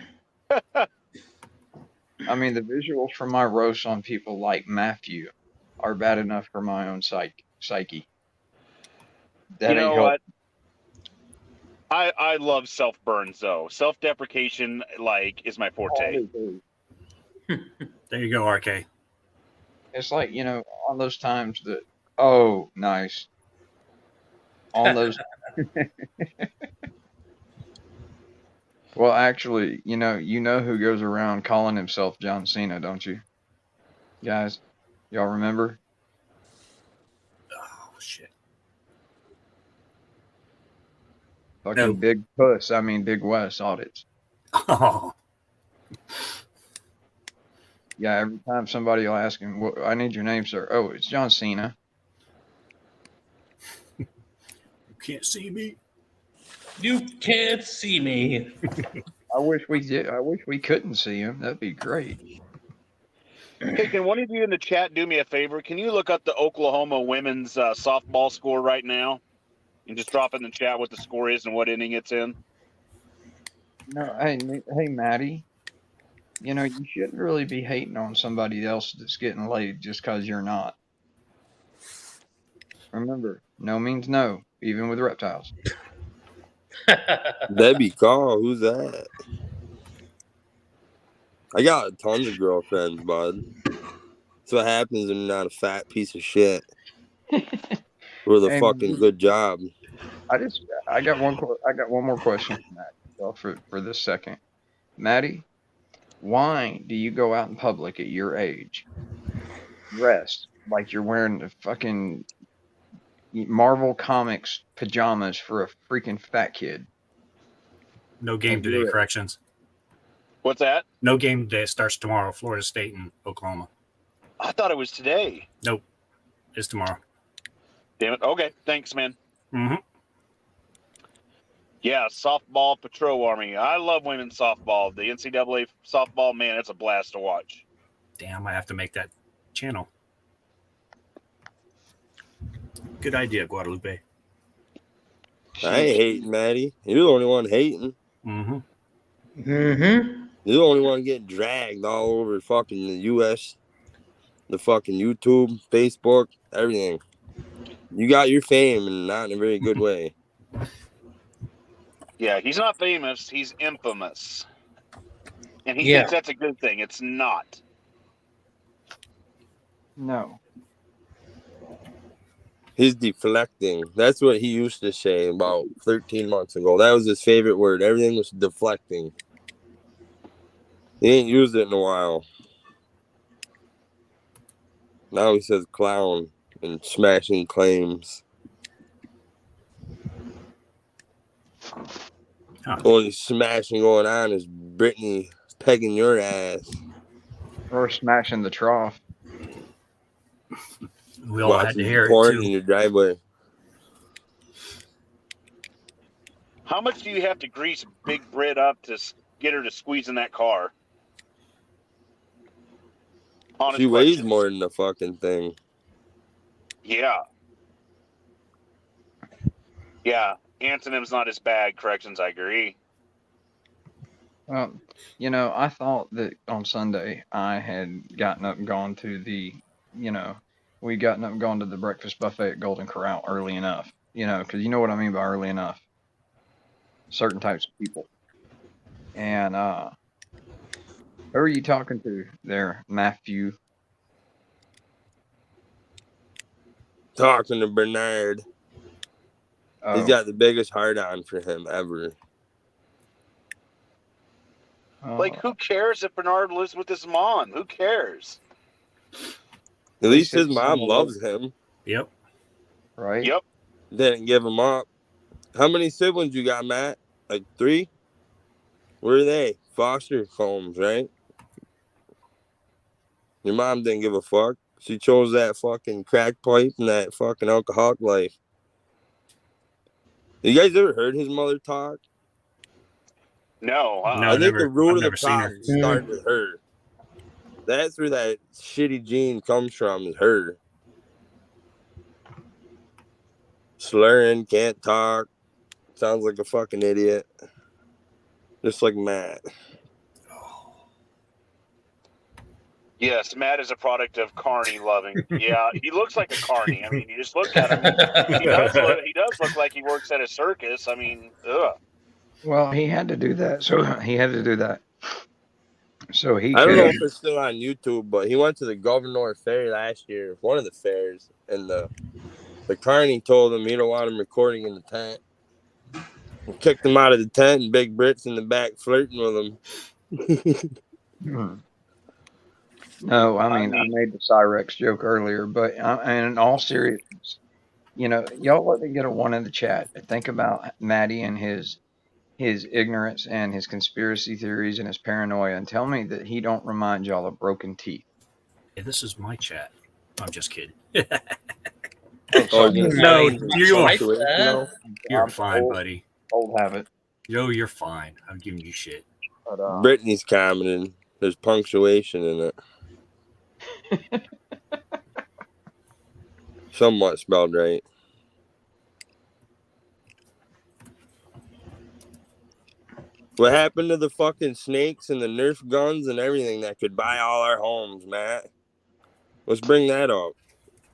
Speaker 5: I mean, the visuals from my roast on people like Matthew are bad enough for my own psyche. That
Speaker 3: You know
Speaker 5: ain't help.
Speaker 3: what? I love self burns though. Self deprecation is my forte.
Speaker 2: There you go, RK.
Speaker 5: It's like, on those times that, oh, nice. On those. Well, actually, you know who goes around calling himself John Cena, don't you? Guys, y'all remember?
Speaker 2: Oh, shit.
Speaker 5: Fucking
Speaker 2: No.
Speaker 5: Big Puss, I mean Big West audits.
Speaker 2: Oh.
Speaker 5: Yeah, every time somebody will ask him, well, I need your name, sir. Oh, it's John Cena.
Speaker 2: You can't see me.
Speaker 8: You can't see me.
Speaker 5: I wish we did. I wish we couldn't see him. That'd be great.
Speaker 3: Hey, can one of you in the chat do me a favor? Can you look up the Oklahoma women's softball score right now and just drop in the chat what the score is and what inning it's in?
Speaker 5: No, hey, Maddie. You shouldn't really be hating on somebody else that's getting laid just because you're not. Remember, no means no, even with reptiles.
Speaker 6: Debbie Call, who's that? I got tons of girlfriends, bud. That's what happens when you're not a fat piece of shit. With a
Speaker 5: Hey,
Speaker 6: fucking good job.
Speaker 5: I got one more question for Maddie for this second. Maddie, why do you go out in public at your age, dressed like you're wearing the fucking Marvel Comics pajamas for a freaking fat kid?
Speaker 2: No game today, corrections.
Speaker 3: What's that?
Speaker 2: No game day. It starts tomorrow, Florida State and Oklahoma.
Speaker 3: I thought it was today.
Speaker 2: Nope. It's tomorrow.
Speaker 3: Damn it. Okay, thanks, man.
Speaker 2: Mm-hmm.
Speaker 3: Yeah, softball patrol army. I love women's softball. The NCAA softball, man, it's a blast to watch.
Speaker 2: Damn, I have to make that channel. Good idea, Guadalupe.
Speaker 6: I ain't hating, Maddie. You're the only one hating.
Speaker 2: Mm-hmm.
Speaker 8: Mm-hmm.
Speaker 6: You're the only one getting dragged all over fucking the U.S., the fucking YouTube, Facebook, everything. You got your fame, and not in a very good way.
Speaker 3: Yeah, he's not famous. He's infamous. And he thinks that's a good thing. It's not.
Speaker 5: No.
Speaker 6: He's deflecting. That's what he used to say about 13 months ago. That was his favorite word. Everything was deflecting. He ain't used it in a while. Now he says clown and smashing claims. Only smashing going on is Brittany pegging your ass.
Speaker 5: Or smashing the trough.
Speaker 2: We all had to hear it,
Speaker 6: porn
Speaker 2: too.
Speaker 6: in your driveway.
Speaker 3: How much do you have to grease Big Brit up to get her to squeeze in that car? Honest
Speaker 6: She weighs
Speaker 3: question.
Speaker 6: more than the fucking thing.
Speaker 3: Yeah. Yeah. Antonyms not as bad. Corrections, I agree.
Speaker 5: Well, I thought that on Sunday I had gotten up and gone to we'd gotten up and gone to the breakfast buffet at Golden Corral early enough. Because you know what I mean by early enough. Certain types of people. And who are you talking to there, Matthew?
Speaker 6: Talking to Bernard.
Speaker 5: Oh.
Speaker 6: He's got the biggest heart on for him ever.
Speaker 3: Like, who cares if Bernard lives with his mom? Who cares?
Speaker 6: At least his mom loves him.
Speaker 2: Yep.
Speaker 5: Right?
Speaker 3: Yep.
Speaker 6: Didn't give him up. How many siblings you got, Matt? Like 3? Where are they? foster homes, right? Your mom didn't give a fuck. She chose that fucking crack pipe and that fucking alcoholic life. You guys ever heard his mother talk?
Speaker 3: No.
Speaker 2: No,
Speaker 6: I think the root
Speaker 2: I've
Speaker 6: of the
Speaker 2: never seen her.
Speaker 6: problem started with her. That's where that shitty gene comes from, is her. Slurring, can't talk, sounds like a fucking idiot. Just like Matt.
Speaker 3: Yes, Matt is a product of carny loving. Yeah, he looks like a carny. I mean, you just look at him. He does look like he works at a circus. I mean, ugh.
Speaker 5: Well, he had to do that. So he had to do that. So he
Speaker 6: I don't know
Speaker 5: could.
Speaker 6: if it's still on YouTube, but he went to the Governor Fair last year, one of the fairs, and the carney told him he don't want him recording in the tent. He kicked him out of the tent, and Big Brit's in the back flirting with him.
Speaker 5: No, I mean, I made the Cyrex joke earlier, but in all seriousness, you know, y'all let me get a one in the chat. Think about Maddie and his ignorance and his conspiracy theories and his paranoia, and tell me that he don't remind y'all of broken teeth.
Speaker 2: Hey, this is my chat. I'm just kidding.
Speaker 6: Oh,
Speaker 2: no, you're
Speaker 5: I'm
Speaker 2: fine,
Speaker 5: old,
Speaker 2: buddy.
Speaker 5: Old habit.
Speaker 2: Yo, you're fine. I'm giving you shit.
Speaker 5: But,
Speaker 6: Brittany's commenting. There's punctuation in it. Somewhat spelled right. What happened to the fucking snakes and the Nerf guns and everything that could buy all our homes, Matt? Let's bring that up.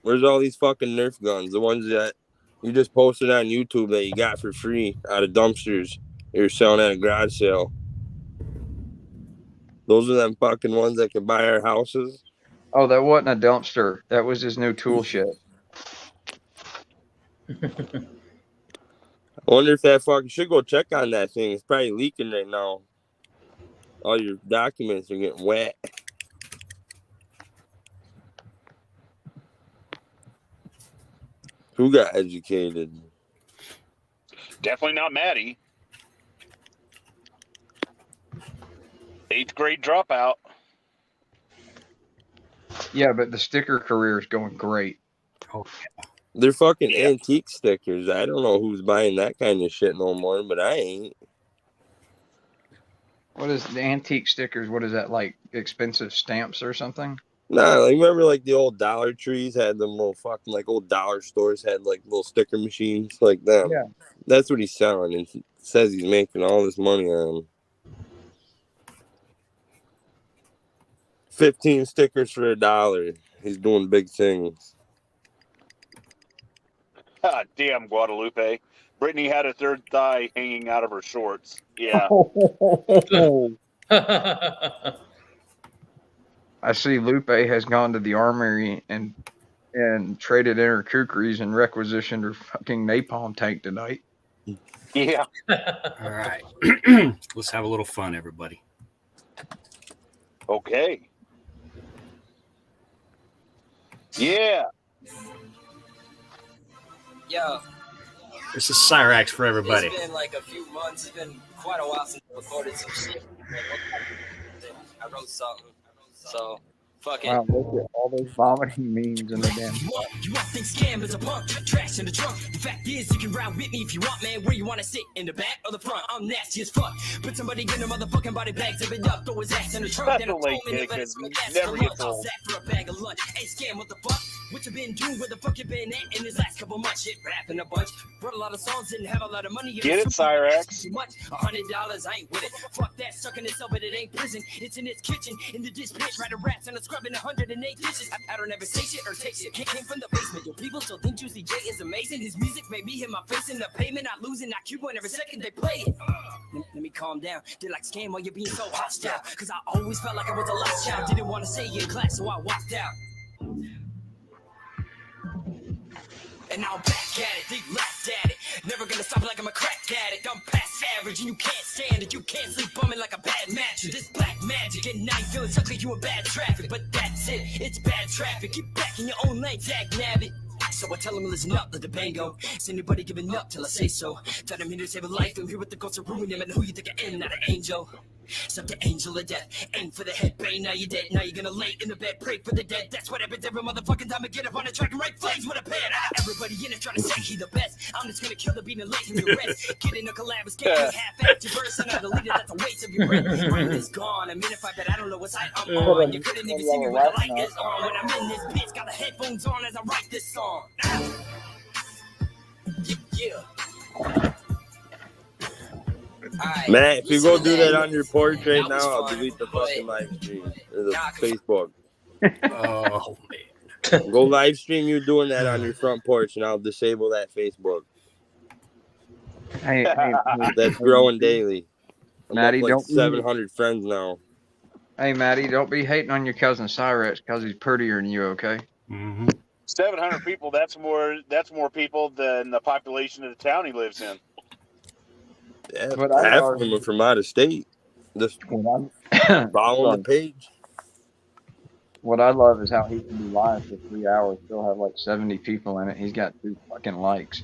Speaker 6: Where's all these fucking Nerf guns? The ones that you just posted on YouTube that you got for free out of dumpsters you're selling at a garage sale. Those are them fucking ones that can buy our houses.
Speaker 5: Oh, that wasn't a dumpster. That was his new tool shed.
Speaker 6: I wonder if that fucking should go check on that thing. It's probably leaking right now. All your documents are getting wet. Who got educated?
Speaker 3: Definitely not Maddie. 8th grade dropout.
Speaker 5: Yeah, but the sticker career is going great.
Speaker 2: Oh,
Speaker 6: They're fucking antique stickers. I don't know who's buying that kind of shit no more, but I ain't.
Speaker 5: What is the antique stickers? What is that, like expensive stamps or something?
Speaker 6: Nah, like remember like the old Dollar Trees had them little fucking like old dollar stores had like little sticker machines like them.
Speaker 5: Yeah.
Speaker 6: That's what he's selling, and he says he's making all this money on them. 15 stickers for $1. He's doing big things.
Speaker 3: God damn, Guadalupe. Brittany had a third thigh hanging out of her shorts. Yeah.
Speaker 5: I see Lupe has gone to the armory and traded in her kukris and requisitioned her fucking napalm tank tonight.
Speaker 3: Yeah.
Speaker 2: all right. Let's have a little fun, everybody.
Speaker 3: Okay. Yeah.
Speaker 11: Yo.
Speaker 2: This is Cyrax for everybody.
Speaker 11: It's been like a few months. It's been quite a while since I recorded some shit. I wrote something. So, fuck it.
Speaker 5: Wow, look at all those vomiting memes in the damn.
Speaker 11: You want think scam is a punk, trash in the trunk. The fact is, you can ride with me if you want, man. Where you want to sit, in the back or the front? I'm nasty as fuck. Put somebody in a motherfucking body bag, zip it up, throw his ass in the trunk.
Speaker 3: That's a late kick, because never gets old.
Speaker 11: For a bag of lunch. Hey, scam, what the fuck? What you been doing? Where the fuck you been at in this last couple months? Shit, rapping a bunch. Wrote a lot of songs, didn't have a lot of money.
Speaker 3: Get it, Cyrax.
Speaker 11: $100, I ain't with it. Fuck that, sucking itself, but it ain't prison. It's in its kitchen, in the dish pit, writing raps and scrubbing 108 dishes. I don't ever say shit or take shit. Came from the basement. Yo, people still think Juicy J is amazing. His music made me hit my face in the pavement. Not losing, not Cuban every second they play it. Let me calm down. They like scam while you're being so hostile. Cause I always felt like I was a lost child. Didn't want to say it in class, so I walked out. And now I'm back at it, they laughed at it. Never gonna stop like I'm a crack addict. I'm past average and you can't stand it. You can't sleep bumming like a bad mattress. This black magic and now you feeling stuck like you in bad traffic. But that's it, it's bad traffic. Get back in your own lane, tag nabbit. So I tell him, listen up, let the bang go. Is anybody giving up till I say so? Tell him here to save a life and here with the ghost of ruin him. And who you think I am, not an angel. Suck the angel of death, aim for the head, bang, now you're dead. Now you're gonna lay in the bed, pray for the dead. That's what happens every motherfucking time I get up on the track and write flames with a pen. Everybody in it trying to say he the best. I'm just gonna kill the beat and lay him to rest. Get in a collab, escape, half-ass your verse, and I'm the leader, that's a waste of your breath. Rhyme is gone, I'm in a fight that I don't know what side I'm on. You couldn't even see me when the light is on. When I'm in this bitch, got the headphones on as I write this song. Yeah. Right.
Speaker 6: Matt, if you go do that on your porch right now, I'll delete the fucking live stream. Or the Facebook.
Speaker 2: Oh, man.
Speaker 6: Go live stream you doing that on your front porch, and I'll disable that Facebook.
Speaker 5: Hey,
Speaker 6: That's growing daily. I'm
Speaker 5: Maddie,
Speaker 6: up like
Speaker 5: don't
Speaker 6: 700 friends now.
Speaker 5: Hey, Maddie, don't be hating on your cousin Cyrex because he's prettier than you, okay?
Speaker 2: Mm-hmm.
Speaker 3: 700 people. That's more people than the population of the town he lives in.
Speaker 6: Yeah,
Speaker 5: But
Speaker 6: half of them are from out of state. Just following the page.
Speaker 5: What I love is how he can be live for 3 hours, still have like 70 people in it. He's got 2 fucking likes.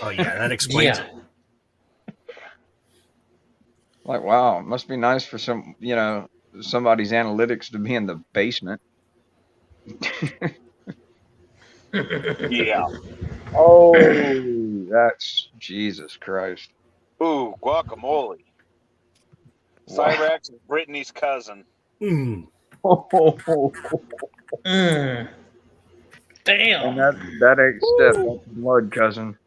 Speaker 2: Oh, yeah, that explains it.
Speaker 5: Like, wow, it must be nice for somebody's analytics to be in the basement.
Speaker 3: Yeah.
Speaker 5: Oh, that's Jesus Christ.
Speaker 3: Ooh, guacamole. Cyrax is Brittany's cousin.
Speaker 2: Mm.
Speaker 8: Damn.
Speaker 5: And that ain't Steph, that's blood, cousin.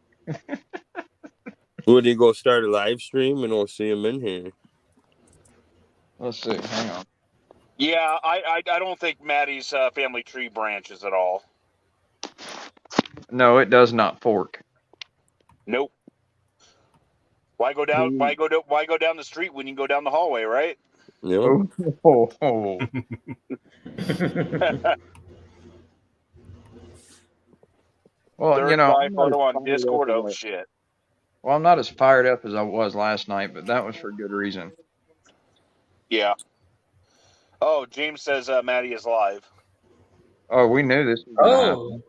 Speaker 6: Would he go start a live stream and we'll see him in here?
Speaker 5: Let's see, hang on.
Speaker 3: Yeah, I don't think Maddie's family tree branches at all.
Speaker 5: No, it does not fork.
Speaker 3: Nope. Why go down? Why go down the street when you can go down the hallway, right?
Speaker 6: Yeah.
Speaker 5: Oh. Well,
Speaker 3: Third
Speaker 5: I'm
Speaker 3: photo
Speaker 5: not
Speaker 3: on Discord. Oh
Speaker 5: as-
Speaker 3: shit.
Speaker 5: Well, I'm not as fired up as I was last night, but that was for good reason.
Speaker 3: Yeah. Oh, James says Maddie is live.
Speaker 5: Oh, we knew this was gonna happen.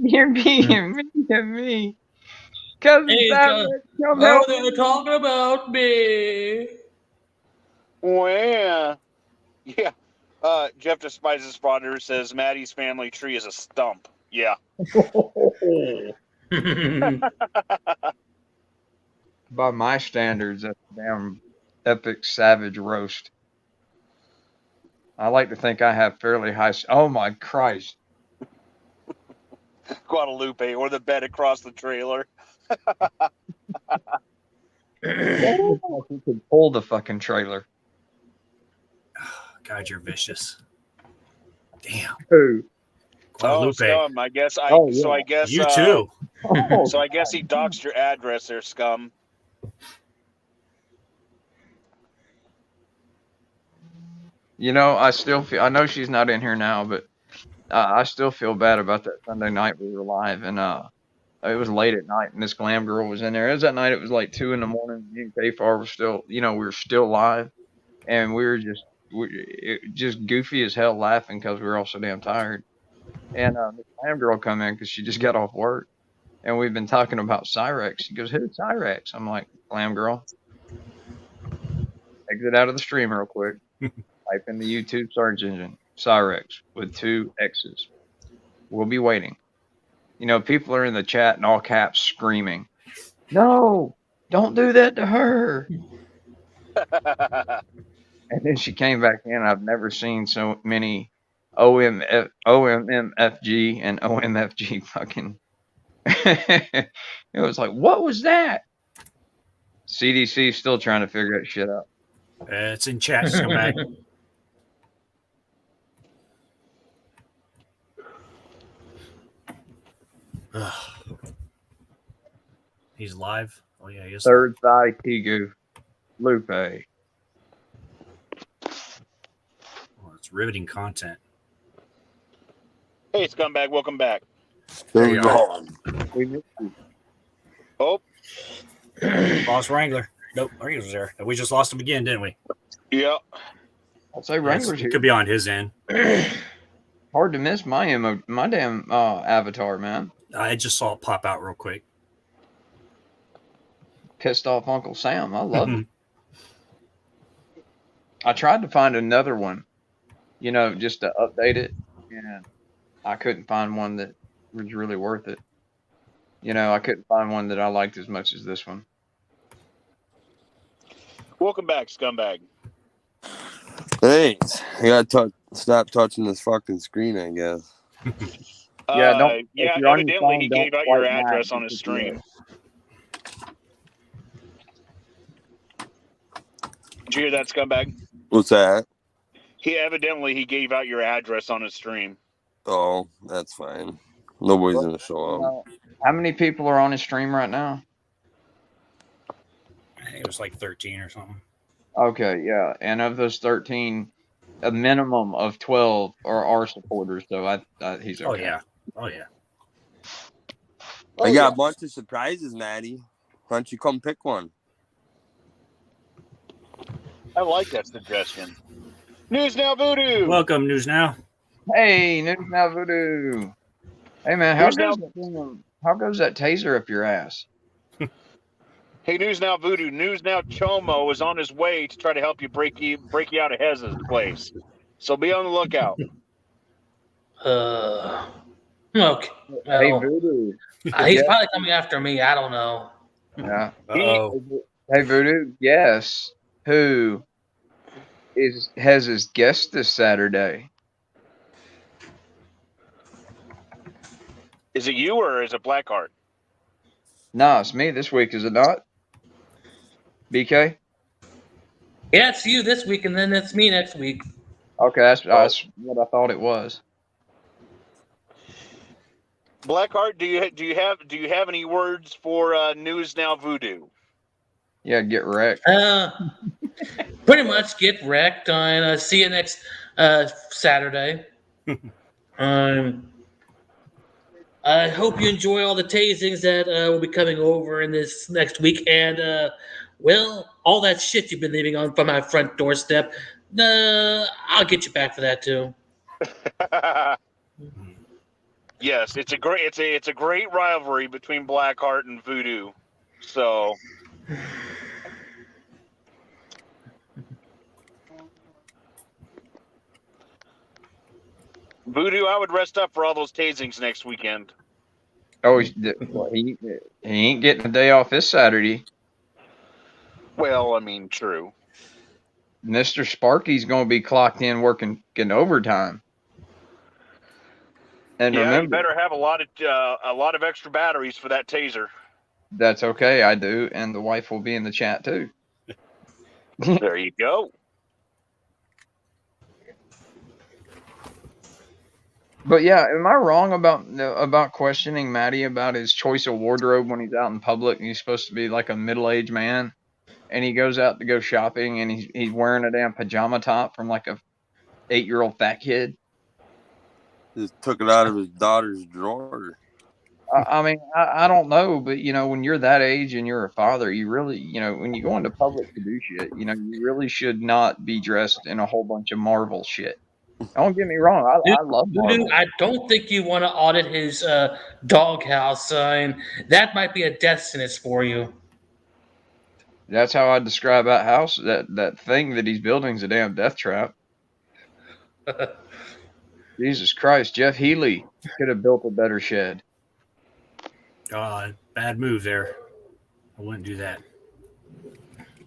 Speaker 5: You're being mean to me. Cousin
Speaker 8: Hey,
Speaker 5: Cyrex, come
Speaker 8: oh,
Speaker 5: help
Speaker 8: they're
Speaker 5: me.
Speaker 8: talking about me.
Speaker 3: Well, yeah. Jeff Despises Spawner says Maddie's family tree is a stump. Yeah.
Speaker 5: By my standards, that's a damn epic savage roast. I like to think I have fairly high. Oh my Christ!
Speaker 3: Guadalupe or the bed across the trailer.
Speaker 5: You could pull the fucking trailer.
Speaker 2: God, you're vicious. Damn.
Speaker 5: Who?
Speaker 3: Oh,
Speaker 2: Guadalupe.
Speaker 3: scum. I guess
Speaker 5: yeah.
Speaker 3: I guess
Speaker 2: You too.
Speaker 3: So I guess he doxed your address there, scum.
Speaker 5: I still feel. I know she's not in here now, but I still feel bad about that Sunday night we were live, and it was late at night, and this glam girl was in there. It was that night. It was like 2 a.m. Me and K-Far were still, we were still live, and we were just goofy as hell laughing because we were all so damn tired. And this glam girl come in because she just got off work, and we've been talking about Cyrex. She goes, "Who's Cyrex?" I'm like, "Glam girl." Exit out of the stream real quick. Type in the YouTube search engine, Cyrex with 2 X's. We'll be waiting. People are in the chat in all caps screaming, "No, don't do that to her." And then she came back in. I've never seen so many OMMFG and OMFG fucking. It was like, what was that? CDC still trying to figure that shit out.
Speaker 2: It's in chat. Just come back. He's live. Oh yeah, he is.
Speaker 5: Third thigh Kigu Lupe.
Speaker 2: Oh, it's riveting content.
Speaker 3: Hey, scumbag, welcome back.
Speaker 6: There you go.
Speaker 5: We missed you.
Speaker 3: Oh,
Speaker 2: Lost Wrangler. Nope, Wrangler's was there. We just lost him again, didn't we?
Speaker 3: yeah.
Speaker 5: I'll say Wrangler's
Speaker 2: It
Speaker 5: here.
Speaker 2: could be on his end.
Speaker 5: Hard to miss my damn avatar, man.
Speaker 2: I just saw it pop out real quick.
Speaker 5: Pissed off Uncle Sam. I love it. I tried to find another one, just to update it, and I couldn't find one that was really worth it. I couldn't find one that I liked as much as this one.
Speaker 3: Welcome back, scumbag.
Speaker 6: Thanks. You gotta stop touching this fucking screen, I guess.
Speaker 5: Yeah, if you're on your
Speaker 3: Evidently
Speaker 5: phone,
Speaker 3: he
Speaker 5: don't
Speaker 3: gave out
Speaker 5: swipe
Speaker 3: your
Speaker 5: back
Speaker 3: address on
Speaker 5: because
Speaker 3: his stream. Did you hear that, scumbag?
Speaker 6: What's that?
Speaker 3: He gave out your address on his stream.
Speaker 6: Oh, that's fine. Nobody's gonna show up.
Speaker 5: How many people are on his stream right now?
Speaker 2: I think it was like 13 or something.
Speaker 5: Okay, yeah, and of those 13, a minimum of 12 are our supporters. So he's okay.
Speaker 2: Oh yeah, oh yeah.
Speaker 6: I got a bunch of surprises, Maddie. Why don't you come pick one?
Speaker 3: I like that suggestion. News Now Voodoo.
Speaker 2: Welcome, News Now.
Speaker 5: Hey, News Now Voodoo. Hey man, how goes that taser up your ass?
Speaker 3: Hey, News Now Voodoo. News Now Chomo is on his way to try to help you break you out of Hez's place. So be on the lookout.
Speaker 8: Okay.
Speaker 5: Hey Voodoo.
Speaker 8: He's probably coming after me. I don't know.
Speaker 5: Yeah.
Speaker 2: Uh-oh.
Speaker 5: Hey Voodoo, guess who has his guest this Saturday?
Speaker 3: Is it you or is it Blackheart?
Speaker 5: No, it's me this week, is it not? BK?
Speaker 8: Yeah, it's you this week, and then it's me next week.
Speaker 5: Okay, that's what I thought it was.
Speaker 3: Blackheart, do you have any words for News Now Voodoo?
Speaker 5: Yeah, get wrecked.
Speaker 8: Pretty much get wrecked. And see you next Saturday. I hope you enjoy all the tasings that will be coming over in this next week, and all that shit you've been leaving on from my front doorstep. I'll get you back for that too.
Speaker 3: Yes, it's a great rivalry between Blackheart and Voodoo. So Voodoo, I would rest up for all those tasings next weekend.
Speaker 5: Oh, he ain't getting a day off this Saturday.
Speaker 3: Well, I mean, true.
Speaker 5: Mr. Sparky's going to be clocked in working overtime. And
Speaker 3: yeah,
Speaker 5: remember,
Speaker 3: you better have a lot of extra batteries for that taser.
Speaker 5: That's okay, I do, and the wife will be in the chat too.
Speaker 3: There you go.
Speaker 5: But yeah, am I wrong about questioning Matty about his choice of wardrobe when he's out in public and he's supposed to be like a middle-aged man, and he goes out to go shopping and he's wearing a damn pajama top from like a 8-year-old fat kid?
Speaker 6: Just took it out of his daughter's drawer.
Speaker 5: I mean, I don't know, but when you're that age and you're a father, you really, when you go into public to do shit, you really should not be dressed in a whole bunch of Marvel shit. Don't get me wrong, I love Marvel.
Speaker 8: I don't think you want to audit his doghouse, and that might be a death sentence for you.
Speaker 5: That's how I describe that house. That thing that he's building is a damn death trap. Jesus Christ, Jeff Healy could have built a better shed.
Speaker 2: Bad move there. I wouldn't do that.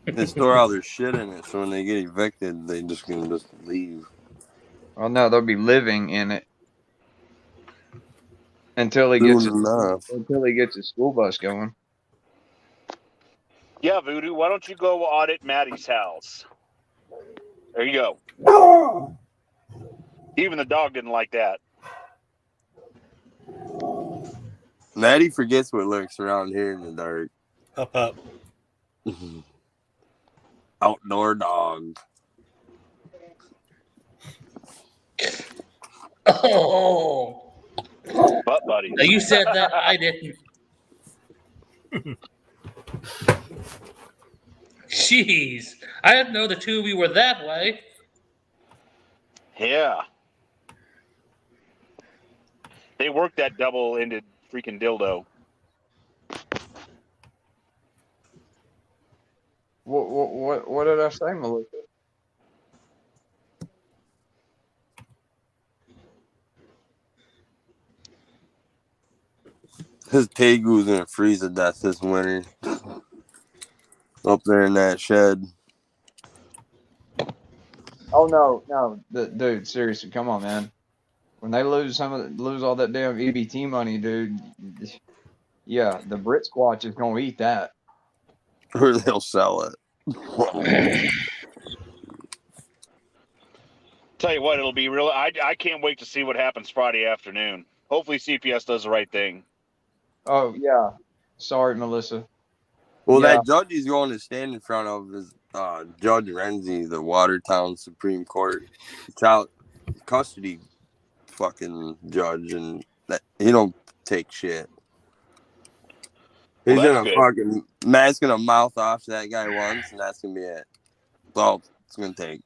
Speaker 6: They store all their shit in it, so when they get evicted, they just can just leave.
Speaker 5: Well, no, they'll be living in it until he gets his school bus going.
Speaker 3: Yeah, Voodoo, why don't you go audit Maddie's house? There you go. Even the dog didn't like that.
Speaker 6: Maddie forgets what lurks around here in the dark.
Speaker 2: Up.
Speaker 6: Outdoor dog.
Speaker 8: Oh.
Speaker 3: Butt buddies.
Speaker 8: You said that, I didn't. Jeez. I didn't know the two of you were that way.
Speaker 3: Yeah. They worked that double-ended freaking dildo.
Speaker 5: What did I say, Melissa?
Speaker 6: His tegu's gonna freeze to death this winter. Up there in that shed.
Speaker 5: Oh no, dude, seriously, come on, man. When they lose lose all that damn EBT money, dude. Yeah, the Brit Squatch is gonna eat that.
Speaker 6: Or they'll sell it.
Speaker 3: Tell you what, it'll be real. I can't wait to see what happens Friday afternoon. Hopefully CPS does the right thing.
Speaker 5: Oh yeah. Sorry, Melissa.
Speaker 6: Well,
Speaker 5: Yeah.
Speaker 6: that judge he's going to stand in front of is Judge Renzi, the Watertown Supreme Court child custody fucking judge, and that, he don't take shit. He's
Speaker 3: Well,
Speaker 6: gonna Matt's gonna mouth off to that guy once, and that's gonna be it. That's all it's gonna take.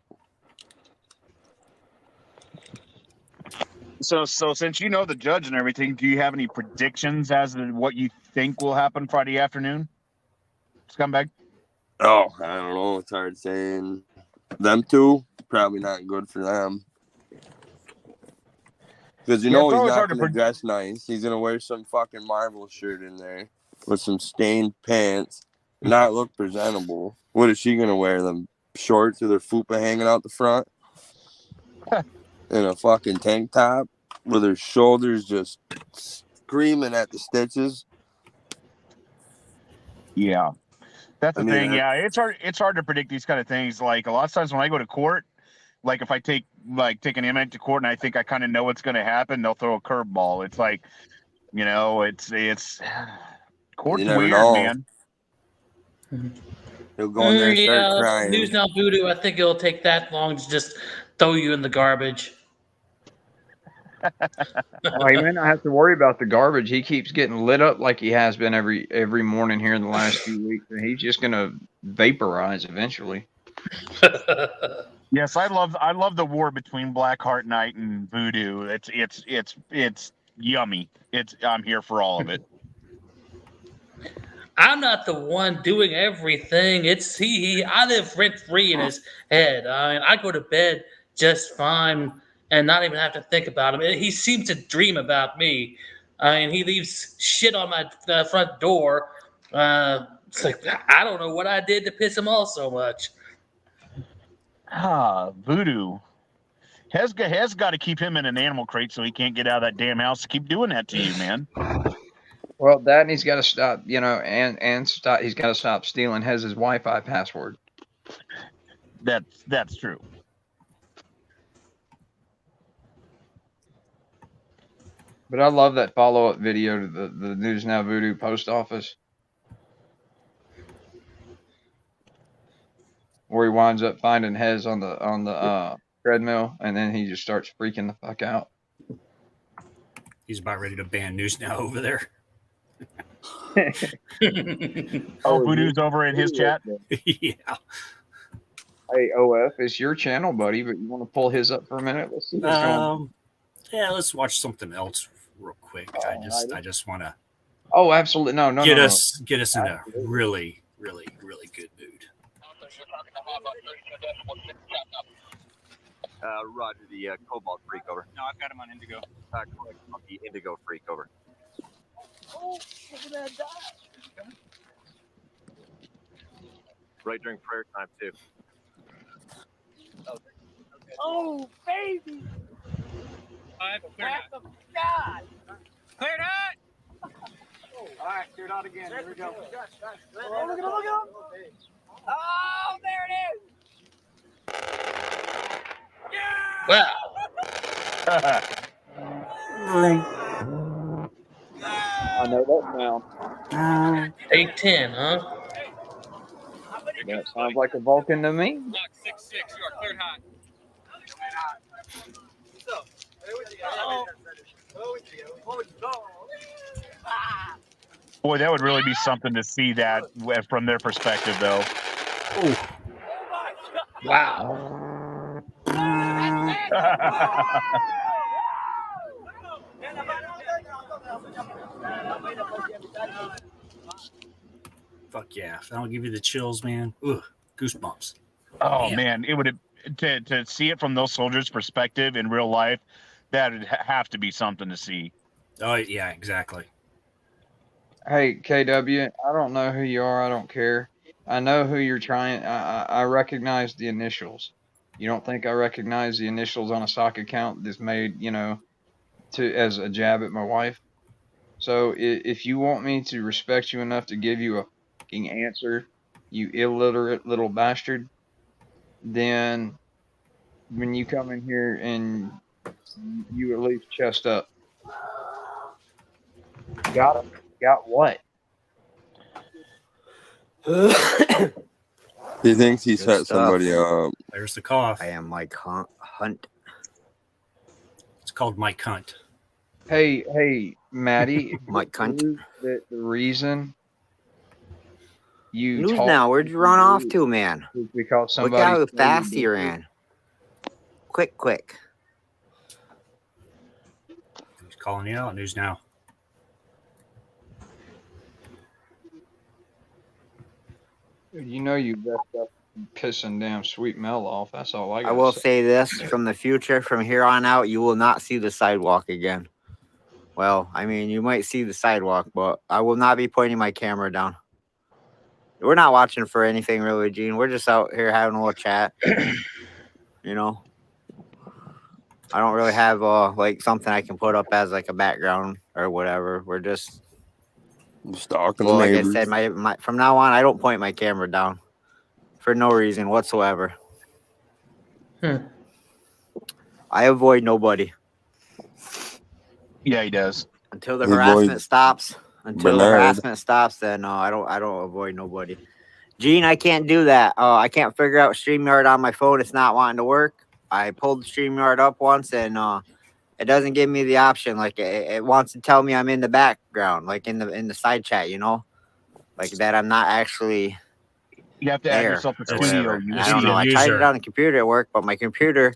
Speaker 3: So since you know the judge and everything, do you have any predictions as to what you think will happen Friday afternoon? Scumbag?
Speaker 6: Oh, I don't know. It's hard saying. Them two, probably not good for them. Because he's not going to dress nice. He's going to wear some fucking Marvel shirt in there with some stained pants, not look presentable. What is she going to wear? Them shorts with her fupa hanging out the front? And a fucking tank top with her shoulders just screaming at the stitches.
Speaker 3: Yeah. That's the thing. Yeah, it's hard to predict these kind of things. Like a lot of times when I go to court, like if I take an inmate to court and I think I kind of know what's going to happen, they'll throw a curveball. It's like, it's court's weird, man.
Speaker 6: He'll go in there and start crying.
Speaker 8: News Now Voodoo, I think it'll take that long to just throw you in the garbage.
Speaker 5: Oh, he may not have to worry about the garbage. He keeps getting lit up like he has been every morning here in the last few weeks, and he's just gonna vaporize eventually.
Speaker 3: Yes, I love the war between Blackheart Knight and Voodoo. It's yummy. I'm here for all of it.
Speaker 8: I'm not the one doing everything. It's he. I live rent free in his head. I go to bed just fine and not even have to think about him. He seems to dream about me. He leaves shit on my front door. It's like I don't know what I did to piss him off so much.
Speaker 3: Voodoo has got to keep him in an animal crate so he can't get out of that damn house to keep doing that to you, man.
Speaker 5: Well, that he's got to stop, and stop. He's got to stop stealing his Wi-Fi password.
Speaker 3: That's true.
Speaker 5: But I love that follow-up video to the News Now Voodoo post office, where he winds up finding Hez on the treadmill, and then he just starts freaking the fuck out.
Speaker 2: He's about ready to ban News Now over there.
Speaker 3: Voodoo's over in his chat.
Speaker 2: Yeah.
Speaker 5: Hey, OF, it's your channel, buddy, but you want to pull his up for a minute? Let's see what's going on.
Speaker 2: Yeah, let's watch something else real quick. I just want to.
Speaker 5: Oh, absolutely no.
Speaker 2: Get us in a really, really, really good mood.
Speaker 12: Roger, the Cobalt Freak over. No, I've got him on Indigo. The Indigo Freak over.
Speaker 11: Oh, look at that dot.
Speaker 12: Right during prayer time, too.
Speaker 11: Oh, baby. Wrath of God.
Speaker 12: Cleared out! All right, cleared out again. Here we go.
Speaker 11: Oh, look at him, look at him. Oh, there it is.
Speaker 8: Wow.
Speaker 5: I know that sound.
Speaker 8: 810, huh?
Speaker 5: That sounds like a Vulcan to me.
Speaker 12: Block 6-6, you are cleared hot.
Speaker 3: Boy, that would really be something to see that from their perspective, though.
Speaker 2: Ooh.
Speaker 8: Wow.
Speaker 2: Fuck yeah. If that'll give you the chills, man. Ugh, goosebumps.
Speaker 3: Oh, man. It would have to see it from those soldiers' perspective in real life, that would have to be something to see.
Speaker 2: Oh, yeah, exactly.
Speaker 5: Hey, KW, I don't know who you are. I don't care. I know who you're trying. I recognize the initials. You don't think I recognize the initials on a sock account that's made, to as a jab at my wife? So if you want me to respect you enough to give you a fucking answer, you illiterate little bastard, then when you come in here and you at least chest up. Got him. Got what?
Speaker 6: He thinks he
Speaker 13: Good
Speaker 6: set
Speaker 13: stuff.
Speaker 6: somebody up.
Speaker 2: There's the cough.
Speaker 13: I am Mike Hunt.
Speaker 2: It's called Mike Hunt.
Speaker 5: Hey, Maddie.
Speaker 13: Mike Cunt.
Speaker 5: That the reason you
Speaker 13: News
Speaker 5: talk
Speaker 13: now. Where'd you run off to, man?
Speaker 5: is because
Speaker 13: Look
Speaker 5: somebody
Speaker 13: how
Speaker 5: told
Speaker 13: fast
Speaker 5: you
Speaker 13: you
Speaker 5: to.
Speaker 13: ran. Quick.
Speaker 2: He's calling you out. News now.
Speaker 5: You know you best up pissing damn Sweet Mel off. That's all I got.
Speaker 13: I will say this from the future, from here on out, you will not see the sidewalk again. Well, I mean, you might see the sidewalk, but I will not be pointing my camera down. We're not watching for anything really, Gene. We're just out here having a little chat. You know, I don't really have like something I can put up as like a background or whatever. We're just
Speaker 6: stalking
Speaker 13: well,
Speaker 6: the
Speaker 13: like
Speaker 6: neighbors.
Speaker 13: I said, my from now on, I don't point my camera down for no reason whatsoever. I avoid nobody.
Speaker 3: Yeah, he does.
Speaker 13: Until the
Speaker 6: He
Speaker 13: harassment
Speaker 6: avoids
Speaker 13: stops. Until the
Speaker 6: Bernard.
Speaker 13: harassment stops, then I don't avoid nobody. Gene, I can't do that. I can't figure out StreamYard on my phone. It's not wanting to work. I pulled StreamYard up once and it doesn't give me the option. Like it wants to tell me I'm in the background, like in the side chat, like that I'm not actually
Speaker 3: You have to
Speaker 13: there
Speaker 3: add yourself to
Speaker 13: or
Speaker 3: studio.
Speaker 13: whatever. And I don't know. I tried it on the computer at work, but my computer,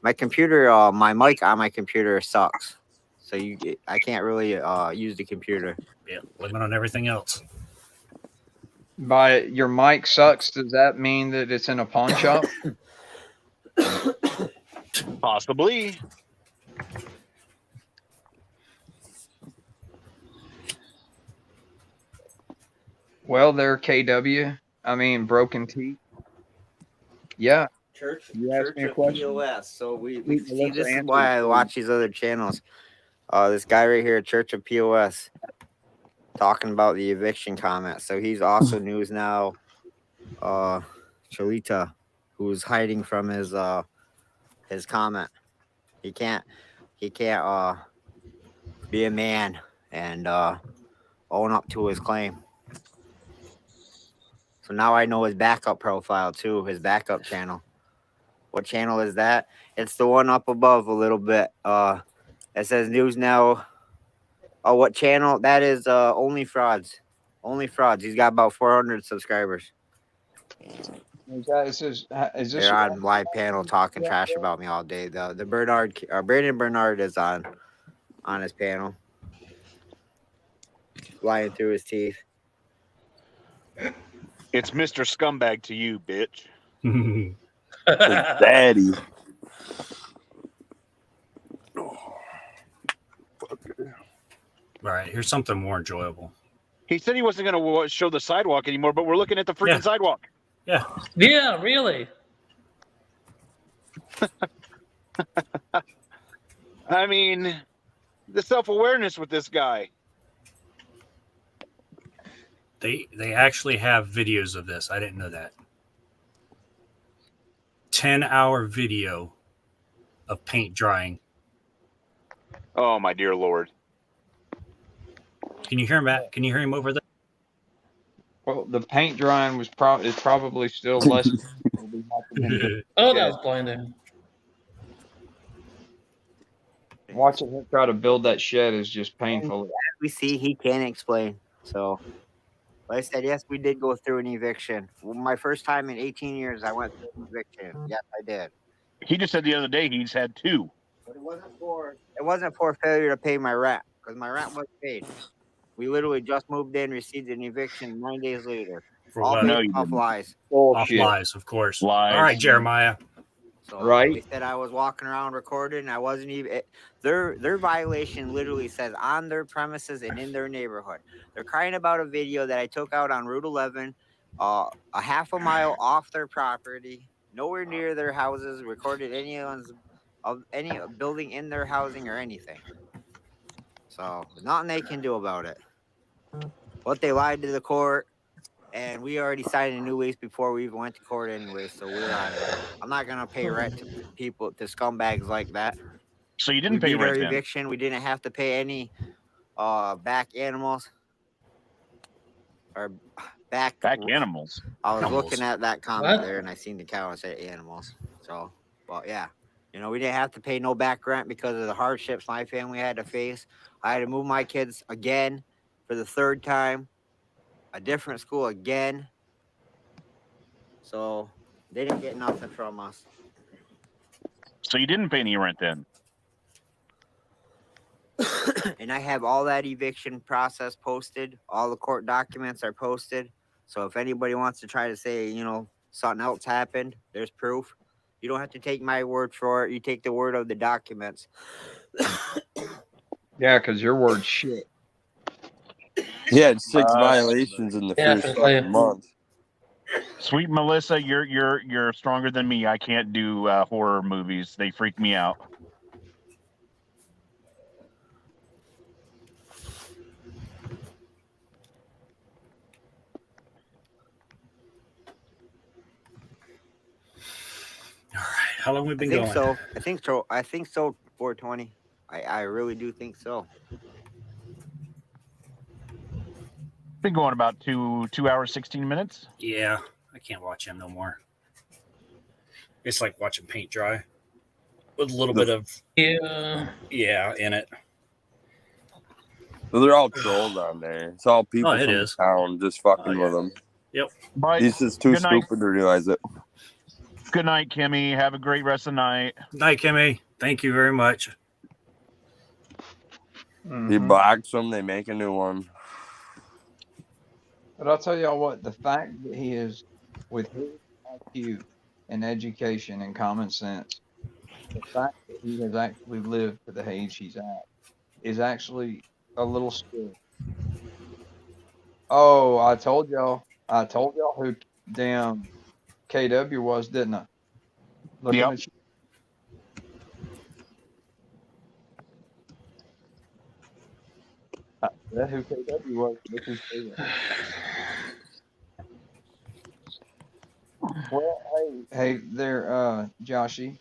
Speaker 13: my mic on my computer sucks. So I can't really use the computer.
Speaker 2: Yeah, blaming on everything else.
Speaker 5: By your mic sucks, does that mean that it's in a pawn shop?
Speaker 3: Possibly.
Speaker 5: Well, there, KW. I mean, broken teeth. Yeah.
Speaker 13: Church
Speaker 5: You asked me a
Speaker 13: of
Speaker 5: question.
Speaker 13: POS. So we
Speaker 5: Melissa
Speaker 13: see, this is
Speaker 5: answered
Speaker 13: why I
Speaker 5: for
Speaker 13: watch these other channels. This guy right here, Church of POS, talking about the eviction comment. So he's also news now. Cholita, who's hiding from his comment. He can't be a man and own up to his claim. So now I know his backup profile too, his backup channel. What channel is that? It's the one up above a little bit. It says news now. Oh, what channel? That is Only Frauds. Only Frauds. He's got about 400 subscribers.
Speaker 5: Is this
Speaker 13: They're on live panel talking trash about me all day. The Bernard, Brandon Bernard is on his panel, lying through his teeth.
Speaker 3: It's Mr. Scumbag to you, bitch.
Speaker 6: Daddy.
Speaker 2: All right, here's something more enjoyable.
Speaker 3: He said he wasn't going to show the sidewalk anymore, but we're looking at the freaking sidewalk.
Speaker 2: Yeah.
Speaker 8: Yeah, really.
Speaker 3: I mean, the self-awareness with this guy.
Speaker 2: They actually have videos of this. I didn't know that. 10-hour video of paint drying.
Speaker 3: Oh my dear Lord.
Speaker 2: Can you hear him? Can you hear him over there?
Speaker 5: Well, the paint drying is probably still less.
Speaker 8: Oh, that was blinding.
Speaker 5: Watching him try to build that shed is just painful.
Speaker 13: As we see, he can't explain. So, like I said, yes, we did go through an eviction. Well, my first time in 18 years, I went through an eviction. Yes, I did.
Speaker 3: He just said the other day he's had 2.
Speaker 13: But it wasn't for failure to pay my rent, because my rent was paid. We literally just moved in, received an eviction 9 days later.
Speaker 2: For
Speaker 13: All
Speaker 2: what?
Speaker 13: based off lies.
Speaker 2: Off lies, of course.
Speaker 3: Lies.
Speaker 2: All right, Jeremiah.
Speaker 13: So
Speaker 5: Right.
Speaker 13: they said I was walking around recording. And I wasn't even. Their violation literally says on their premises and in their neighborhood. They're crying about a video that I took out on Route 11, a half a mile off their property, nowhere near their houses. Recorded anyone's of any building in their housing or anything. So nothing they can do about it. But they lied to the court. And we already signed a new lease before we even went to court anyway, so we're out of there. I'm not gonna pay rent to people, to scumbags like that.
Speaker 3: So you
Speaker 13: We
Speaker 3: didn't pay
Speaker 13: beat our
Speaker 3: rent then?
Speaker 13: eviction. We didn't have to pay any back animals or back
Speaker 3: animals.
Speaker 13: I was looking at that comment
Speaker 8: What?
Speaker 13: there and I seen the cow and said animals. So, well, yeah. You know, we didn't have to pay no back rent because of the hardships my family had to face. I had to move my kids again for the third time. A different school again. So they didn't get nothing from us.
Speaker 3: So you didn't pay any rent then?
Speaker 13: And I have all that eviction process posted. All the court documents are posted. So if anybody wants to try to say, you know, something else happened, there's proof. You don't have to take my word for it. You take the word of the documents.
Speaker 5: Yeah, because your word's shit.
Speaker 6: Yeah, it's 6 violations in the first fucking month.
Speaker 3: Sweet Melissa, you're stronger than me. I can't do horror movies. They freak me out.
Speaker 2: All right, how long we been going?
Speaker 13: I think so. I think so. 420. I really do think so.
Speaker 3: Been going about 2 hours 16 minutes.
Speaker 2: Yeah, I can't watch him no more. It's like watching paint dry with a little bit of yeah in it.
Speaker 6: Well, they're all trolls on there. It's all people
Speaker 2: it
Speaker 6: from
Speaker 2: is.
Speaker 6: town just fucking with them.
Speaker 2: Yep.
Speaker 3: Bye.
Speaker 6: He's just too
Speaker 3: Good night.
Speaker 6: stupid to realize it.
Speaker 3: Good night, Kimmy. Have a great rest of the night.
Speaker 2: Night, Kimmy. Thank you very much.
Speaker 6: He blacks them, they make a new one.
Speaker 5: But I'll tell y'all what, the fact that he is, with his IQ and education and common sense, the fact that he has actually lived to the age he's at is actually a little scary. Oh, I told y'all who damn KW was, didn't I? Looking at you. That's who KW was. Look who's Well, hey there, Joshy.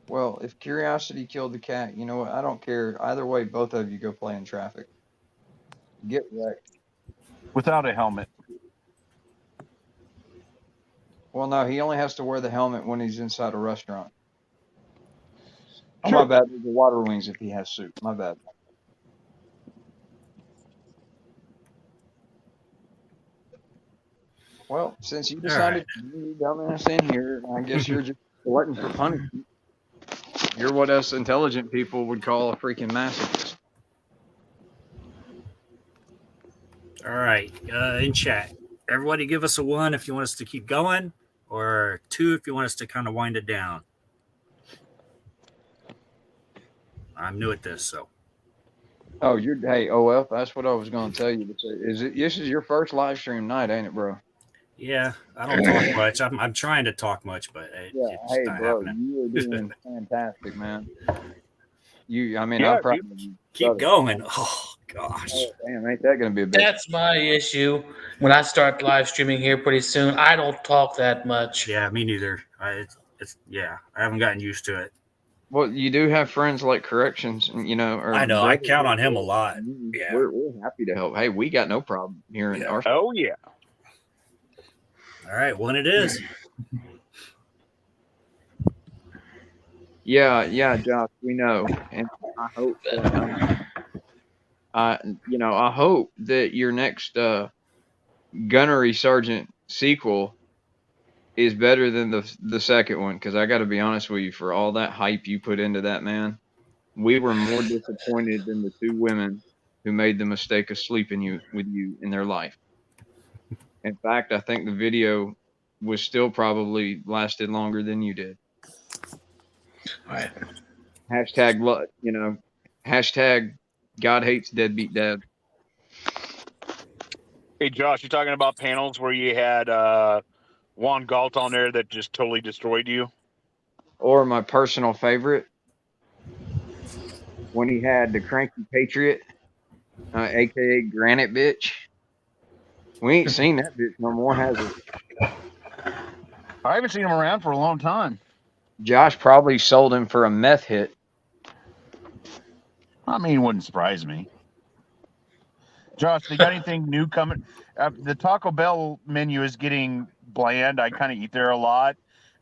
Speaker 5: Well, if curiosity killed the cat, you know what? I don't care. Either way, both of you go play in traffic. Get wrecked.
Speaker 3: Without a helmet.
Speaker 5: Well, no, he only has to wear the helmet when he's inside a restaurant. Oh, my bad. There's the water wings if he has soup. My bad. Well, since you decided to bring your dumbass in here, I guess you're just glutton for punishment. You're what us intelligent people would call a freaking masochist.
Speaker 2: All right, in chat, everybody give us a 1 if you want us to keep going, or 2 if you want us to kind of wind it down. I'm new at this, so.
Speaker 5: Oh, hey, OF, that's what I was going to tell you. This is your first live stream night, ain't it, bro?
Speaker 2: Yeah, I don't talk much. I'm trying to talk much, but it's
Speaker 5: hey,
Speaker 2: not
Speaker 5: bro,
Speaker 2: happening.
Speaker 5: you are doing fantastic, man. I'm proud of you.
Speaker 2: Keep going. Oh, gosh.
Speaker 5: Oh, damn, ain't that going to be a bit?
Speaker 8: That's my issue. When I start live streaming here pretty soon, I don't talk that much.
Speaker 2: Yeah, me neither. I haven't gotten used to it.
Speaker 5: Well, you do have friends like Corrections, you know. Or
Speaker 2: I know. I count on him a lot. Yeah.
Speaker 5: We're happy to help. Hey, we got no problem here in our.
Speaker 3: Oh, yeah.
Speaker 2: All right, 1 it is.
Speaker 5: Yeah, Josh, we know, and I hope that, I hope that your next Gunnery Sergeant sequel is better than the second one. Because I got to be honest with you, for all that hype you put into that, man, we were more disappointed than the 2 women who made the mistake of sleeping with you in their life. In fact, I think the video was still probably lasted longer than you did. Right. Hashtag, hashtag God hates deadbeat dad.
Speaker 3: Hey, Josh, you talking about panels where you had Juan Galt on there that just totally destroyed you?
Speaker 5: Or my personal favorite, when he had the cranky patriot, aka Granite Bitch. We ain't seen that bitch no more, has we?
Speaker 3: I haven't seen him around for a long time.
Speaker 5: Josh probably sold him for a meth hit.
Speaker 3: I mean, it wouldn't surprise me. Josh, they got anything new coming? The Taco Bell menu is getting bland. I kind of eat there a lot.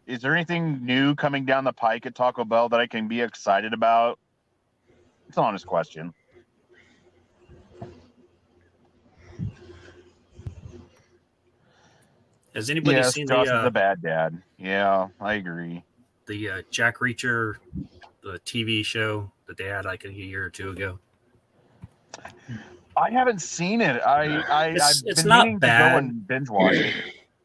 Speaker 3: Is there anything new coming down the pike at Taco Bell that I can be excited about? It's an honest question.
Speaker 2: Has anybody seen
Speaker 3: Josh is
Speaker 2: the
Speaker 3: a bad dad. Yeah, I agree.
Speaker 2: The Jack Reacher, the TV show that they had like a year or two ago?
Speaker 3: I haven't seen it. I've
Speaker 2: It's
Speaker 3: been
Speaker 2: not
Speaker 3: meaning
Speaker 2: bad.
Speaker 3: to go and binge watch it.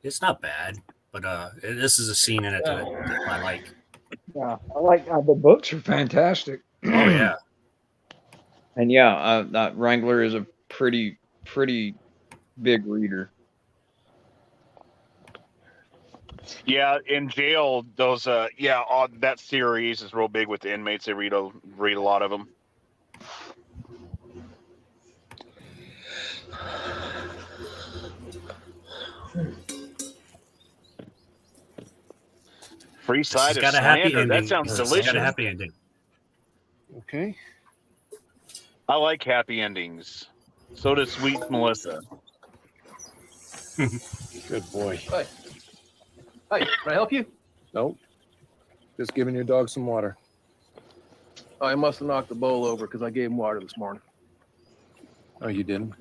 Speaker 2: It's not bad, but this is a scene in it that I like.
Speaker 5: Yeah, I like the books are fantastic.
Speaker 2: Oh yeah,
Speaker 5: and yeah, Wrangler is a pretty big reader.
Speaker 3: Yeah, in jail, those that series is real big with the inmates. They read a lot of them. Free side of
Speaker 2: got a happy
Speaker 3: slander.
Speaker 2: ending.
Speaker 3: That sounds
Speaker 2: Got a
Speaker 3: delicious.
Speaker 2: happy ending.
Speaker 9: Okay.
Speaker 3: I like happy endings. So does Sweet Melissa.
Speaker 9: Good boy.
Speaker 14: Hey. Hey, can I help you?
Speaker 9: Nope. Just giving your dog some water.
Speaker 14: I must have knocked the bowl over because I gave him water this morning.
Speaker 9: Oh, you didn't?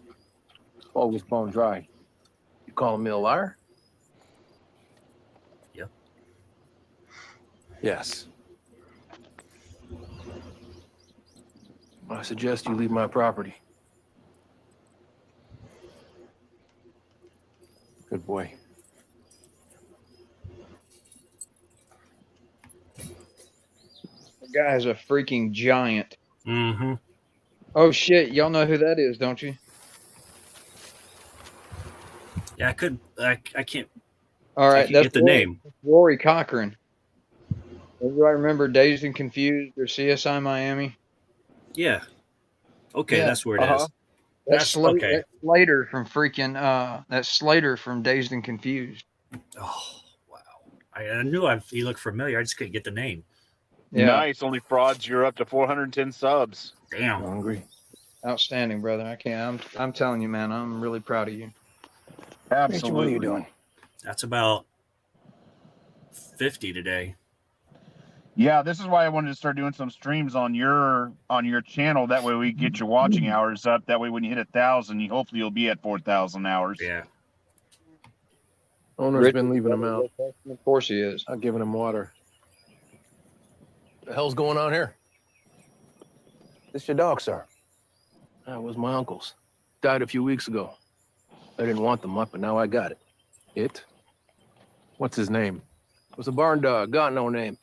Speaker 14: Bowl was bone dry. You calling me a liar?
Speaker 2: Yep.
Speaker 9: Yes.
Speaker 14: I suggest you leave my property.
Speaker 9: Good boy.
Speaker 5: The guy is a freaking giant.
Speaker 2: Mm-hmm.
Speaker 5: Oh shit, y'all know who that is, don't you?
Speaker 2: Yeah, I can't.
Speaker 5: All right, that's
Speaker 2: get the name.
Speaker 5: Rory Cochran. Everybody remember Dazed and Confused or CSI Miami?
Speaker 2: Yeah. Okay,
Speaker 5: Yeah.
Speaker 2: that's where it is.
Speaker 5: That's
Speaker 2: okay.
Speaker 5: That's Slater from freaking that's Slater from Dazed and Confused.
Speaker 2: Oh wow! I knew he looked familiar. I just couldn't get the name.
Speaker 5: Yeah.
Speaker 3: Nice. Only frauds. You're up to 410 subs.
Speaker 2: Damn.
Speaker 9: Hungry.
Speaker 5: Outstanding, brother. I can't. I'm telling you, man. I'm really proud of you.
Speaker 3: Absolutely.
Speaker 9: What are you doing?
Speaker 2: That's about 50 today.
Speaker 3: Yeah, this is why I wanted to start doing some streams on your channel. That way we get your watching hours up. That way when you hit 1,000, hopefully you'll be at 4,000 hours.
Speaker 2: Yeah.
Speaker 14: Owner's been leaving him out.
Speaker 5: Of course he is.
Speaker 14: Not giving him water. The hell's going on here?
Speaker 9: This your dog, sir?
Speaker 14: That was my uncle's. Died a few weeks ago. I didn't want the mutt, but now I got it. It? What's his name? It was a barn dog, got no name.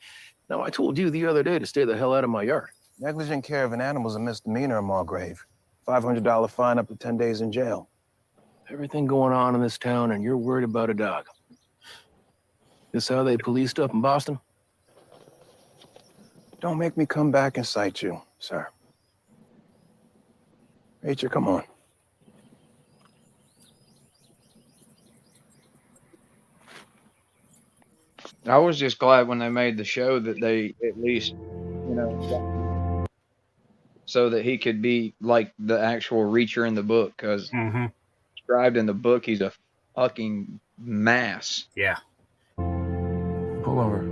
Speaker 14: Now, I told you the other day to stay the hell out of my yard.
Speaker 9: Negligent care of an animal is a misdemeanor in Mulgrave. $500 fine, up to 10 days in jail.
Speaker 14: Everything going on in this town, and you're worried about a dog. This how they policed up in Boston?
Speaker 9: Don't make me come back and cite you, sir. Rachel, come on.
Speaker 5: I was just glad when they made the show that they at least, so that he could be like the actual Reacher in the book, because described in the book, he's a fucking mass.
Speaker 2: Yeah.
Speaker 14: Pull over.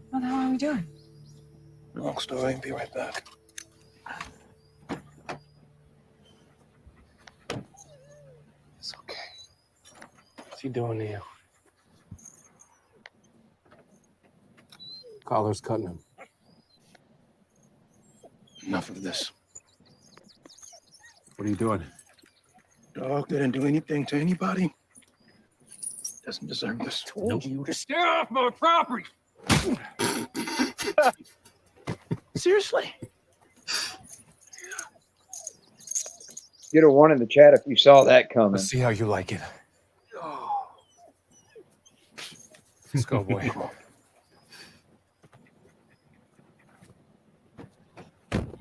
Speaker 15: What the hell are we doing?
Speaker 9: Long story. Be right back.
Speaker 14: It's okay. What's he doing to you?
Speaker 9: Collar's cutting him.
Speaker 14: Enough of this.
Speaker 9: What are you doing? Dog didn't do anything to anybody. Doesn't deserve this.
Speaker 14: Told you to stay off my property. Seriously.
Speaker 5: Get a one in the chat if you saw that coming.
Speaker 9: Let's see how you like it. Let's go, boy.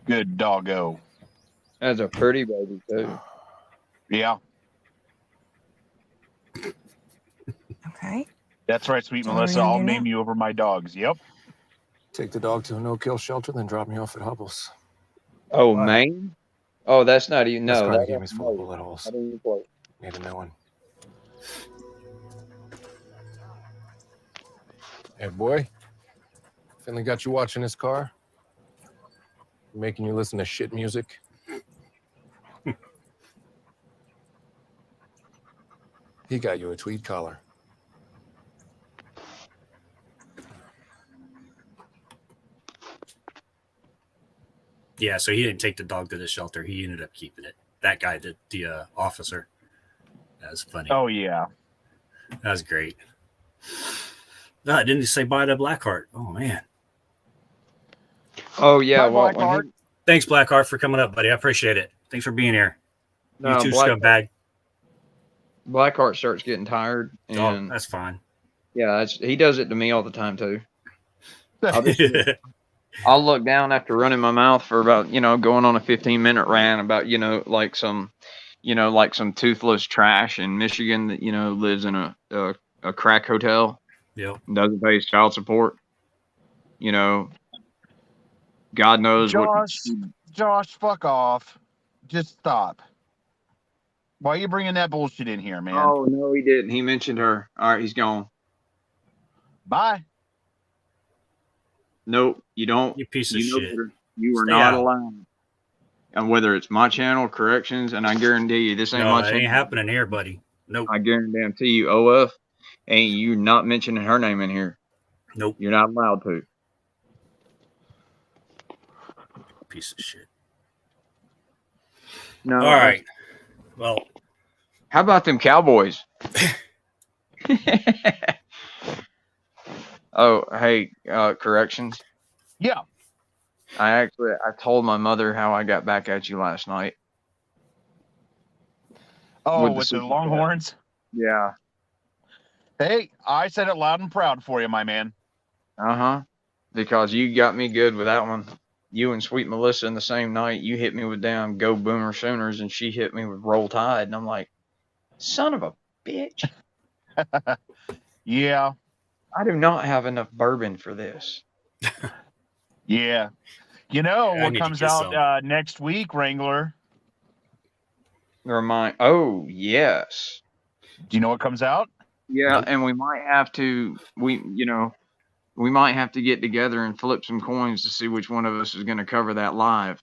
Speaker 3: Good doggo.
Speaker 5: That's a pretty baby too.
Speaker 3: Yeah.
Speaker 15: Okay.
Speaker 3: That's right, sweet
Speaker 15: So what are we
Speaker 3: Melissa.
Speaker 15: gonna
Speaker 3: I'll
Speaker 15: do
Speaker 3: name
Speaker 15: now?
Speaker 3: you over my dogs. Yep.
Speaker 9: Take the dog to a no-kill shelter, then drop me off at Hubble's.
Speaker 5: Oh,
Speaker 9: Why?
Speaker 5: Maine? Oh, that's not even.
Speaker 9: This
Speaker 5: No,
Speaker 9: car
Speaker 5: that
Speaker 9: you gave me is full of
Speaker 5: no.
Speaker 9: bullet holes.
Speaker 5: I didn't even play.
Speaker 9: Need a new one. Hey, boy. Finally got you watching this car? Making you listen to shit music? He got you a tweed collar.
Speaker 2: Yeah, so he didn't take the dog to the shelter. He ended up keeping it. That guy, the officer. That was funny.
Speaker 3: Oh, yeah.
Speaker 2: That was great. No, I didn't say bye to Blackheart. Oh, man.
Speaker 5: Oh yeah,
Speaker 3: Hi,
Speaker 5: well,
Speaker 3: Blackheart.
Speaker 2: Thanks, Blackheart, for coming up, buddy. I appreciate it. Thanks for being here.
Speaker 5: No,
Speaker 2: You too, scumbag.
Speaker 5: Blackheart starts getting tired, and
Speaker 2: that's fine.
Speaker 5: Yeah, he does it to me all the time too. I'll look down after running my mouth for about, going on a 15-minute rant about, like some toothless trash in Michigan that, lives in a crack hotel.
Speaker 2: Yep.
Speaker 5: Doesn't pay his child support. God knows
Speaker 3: Josh, fuck off. Just stop. Why are you bringing that bullshit in here, man?
Speaker 5: Oh, no, he didn't. He mentioned her. All right, he's gone.
Speaker 3: Bye.
Speaker 5: Nope, you don't.
Speaker 2: You piece of shit.
Speaker 5: You are
Speaker 2: Stay
Speaker 5: not
Speaker 2: out.
Speaker 5: allowed. And whether it's my channel, corrections, and I guarantee you, this ain't
Speaker 2: No,
Speaker 5: my
Speaker 2: it
Speaker 5: channel.
Speaker 2: ain't happening here, buddy. Nope.
Speaker 5: I guarantee you, OF, ain't you not mentioning her name in here.
Speaker 2: Nope.
Speaker 5: You're not allowed to.
Speaker 2: Piece of shit.
Speaker 5: No.
Speaker 2: All right. Well,
Speaker 5: how about them Cowboys? Oh, hey, corrections.
Speaker 3: Yeah.
Speaker 5: I told my mother how I got back at you last night.
Speaker 3: Oh, with the Longhorns?
Speaker 5: Yeah.
Speaker 3: Hey, I said it loud and proud for you, my man.
Speaker 5: Uh-huh. Because you got me good with that one. You and Sweet Melissa in the same night, you hit me with damn Go Boomer Sooners, and she hit me with Roll Tide, and I'm like, son of a bitch.
Speaker 3: Yeah.
Speaker 5: I do not have enough bourbon for this.
Speaker 3: Yeah. You know what comes out next week, Wrangler?
Speaker 5: Oh, yes.
Speaker 3: Do you know what comes out?
Speaker 5: Yeah,
Speaker 3: Nope.
Speaker 5: and we might have to we might have to get together and flip some coins to see which one of us is going to cover that live.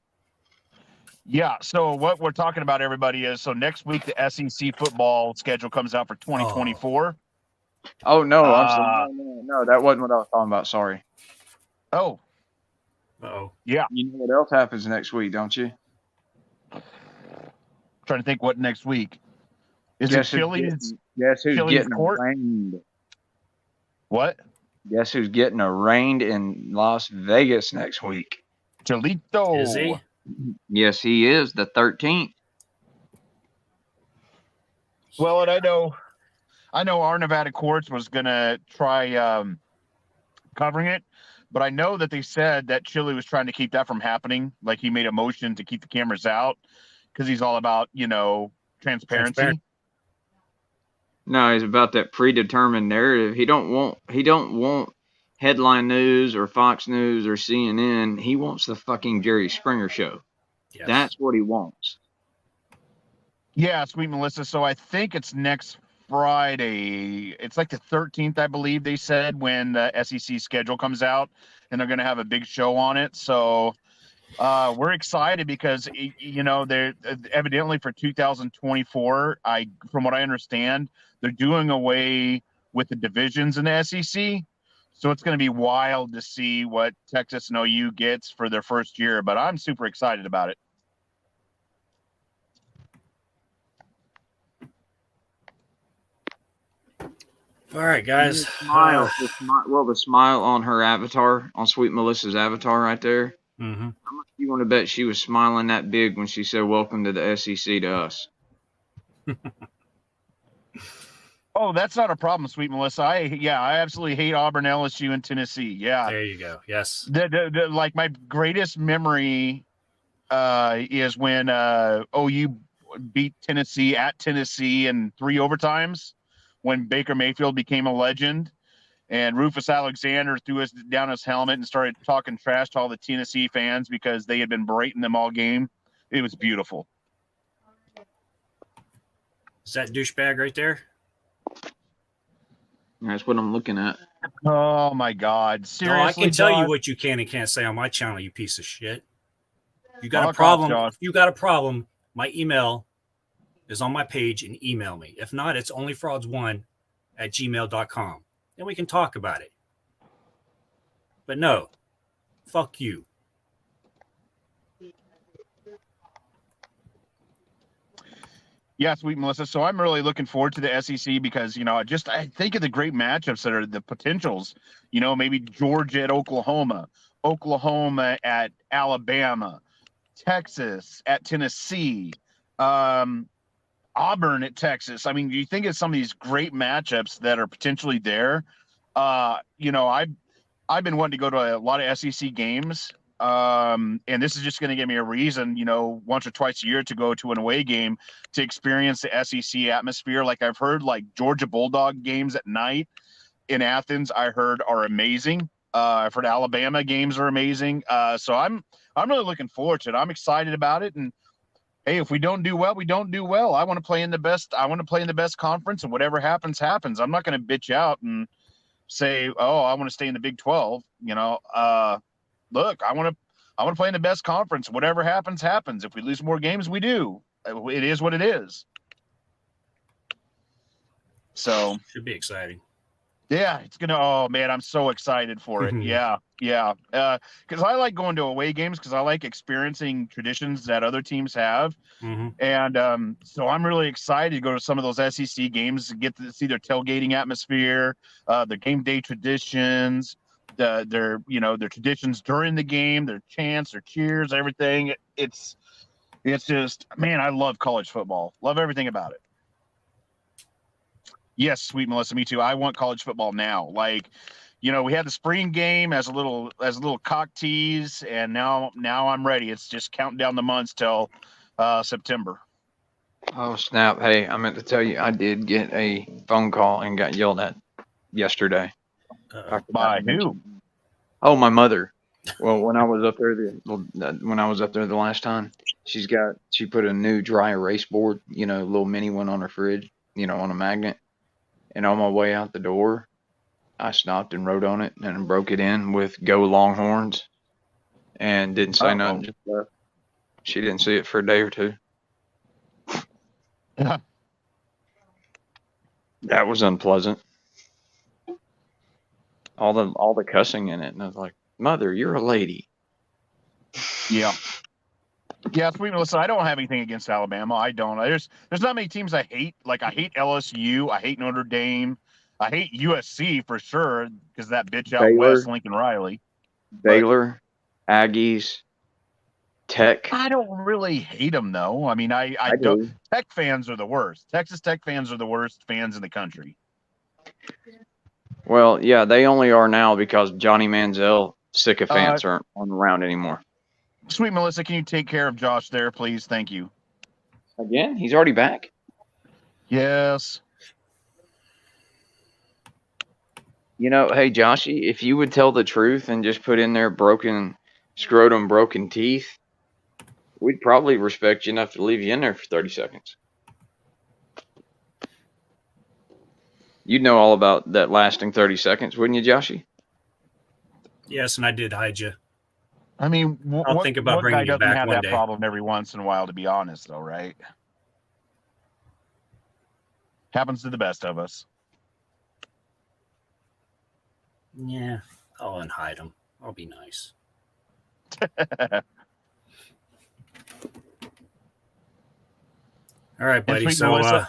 Speaker 3: Yeah, so what we're talking about, everybody, is so next week the SEC football schedule comes out for 2024.
Speaker 5: Oh, no, I'm sorry. No, that wasn't what I was talking about. Sorry.
Speaker 3: Oh.
Speaker 2: Uh-oh.
Speaker 3: Yeah.
Speaker 5: You know what else happens next week, don't you?
Speaker 3: Trying to think what next week. Is
Speaker 5: Guess
Speaker 3: it
Speaker 5: who's
Speaker 3: Phillies?
Speaker 5: Guess who's
Speaker 3: Phillies
Speaker 5: getting
Speaker 3: court?
Speaker 5: arraigned?
Speaker 3: What?
Speaker 5: Guess who's getting arraigned in Las Vegas next week?
Speaker 3: Cholito.
Speaker 2: Is he?
Speaker 5: Yes, he is, the 13th.
Speaker 3: Well, and I know our Nevada courts was gonna try covering it, but I know that they said that Chili was trying to keep that from happening. Like he made a motion to keep the cameras out because he's all about transparency.
Speaker 5: No, he's about that predetermined narrative. He don't want headline news or Fox News or CNN. He wants the fucking Jerry Springer show.
Speaker 2: Yes.
Speaker 5: That's what he wants.
Speaker 3: Yeah, Sweet Melissa. So I think it's next Friday. It's like the 13th, I believe they said, when the SEC schedule comes out, and they're going to have a big show on it. So we're excited because, they're evidently for 2024, from what I understand, they're doing away with the divisions in the SEC. So it's going to be wild to see what Texas and OU gets for their first year, but I'm super excited about it.
Speaker 2: All right, guys.
Speaker 5: Smile. The smile on her avatar, on Sweet Melissa's avatar right there.
Speaker 2: Mm-hmm.
Speaker 5: How much do you want to bet she was smiling that big when she said, "Welcome to the SEC to us"?
Speaker 3: Oh, that's not a problem, Sweet Melissa. I absolutely hate Auburn, LSU, and Tennessee. Yeah.
Speaker 2: There you go. Yes.
Speaker 3: Like my greatest memory is when OU beat Tennessee at Tennessee in 3 overtimes when Baker Mayfield became a legend. And Rufus Alexander threw down his helmet and started talking trash to all the Tennessee fans because they had been berating them all game. It was beautiful.
Speaker 2: Is that douchebag right there?
Speaker 5: That's what I'm looking at.
Speaker 3: Oh my God! Seriously,
Speaker 2: no, I can tell you
Speaker 3: Josh?
Speaker 2: what you can and can't say on my channel, you piece of shit. You got
Speaker 3: Fuck
Speaker 2: a problem?
Speaker 3: off, Josh.
Speaker 2: If you got a problem, my email is on my page and email me. If not, it's onlyfrauds1@gmail.com. And we can talk about it. But no, fuck you.
Speaker 3: Yeah, Sweet Melissa. So I'm really looking forward to the SEC because, I think of the great matchups that are the potentials. Maybe Georgia at Oklahoma, Oklahoma at Alabama, Texas at Tennessee, Auburn at Texas. I mean, do you think of some of these great matchups that are potentially there? I've been wanting to go to a lot of SEC games. And this is just going to give me a reason, once or twice a year to go to an away game to experience the SEC atmosphere. Like I've heard Georgia Bulldog games at night in Athens, I heard are amazing. I've heard Alabama games are amazing. So I'm really looking forward to it. I'm excited about it. And hey, if we don't do well, we don't do well. I want to play in the best conference, and whatever happens, happens. I'm not going to bitch out and say, oh, I want to stay in the Big 12. Look, I want to play in the best conference. Whatever happens, happens. If we lose more games, we do. It is what it is. So
Speaker 2: should be exciting.
Speaker 3: Yeah, it's gonna. Oh man, I'm so excited for it. Yeah. Because I like going to away games because I like experiencing traditions that other teams have, and so I'm really excited to go to some of those SEC games to get to see their tailgating atmosphere, their game day traditions, their traditions during the game, their chants, their cheers, everything. It's just, man, I love college football. Love everything about it. Yes, Sweet Melissa, me too. I want college football now. We had the spring game as a little cock tease, and now I'm ready. It's just counting down the months till September.
Speaker 5: Oh snap! Hey, I meant to tell you, I did get a phone call and got yelled at yesterday.
Speaker 3: By who?
Speaker 5: Oh, my mother. Well, when I was up there the last time, she put a new dry erase board, little mini one on her fridge, on a magnet. And on my way out the door, I stopped and wrote on it and broke it in with "Go Longhorns," and didn't say nothing. Just left. She didn't see it for a day or two. That was unpleasant. All the cussing in it, and I was like, "Mother, you're a lady."
Speaker 3: Yeah. Yeah, Sweet Melissa, I don't have anything against Alabama. I don't. There's not many teams I hate. Like, I hate LSU. I hate Notre Dame. I hate USC for sure because that bitch out west, Lincoln Riley.
Speaker 5: Baylor, Aggies, Tech.
Speaker 3: I don't really hate them, though. I mean, I don't. Tech fans are the worst. Texas Tech fans are the worst fans in the country.
Speaker 5: Well, yeah, they only are now because Johnny Manziel sycophants aren't around anymore.
Speaker 3: Sweet Melissa, can you take care of Josh there, please? Thank you.
Speaker 5: Again? He's already back?
Speaker 3: Yes.
Speaker 5: Hey, Joshy, if you would tell the truth and just put in there broken scrotum, broken teeth, we'd probably respect you enough to leave you in there for 30 seconds. You'd know all about that lasting 30 seconds, wouldn't you, Joshy?
Speaker 2: Yes, and I did hide you.
Speaker 3: I mean,
Speaker 2: I'll think about bringing you back
Speaker 3: have
Speaker 2: one
Speaker 3: that
Speaker 2: day.
Speaker 3: problem every once in a while, to be honest, though, right? Happens to the best of us.
Speaker 2: Yeah, I'll unhide them. I'll be nice. All right, buddy.
Speaker 3: And
Speaker 2: So,
Speaker 3: Melissa,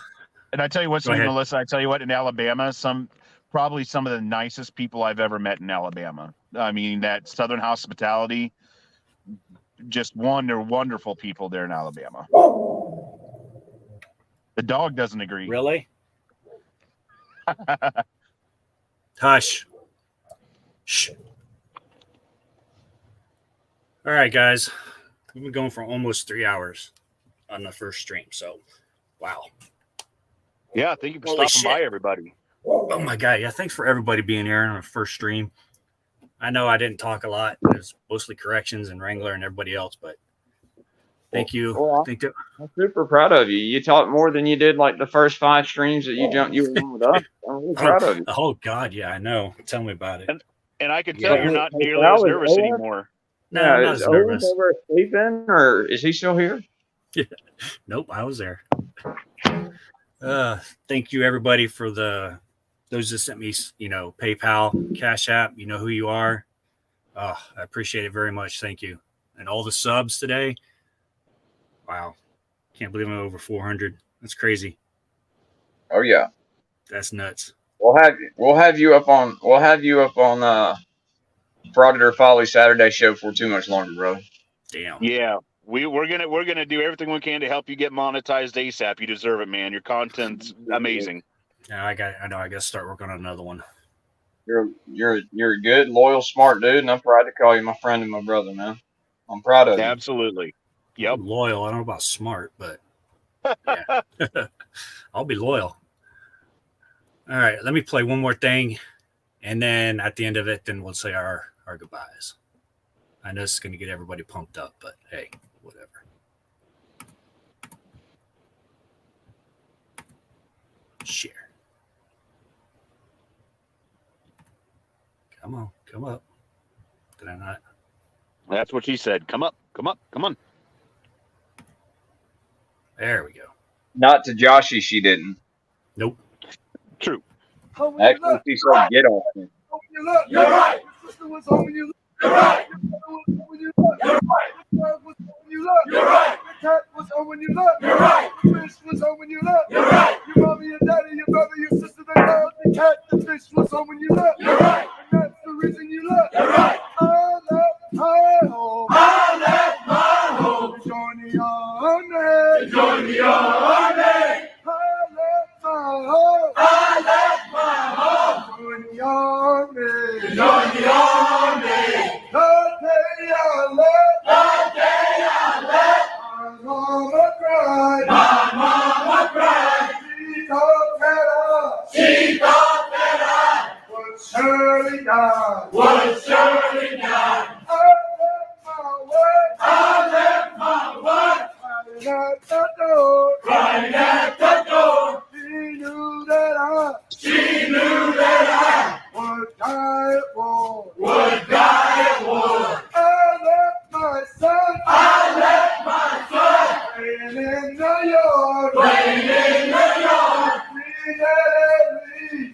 Speaker 3: and I tell you what, Sweet
Speaker 2: ahead.
Speaker 3: Melissa, I tell you what, in Alabama, some probably some of the nicest people I've ever met in Alabama. I mean, that Southern hospitality, just wonderful people there in Alabama. The dog doesn't agree.
Speaker 2: Really? Hush. Shh. All right, guys. We've been going for almost 3 hours on the first stream. So, wow.
Speaker 3: Yeah, thank you for
Speaker 2: Holy
Speaker 3: stopping
Speaker 2: shit.
Speaker 3: by, everybody.
Speaker 2: Oh my God. Yeah. Thanks for everybody being here on our first stream. I know I didn't talk a lot. It was mostly corrections and Wrangler and everybody else, but thank you.
Speaker 5: Well, I'm super proud of you. You talked more than you did like the first 5 streams that you were on with us. I'm really proud of you.
Speaker 2: Oh God. Yeah, I know. Tell me about it.
Speaker 3: And I can tell you're not nearly
Speaker 5: Sal,
Speaker 3: as
Speaker 5: is
Speaker 3: nervous
Speaker 5: Owen-
Speaker 3: anymore.
Speaker 2: No,
Speaker 5: Yeah,
Speaker 2: I'm not
Speaker 5: is
Speaker 2: as
Speaker 5: Owen
Speaker 2: nervous.
Speaker 5: over sleeping, or is he still here?
Speaker 2: Nope, I was there. Thank you everybody for those that sent me, PayPal, Cash App. You know who you are. I appreciate it very much. Thank you. And all the subs today. Wow. Can't believe I'm over 400. That's crazy.
Speaker 5: Oh yeah.
Speaker 2: That's nuts.
Speaker 5: We'll have you up on Frauditor Folly Saturday show for too much longer, bro.
Speaker 2: Damn.
Speaker 3: Yeah, we're gonna do everything we can to help you get monetized ASAP. You deserve it, man. Your content's amazing.
Speaker 2: Now I know I got to start working on another one.
Speaker 5: You're a good, loyal, smart dude, and I'm proud to call you my friend and my brother, man. I'm proud of you.
Speaker 3: Absolutely. Yep.
Speaker 2: I'm loyal. I don't know about smart, but yeah. I'll be loyal. All right, let me play one more thing, and then at the end of it, then we'll say our goodbyes. I know this is going to get everybody pumped up, but hey, whatever. Share. Come on, come up. Did I not?
Speaker 3: That's what she said. Come up, come up, come on.
Speaker 2: There we go.
Speaker 5: Not to Joshy, she didn't.
Speaker 2: Nope.
Speaker 3: True.
Speaker 5: Actually, she said get off me.
Speaker 7: You're right. You're right. You're right. The cat was on when you left. You're right. The fish was on when you left. You're right. Your mommy and daddy, your brother, your sister, the dog, the cat, the fish was on when you left. You're right. And that's the reason you left. You're right. I left my home. I left my home. To join the army. To join the army. I left my home. I left my home. To join the army. To join the army. The day I left. The day I left. My mama cried. My mama cried. She thought that I. She thought that I would surely die. Would surely die. I left my work. I left my work. Right at the door. Right at the door. She knew that I. She knew that I would die at war. Would die at war. I left my son. I left my son. Playing in the yard. Playing in the yard.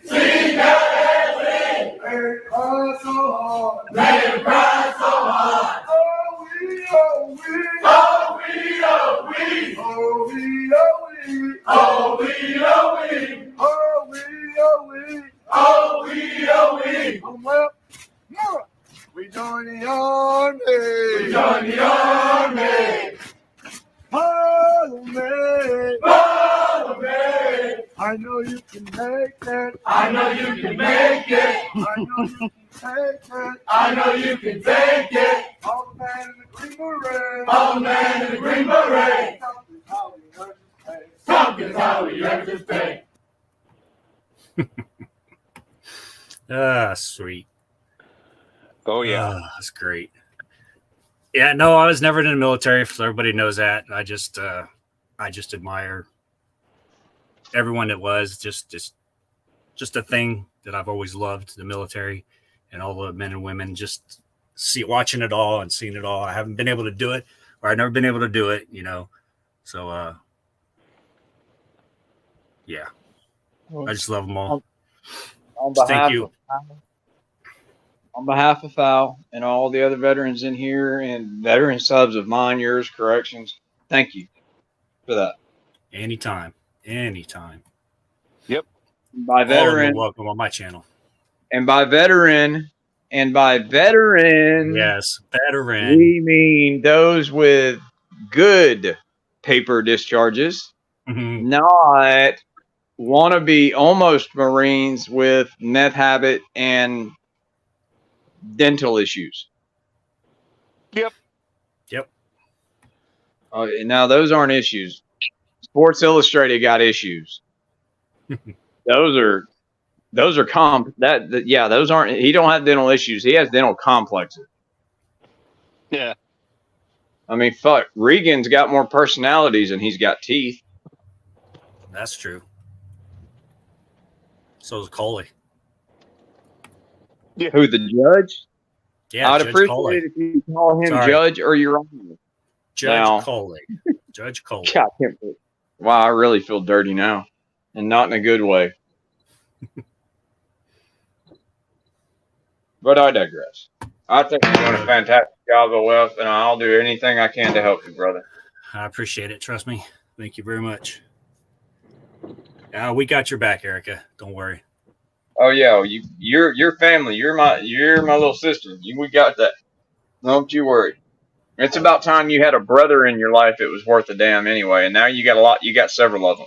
Speaker 7: Sing that made it cry so hard. Made it cry so hard. Oh, we, oh, we. Oh, we, oh, we. Oh, we, oh, we. Oh, we, oh, we. Oh, we, oh, we. Oh, we, oh, we. Oh, well, no. We join the army. We join the army. Follow me. Follow me. I know you can make it. I know you can make it. I know you can take it. I know you can take it. All the man in the green beret. All the man in the green beret. Something's how we earn this pay.
Speaker 2: Sweet.
Speaker 3: Oh yeah.
Speaker 2: That's great. Yeah, no, I was never in the military, so everybody knows that. I just admire everyone that was just a thing that I've always loved, the military and all the men and women, just watching it all and seeing it all. I haven't been able to do it, or I've never been able to do it, so yeah, I just love them all. Thank you.
Speaker 5: On behalf of Foul and all the other veterans in here and veteran subs of mine, yours, corrections, thank you for that.
Speaker 2: Anytime.
Speaker 3: Yep.
Speaker 5: By veteran,
Speaker 2: welcome on my channel.
Speaker 5: And by veteran,
Speaker 2: Yes, veteran.
Speaker 5: we mean those with good paper discharges, not wannabe almost Marines with meth habit and dental issues.
Speaker 3: Yep.
Speaker 5: Now those aren't issues. Sports Illustrated got issues. Those are those aren't. He don't have dental issues. He has dental complexes.
Speaker 3: Yeah.
Speaker 5: I mean, fuck. Regan's got more personalities than he's got teeth.
Speaker 2: That's true. So is Coley.
Speaker 3: Yeah.
Speaker 5: Who, the judge?
Speaker 2: Yeah,
Speaker 5: I'd
Speaker 2: Judge
Speaker 5: appreciate
Speaker 2: Coley.
Speaker 5: it if you call him
Speaker 2: Sorry.
Speaker 5: Judge or Your Honor.
Speaker 2: Judge Coley. Judge Coley.
Speaker 5: God, wow, I really feel dirty now, and not in a good way. But I digress. I think you're doing a fantastic job of wealth, and I'll do anything I can to help you, brother.
Speaker 2: I appreciate it. Trust me. Thank you very much. We got your back, Erica. Don't worry.
Speaker 5: Oh yeah, you're family. You're my little sister. We got that. Don't you worry. It's about time you had a brother in your life that was worth a damn anyway, and now you got a lot. You got several of them.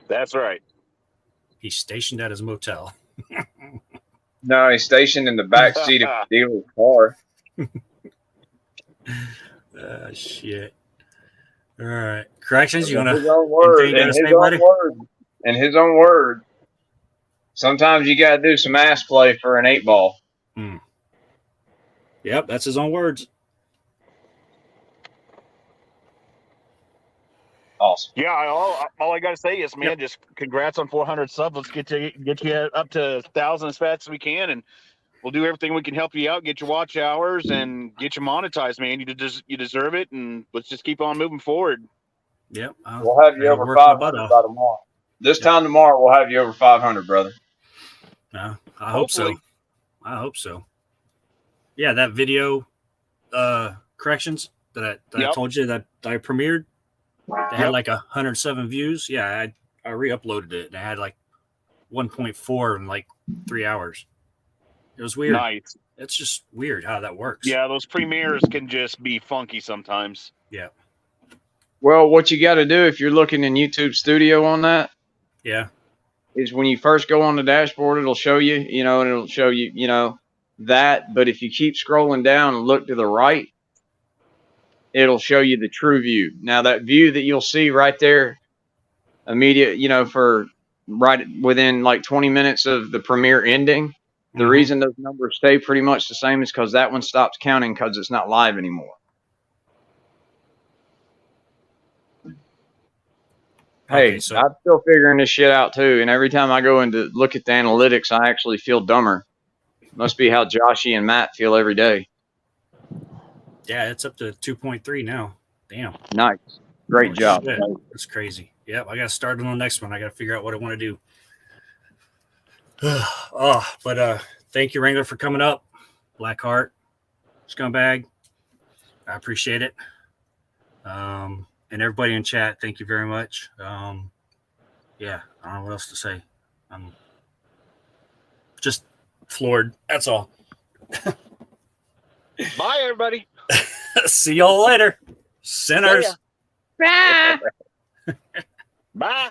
Speaker 3: That's right.
Speaker 2: He's stationed at his motel.
Speaker 5: No, he's stationed in the back seat of the dealer's car.
Speaker 2: Shit. All right. Corrections, you
Speaker 5: In
Speaker 2: want
Speaker 5: his own word, in his own word, sometimes you got to do some ass play for an 8-ball.
Speaker 2: Yep, that's his own words.
Speaker 5: Awesome.
Speaker 3: Yeah, all I got to say is, man, just congrats on 400 subs. Let's get you up to 1,000 as fast as we can, and we'll do everything we can help you out, get your watch hours, and get you monetized, man. You deserve it, and let's just keep on moving forward.
Speaker 2: Yep.
Speaker 5: We'll have you over 500 by tomorrow. This time tomorrow, we'll have you over 500, brother.
Speaker 2: I hope so. I hope so. Yeah, that video corrections that I told you that I premiered, they had like 107 views. Yeah, I re-uploaded it, and I had like 1.4 in like 3 hours. It was weird.
Speaker 3: Nice.
Speaker 2: It's just weird how that works.
Speaker 3: Yeah, those premieres can just be funky sometimes.
Speaker 2: Yeah.
Speaker 5: Well, what you got to do if you're looking in YouTube Studio on that, is when you first go on the dashboard, it'll show you, and it'll show you, that. But if you keep scrolling down and look to the right, it'll show you the true view. Now, that view that you'll see right there, immediate, for right within like 20 minutes of the premiere ending, the reason those numbers stay pretty much the same is because that one stops counting because it's not live anymore. Hey, I'm still figuring this shit out too, and every time I go in to look at the analytics, I actually feel dumber. Must be how Joshy and Matt feel every day.
Speaker 2: Yeah, it's up to 2.3 now. Damn.
Speaker 5: Nice. Great job.
Speaker 2: Shit. That's crazy. Yep, I got to start on the next one. I got to figure out what I want to do. But thank you, Wrangler, for coming up. Blackheart, Scumbag. I appreciate it. And everybody in chat, thank you very much. Yeah, I don't know what else to say. I'm just floored. That's all.
Speaker 3: Bye, everybody.
Speaker 2: See y'all later, sinners.
Speaker 3: Bye. Bye.